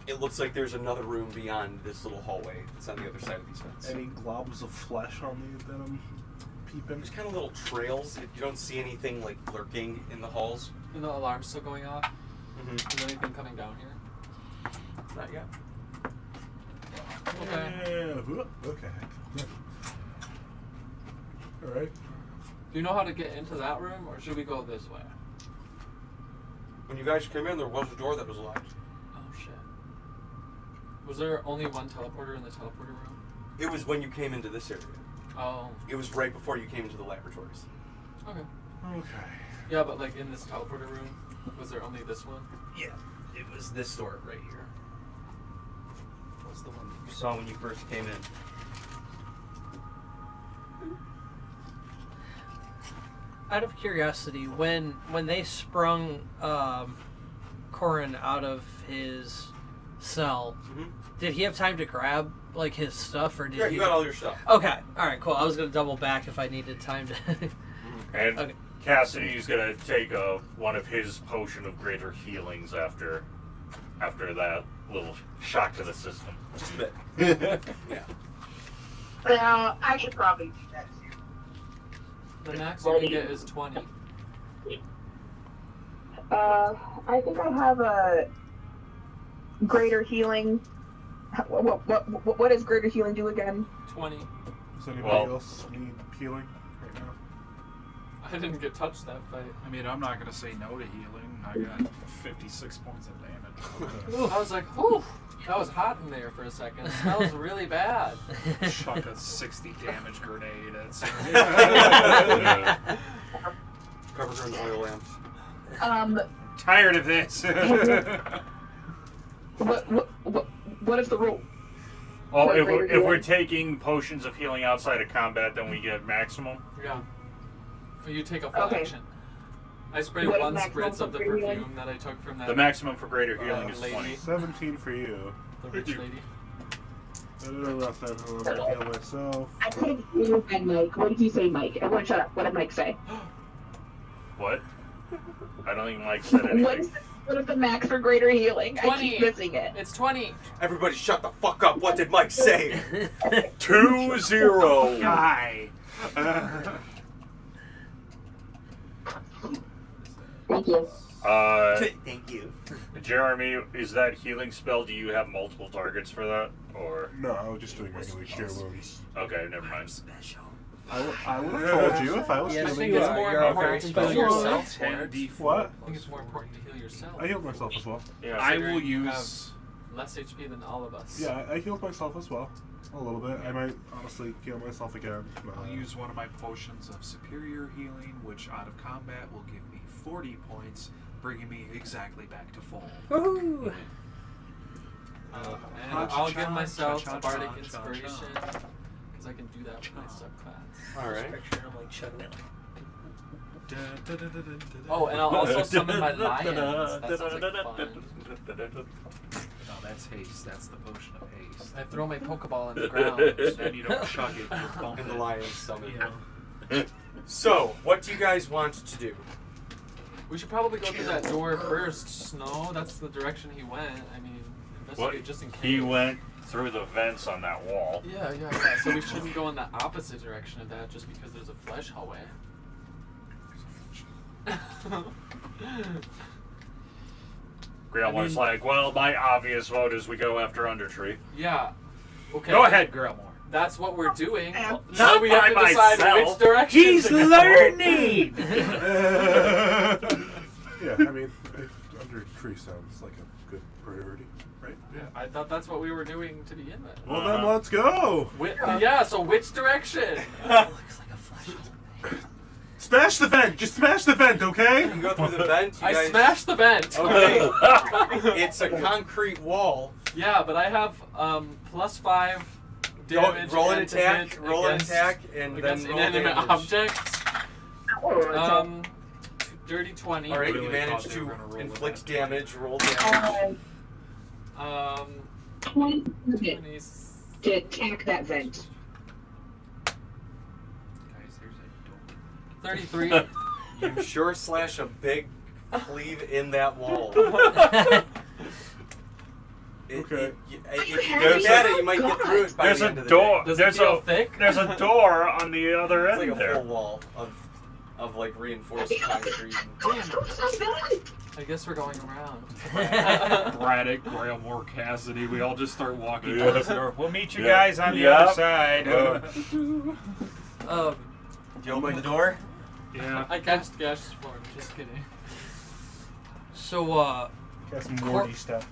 it looks like there's another room beyond this little hallway that's on the other side of these fences. Any globs of flesh on the that I'm peeping? There's kind of little trails. You don't see anything like lurking in the halls. And the alarm's still going off. Mm-hmm. Is there anything coming down here? Not yet. Okay. Okay. All right. Do you know how to get into that room, or should we go this way? When you guys came in, there was a door that was locked. Oh shit. Was there only one teleporter in the teleporter room? It was when you came into this area. Oh. It was right before you came into the laboratories. Okay. Okay. Yeah, but like in this teleporter room, was there only this one? Yeah, it was this door right here. Was the one that you saw when you first came in. Out of curiosity, when they sprung Corin out of his cell, did he have time to grab like his stuff, or did Yeah, he? you got all your stuff. Okay, all right, cool. I was gonna double back if I needed time to. And Okay. Cassidy's gonna take one of his potion of greater healings after that little shock to the system. Just a bit. Yeah. Well, I should probably do that too. The max you can get is 20. I think I have a greater healing. What does greater healing do again? 20. Does anybody Well- else need healing right now? I didn't get touched that fight. I mean, I'm not going to say no to healing. I got 56 points of damage. I was like, whew, that was hot in there for a second. It smells really bad. Chuck a 60 damage grenade at somebody. Covered her in oil lamps. Tired of this. What is the rule? Oh, For if greater we're healing? taking potions of healing outside of combat, then we get maximum. Yeah. You take a full Okay. action. I sprayed What is one maximum spritz of the for greater healing? perfume that I took from that The maximum for greater healing is lady. 20. 17 for you. the rich lady. I don't know about that. I'm gonna heal myself. I couldn't hear you and Mike. What did you say, Mike? Everyone shut up. What did Mike say? What? I don't think Mike said anything. What is the max for greater healing? I 20. keep missing it. It's 20. Everybody shut the fuck up. What did Mike say? 2-0. Guy. Thank you. Thank you. Jeremy, is that healing spell? Do you have multiple targets for that, or? No, I was just doing regular cure wounds. Okay, never mind. I would have told you if I was Yes, I healing. think it's are. more You're important to heal very yourself. special. Ford. 10d4. What? I think it's more important to heal yourself. I healed myself as well. Yeah. I will Considering you use. Less HP than all of us. Yeah, I healed myself as well. A little bit. I might honestly heal myself again. I'll use one of my potions of superior healing, which out of combat will give me 40 points, bringing me exactly back to full. Woohoo! And I'll give myself a bardic inspiration because I can do that with my subclass. All right. Picture him like chugging it. Oh, and I'll also summon my lions. That sounds like fun. No, that's haste. That's the potion of haste. I throw my Pokeball in the ground. Then you don't chug it. You bump And it. the lions summon. Yeah. So, what do you guys want to do? We should probably go through that door first, Snow. That's the direction he went. I mean, investigate What? just in case. He went through the vents on that wall. Yeah. So we shouldn't go in the opposite direction of that just because there's a flesh hallway. Grail was like, well, my obvious vote is we go after Undertree. Yeah. Okay. Go ahead, Grailmore. That's what we're doing. Now Not we have to by decide myself. which direction. He's to go. learning! Yeah, I mean, under tree sounds like a good priority, right? Yeah, I thought that's what we were doing to begin with. Well, then let's go. Yeah, so which direction? Looks like a flash. Smash the vent. Just smash the vent, okay? You can go through the vent. You I guys... smashed the vent. Okay. It's a concrete wall. Yeah, but I have +5 Go, damage. roll an and to attack. hit Roll an against- attack, and then against roll inanimate damage. objects. Dirty 20. All right, Really you managed thought they were to gonna roll inflict with damage. Roll damage. 20 20. to attack that vent. Guys, there's a door. 33. You sure slash a big cleave in that wall. Okay. If you go at it, you might get through it by There's the a end of the door. day. Does it There's feel a thick? There's a door on the other It's end like a there. full wall of like reinforced concrete. I guess we're going around. Braddock, Grailmore, Cassidy, we all just start walking Yeah. towards the door. We'll meet you Yeah. guys on the Yep. other side. Um, Did you open the door? Yeah. I cast Gaseous Form, just kidding. so, That's Morty stuff.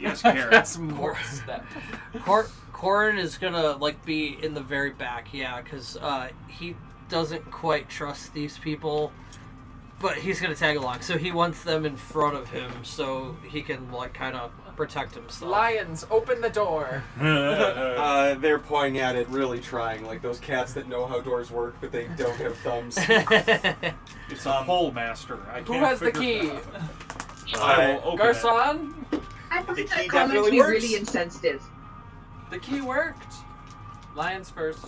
Yes, Karen. That's more step. Corin is gonna like be in the very back, yeah, because he doesn't quite trust these people, but he's gonna tag along. So he wants them in front of him so he can like kind of protect himself. Lions, open the door. They're pointing at it, really trying, like those cats that know how doors work, but they don't have thumbs. It's a pole master. I Who can't has the figure key? it out. I will open it. Garçon? I find The that key comment to definitely be works. really insensitive. The key worked. Lions first.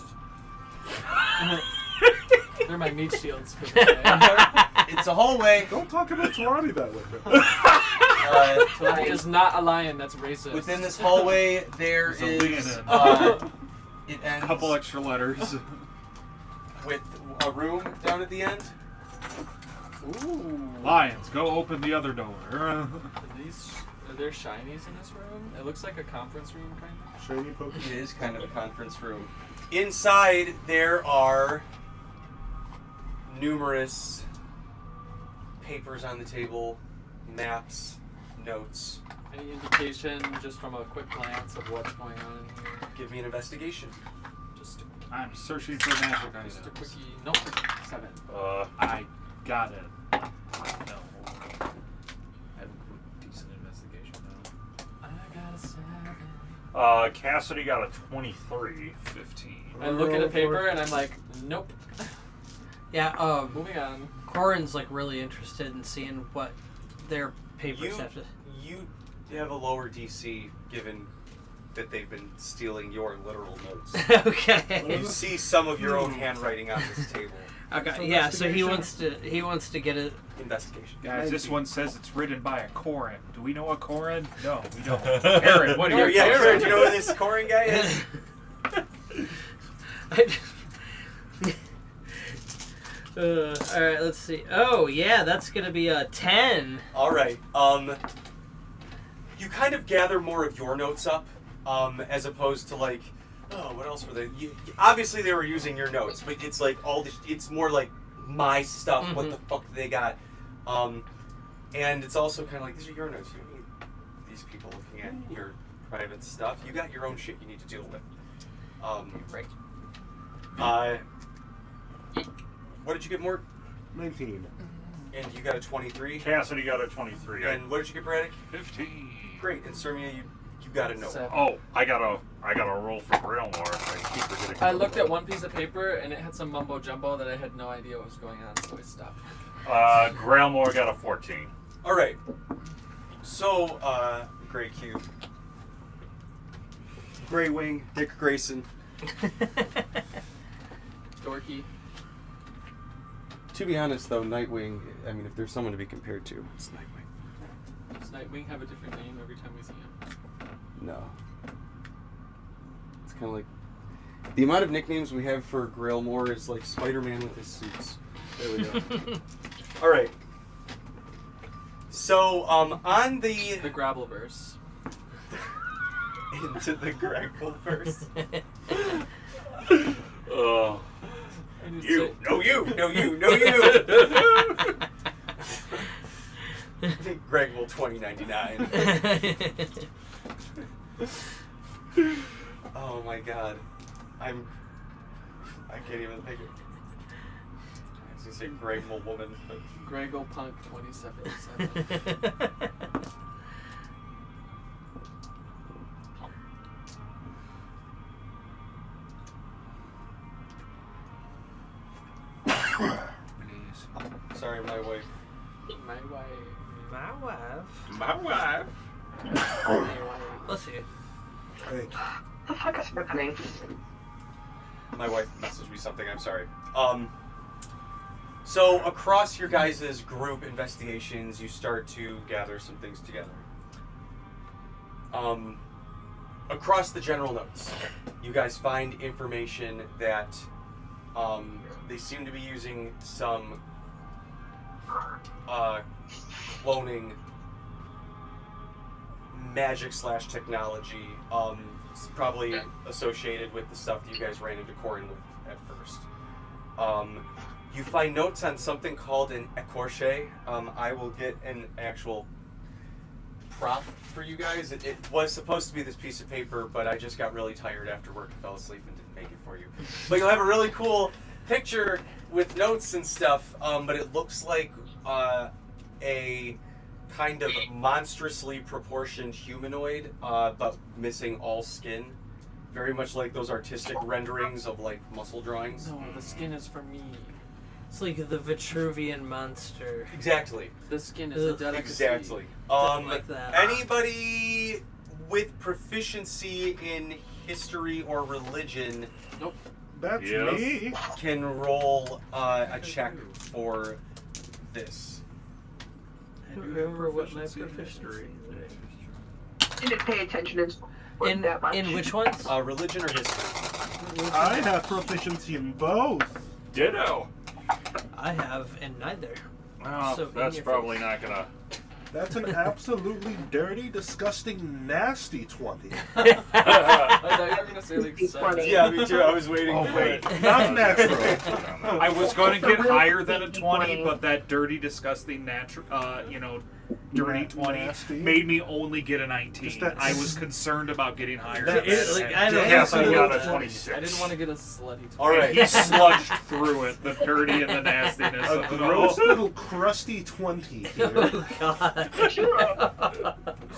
They're my meat shields for the day. It's a hallway. Don't talk about Tarani that way. That is not a lion, that's racist. Within this hallway, there There's a is. lead It A ends couple extra letters. with a room down at the end. Ooh. Lions, go open the other door. Are there shinies in this room? It looks like a conference room, kind of. Shiny Pokemon. It is kind of a conference room. Inside, there are numerous papers on the table, maps, notes. Any indication, just from a quick glance, of what's going on in here? Give me an investigation. Just a, I'm searching for magic items. just a quickie. Nope. 7. I got it. No. I have a decent investigation though. I got Cassidy got a 23. 15. I look at a paper and I'm like, nope. Yeah. Moving on. Corin's like really interested in seeing what their papers have to. You have a lower DC given that they've been stealing your literal notes. Okay. You see some of your own handwriting on this table. Okay. Yeah. So he wants to get it. Investigation. Guys, this one says it's written by a Corin. Do we know a Corin? No, we don't. Aaron, what are you? Yeah, Aaron, do you know who this Corin guy is? All right. Let's see. Oh yeah, that's gonna be a 10. All right. You kind of gather more of your notes up, as opposed to like, oh, what else were they? Obviously, they were using your notes, but it's like all this. It's more like my stuff. Mm-hmm. What the fuck do they got? And it's also kind of like these are your notes. You don't need these people looking at your private stuff. You got your own shit you need to deal with. Right. What did you get, Mort? 19. And you got a 23. Cassidy got a 23. And what did you get, Braddock? 15. Great. And Sermia, you got a note. 7. Oh, I got a roll for Grailmore. I keep forgetting. I looked at one piece of paper and it had some mumbo jumbo that I had no idea what was going on, so I stopped. Grailmore got a 14. All right. So, Grey Cube, Grey Wing, Dick Grayson. Dorky. To be honest, though, Nightwing. I mean, if there's someone to be compared to, it's Nightwing. Does Nightwing have a different name every time we see him? No. It's kind of like the amount of nicknames we have for Grailmore is like Spider-Man with his suits. There we go. All right. So, on the Grabbleverse. Into the Grabbleverse. You, no you, no you, no you. Gregville 2099. Oh my god. I can't even think of. I was gonna say Gregville woman, but Greggle Punk 2077. sorry, my wife. My wife. My wife. My wife. My wife. Let's see. Hey, The fuck is happening? My wife messaged me something. I'm sorry. So across your guys' group investigations, you start to gather some things together. Across the general notes, you guys find information that they seem to be using some cloning magic / technology. It's probably associated with the stuff that you guys ran into Corin with at first. You find notes on something called an écorché. I will get an actual prop for you guys. It was supposed to be this piece of paper, but I just got really tired after work and fell asleep and didn't make it for you. But you'll have a really cool picture with notes and stuff, but it looks like a kind of monstrously proportioned humanoid, but missing all skin. Very much like those artistic renderings of like muscle drawings. No, the skin is for me. It's like the Vitruvian monster. Exactly. The skin is a delicacy. Exactly. Like that. Anybody with proficiency in history or religion Nope. that's Yes. me. can roll a check for this. I don't remember what my Proficiency in proficiency I didn't pay attention in that much. in which ones? Religion or history? I have proficiency in both. Ditto. I have in neither. Well, So in that's your probably face. not gonna. That's an absolutely dirty, disgusting, nasty 20. I thought you were gonna say like It's seven. funny. Yeah, me too. I was waiting Oh for wait. it. Not natural. I was going to get It's a real higher than a 20, 20. but that dirty, disgusting, natural, dirty 20 Nasty. made me only get a 19. Just that- I was concerned about getting higher. That- than that. like, I don't Yes, know. I got a I 26. didn't want to get a slutty. All right. He sludged through it, the dirty and the nastiness A of it gross all. little crusty 20 here. Oh god.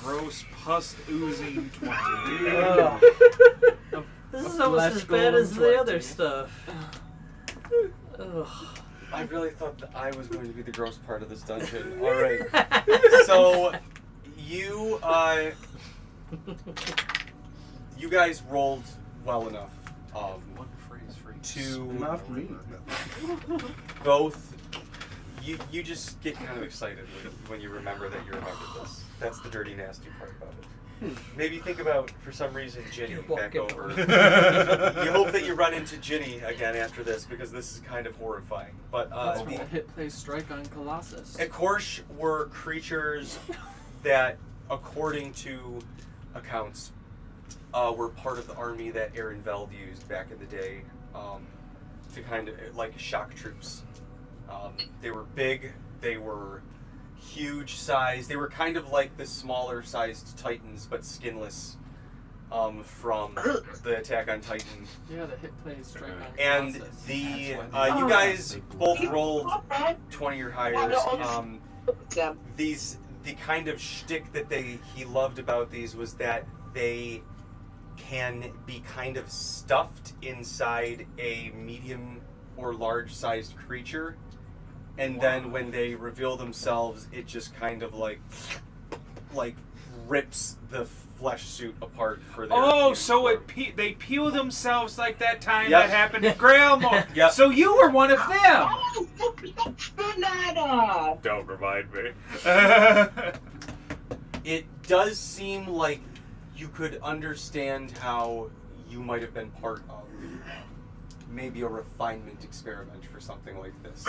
Gross, pus oozing 20. Ugh. This is almost as bad as the other stuff. Ugh. I really thought that I was going to be the gross part of this dungeon. All right. So, you you guys rolled well enough One phrase for each. to Not me. both. You just get kind of excited when you remember that you remembered this. That's the dirty, nasty part about it. Maybe think about, for some reason, Ginny back over. You hope that you run into Ginny again after this, because this is kind of horrifying. But That's from the hit play strike on Colossus. of course, were creatures that, according to accounts, were part of the army that Aaron Veld used back in the day to kind of, like shock troops. They were big, they were huge size, they were kind of like the smaller sized Titans, but skinless from the Attack on Titan. Yeah, the hit play strike on And Colossus. the That's why you guys both rolled 20 or higher. Yeah. The kind of shtick that he loved about these was that they can be kind of stuffed inside a medium or large sized creature, and then when they reveal themselves, it just kind of like rips the flesh suit apart for their Oh, huge so form. they peel themselves like that time Yep. that happened to Grailmore. Yep. So you were one of them. Oh, banana! Don't remind me. It does seem like you could understand how you might have been part of maybe a refinement experiment for something like this.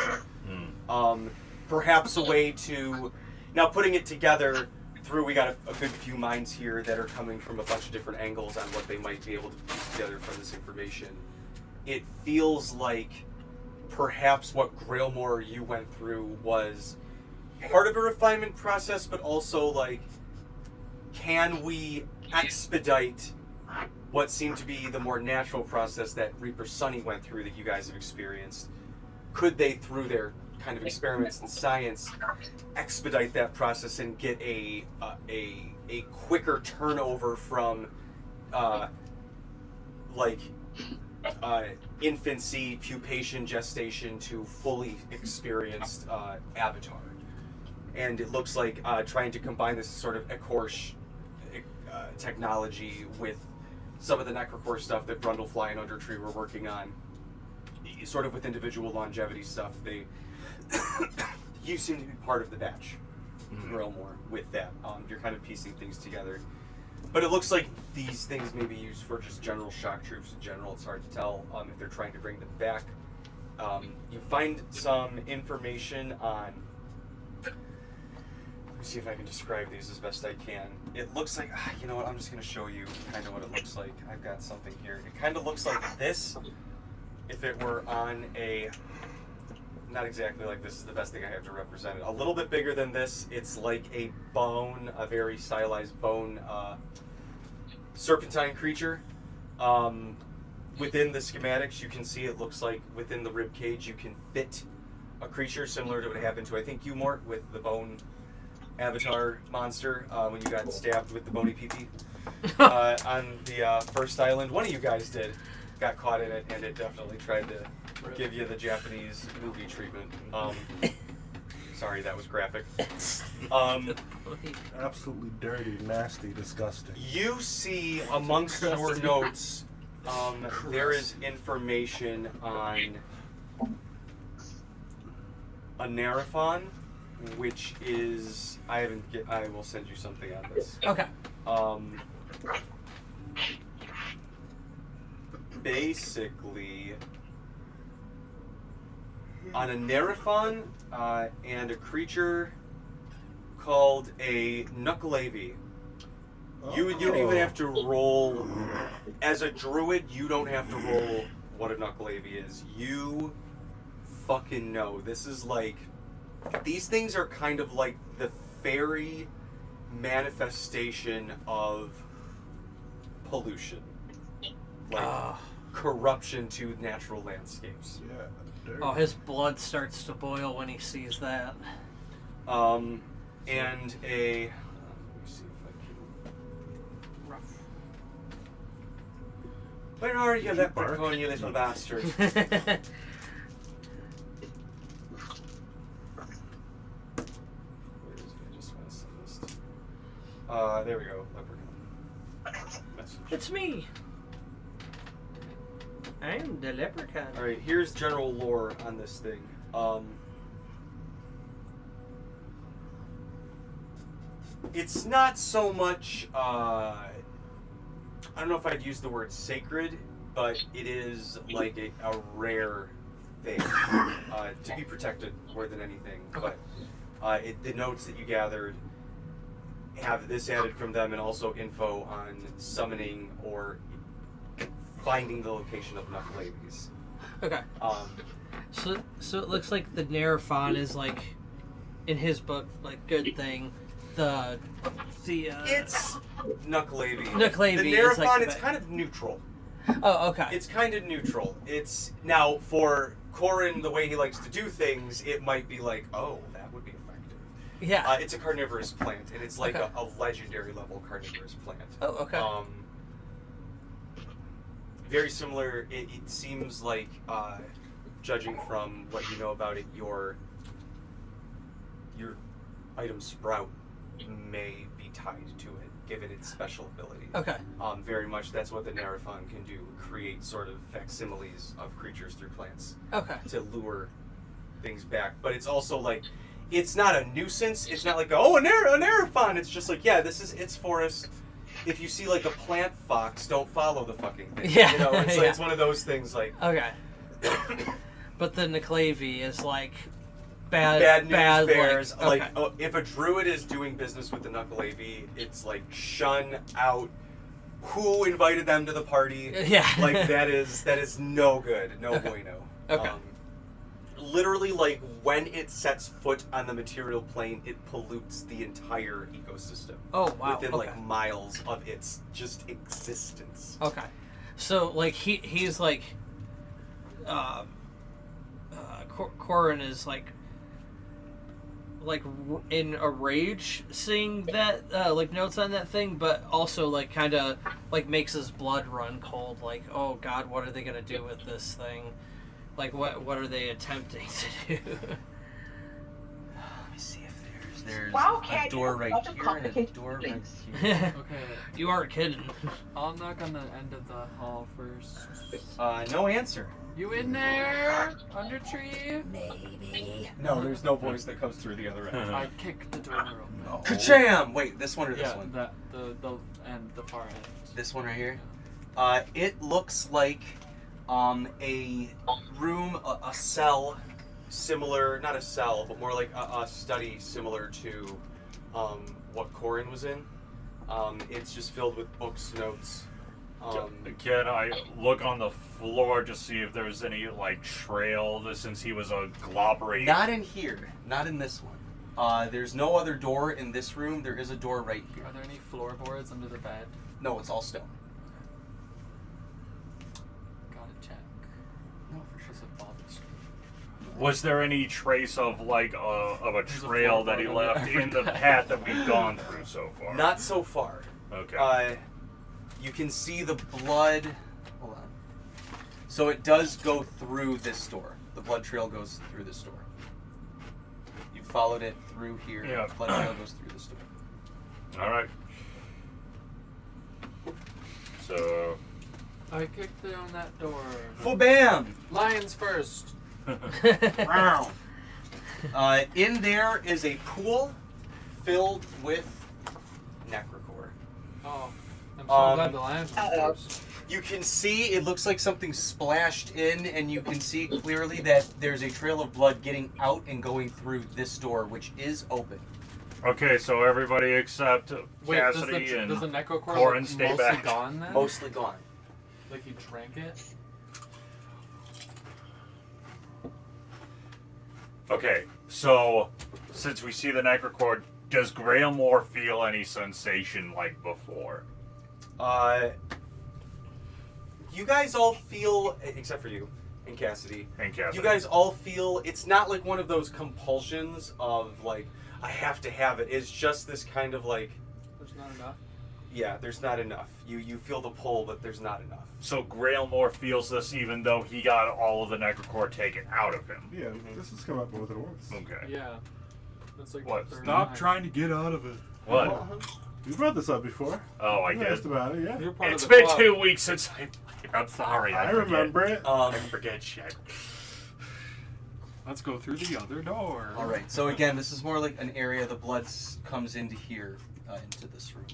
Perhaps a way to, now putting it together through, we got a good few minds here that are coming from a bunch of different angles on what they might be able to piece together from this information. It feels like perhaps what Grailmore you went through was part of a refinement process, but also like, can we expedite what seemed to be the more natural process that Reaper Sunny went through that you guys have experienced? Could they, through their kind of experiments in science, expedite that process and get a quicker turnover from infancy, pupation, gestation to fully experienced avatar? And it looks like trying to combine this sort of Ecorsh technology with some of the Necrocore stuff that Brundlefly and Undertree were working on, sort of with individual longevity stuff. You seem to be part of the batch, Grailmore, with that. You're kind of piecing things together. But it looks like these things may be used for just general shock troops in general. It's hard to tell if they're trying to bring them back. You find some information on... Let me see if I can describe these as best I can. It looks like, you know what, I'm just going to show you kind of what it looks like. I've got something here. It kind of looks like this if it were on a... Not exactly like this is the best thing I have to represent it. A little bit bigger than this. It's like a bone, a very stylized bone serpentine creature. Within the schematics, you can see it looks like within the rib cage you can fit a creature similar to what happened to, I think, you, Mort, with the bone avatar monster when you got stabbed with the bony pee-pee on the first island. One of you guys got caught in it, and it definitely tried to give you the Japanese movie treatment. Sorry, that was graphic. Absolutely dirty, nasty, disgusting. You see amongst your notes, there is information on a Narathon, which is I will send you something on this. Okay. Basically, on a Narathon and a creature called a Knuckleavy. You don't even have to roll. As a druid, you don't have to roll what a Knuckleavy is. You fucking know. This is like... These things are kind of like the very manifestation of pollution, like corruption to natural landscapes. Yeah. Dirt. Oh, his blood starts to boil when he sees that. And a. Let me see if I can. Rough. Where are you, Did you bark? leprechaun, you little bastard? Where is it? I just want to send this to. There we go, leprechaun. Message. It's me. I'm the leprechaun. All right, here's general lore on this thing. It's not so much. I don't know if I'd use the word sacred, but it is like a rare thing to be protected more than anything. But the notes that you gathered have this added from them, and also info on summoning or finding the location of Knuckleavies. Okay. So it looks like the Nerafon is like, in his book, like good thing. It's Knuckleavy. Knuckleavy The is Nerafon, like it's kind of neutral. Oh, okay. It's kind of neutral. It's now for Corin, the way he likes to do things, it might be like, oh, that would be effective. Yeah. It's a carnivorous plant, and it's like Okay. a legendary level carnivorous plant. Oh, okay. Very similar. It seems like, judging from what you know about it, your item sprout may be tied to it, given its special ability. Okay. Very much that's what the Nerafon can do, create sort of facsimiles of creatures through plants Okay. to lure things back. But it's also like, it's not a nuisance. It's not like, oh, a Nerafon. It's just like, yeah, this is its forest. If you see like a plant fox, don't follow the fucking thing. Yeah. You know, it's, like, Yeah. it's one of those things like, Okay. But the Knuckleavy is like bad bad news bad bears. Like, Like, oh, if a druid is doing business with the Knuckleavy, it's like shun out. Who invited them to the party? Yeah. Like that is no good, no Okay. bueno. Okay. Literally, like when it sets foot on the material plane, it pollutes the entire ecosystem. Oh wow. Within Okay. like miles of its just existence. Okay. So like he's like Corin is like in a rage seeing that like notes on that thing, but also like kind of like makes his blood run cold, like, oh god, what are they gonna do with this thing? Like what are they attempting to do? Let me see if there's Wow, a Cat, door you right have lots of here and a complicated door right things. here. Okay, You aren't kidding. I'll knock on the end of the hall first. No answer. You in there? Undertree? No, there's no voice that comes through the other end. I kicked the door open. Ka-cham! Wait, this one or this Yeah, one? the far end. This one right here? It looks like a room, a cell similar, not a cell, but more like a study similar to what Corin was in. It's just filled with books, notes. Can I look on the floor to see if there's any like trail since he was a globberate? Not in here. Not in this one. There's no other door in this room. There is a door right here. Are there any floorboards under the bed? No, it's all stone. Gotta check. No, for sure. Does it bother screen? Was there any trace of like of a There's a trail that he floorboard left under in the every path that we've gone through so far? Not so far. Okay. You can see the blood. Hold on. So it does go through this door. The blood trail goes through this door. You followed it through here. Yeah. The blood trail goes through this door. All right. So. I kicked down that door. Fo-bam! Lions first. Wow. In there is a pool filled with necrocore. Oh, I'm so glad the lions were Uh-oh. first. You can see it looks like something splashed in, and you can see clearly that there's a trail of blood getting out and going through this door, which is open. Okay, so everybody except Wait, does Cassidy the and necrocore Corin look stay mostly back. gone then? Mostly gone. Like he drank it? Okay, so since we see the necrocore Does Grailmore feel any sensation like before? You guys all feel, except for you and Cassidy. And Cassidy. You guys all feel, it's not like one of those compulsions of like, I have to have it. It's just this kind of like, There's not enough. yeah, there's not enough. You feel the pull, but there's not enough. So Grailmore feels this even though he got all of the necrocore taken out of him. Yeah, this has come up more than once. Okay. Yeah. That's like What? the third Stop time. trying to get out of it. What? You brought this up before. Oh, I You did. asked about it, yeah. You're part It's of the been club. 2 weeks since I played. I'm sorry. I forget. remember it. I forget shit. Let's go through the other door. All right. So again, this is more like an area the blood comes into here, into this room.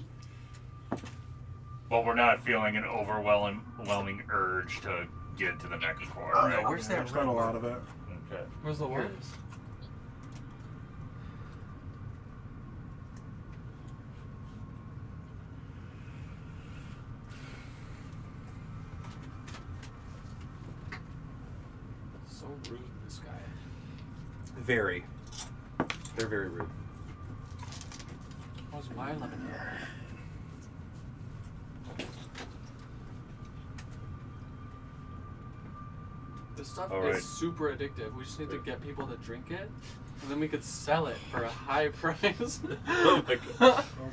But we're not feeling an overwhelming urge to get to the necrocore, right? No, where's that There's not a lot of it. Okay. Where's the Here it word? is. So rude, this guy. Very. They're very rude. How's my lemon? This stuff Alright. is super addictive. We just need to get people to drink it, and then we could sell it for a high price.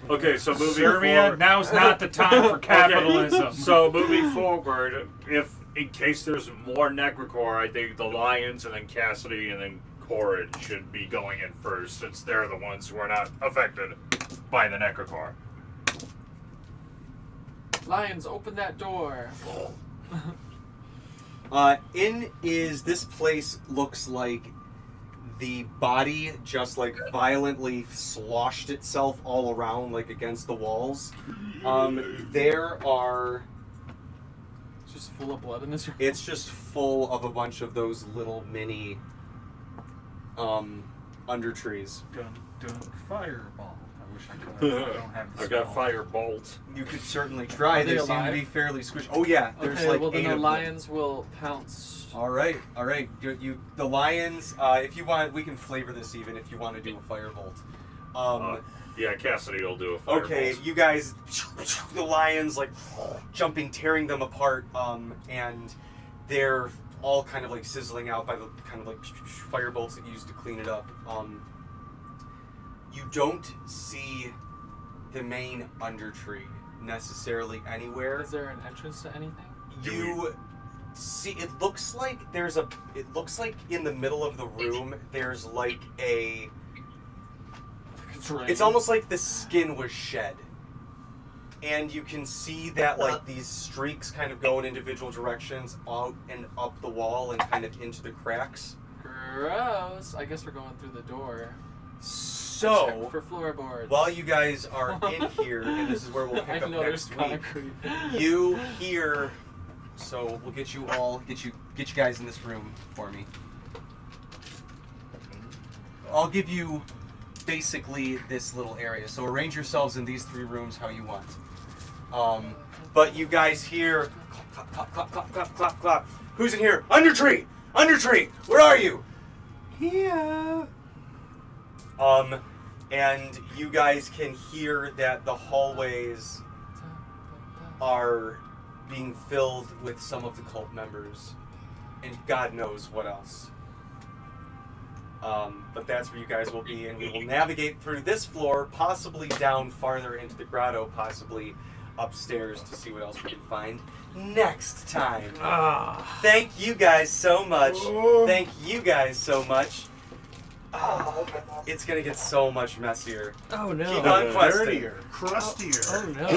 Okay, so moving Serbia, forward. now's not the time for capitalism. Okay, so moving forward, if in case there's more necrocore, I think the Lions and then Cassidy and then Corin should be going in first, since they're the ones who are not affected by the necrocore. Lions, open that door. This place looks like the body just like violently sloshed itself all around like against the walls. There are, It's just full of blood in this room. it's just full of a bunch of those little mini undertrees. Dun, dun, fireball. I wish I could. I don't have the I got spell. firebolt. You could certainly try. Are they They seem to alive? be fairly squished. Oh yeah, there's Okay, like well then 8 the of them. lions will pounce. All right. The lions. If you want, we can flavor this even if you want to do a firebolt. Yeah, Cassidy will do a firebolt. Okay, you guys, the lions like jumping, tearing them apart, and they're all kind of like sizzling out by the kind of like firebolts that you used to clean it up. You don't see the main undertree necessarily anywhere. Is there an entrance to anything? You see, it looks like in the middle of the room there's like a. It's almost like the skin was shed. And you can see that like these streaks kind of go in individual directions out and up the wall and kind of into the cracks. Gross. I guess we're going through the door. So, Check for floorboards. while you guys are in here, and this is where we'll I pick up know next there's week, concrete. you hear. So we'll get you guys in this room for me. I'll give you basically this little area. So arrange yourselves in these 3 rooms how you want. But you guys hear clap, clap, clap, clap, clap, clap, clap. Who's in here? Undertree! Undertree! Where are you? Here. And you guys can hear that the hallways are being filled with some of the cult members, and God knows what else. But that's where you guys will be, and we will navigate through this floor, possibly down farther into the grotto, possibly upstairs to see what else we can find next time. Thank you guys so much. Thank you guys so much. It's gonna get so much messier. Oh no. Keep on questing. Dirtier, crustier. Oh no.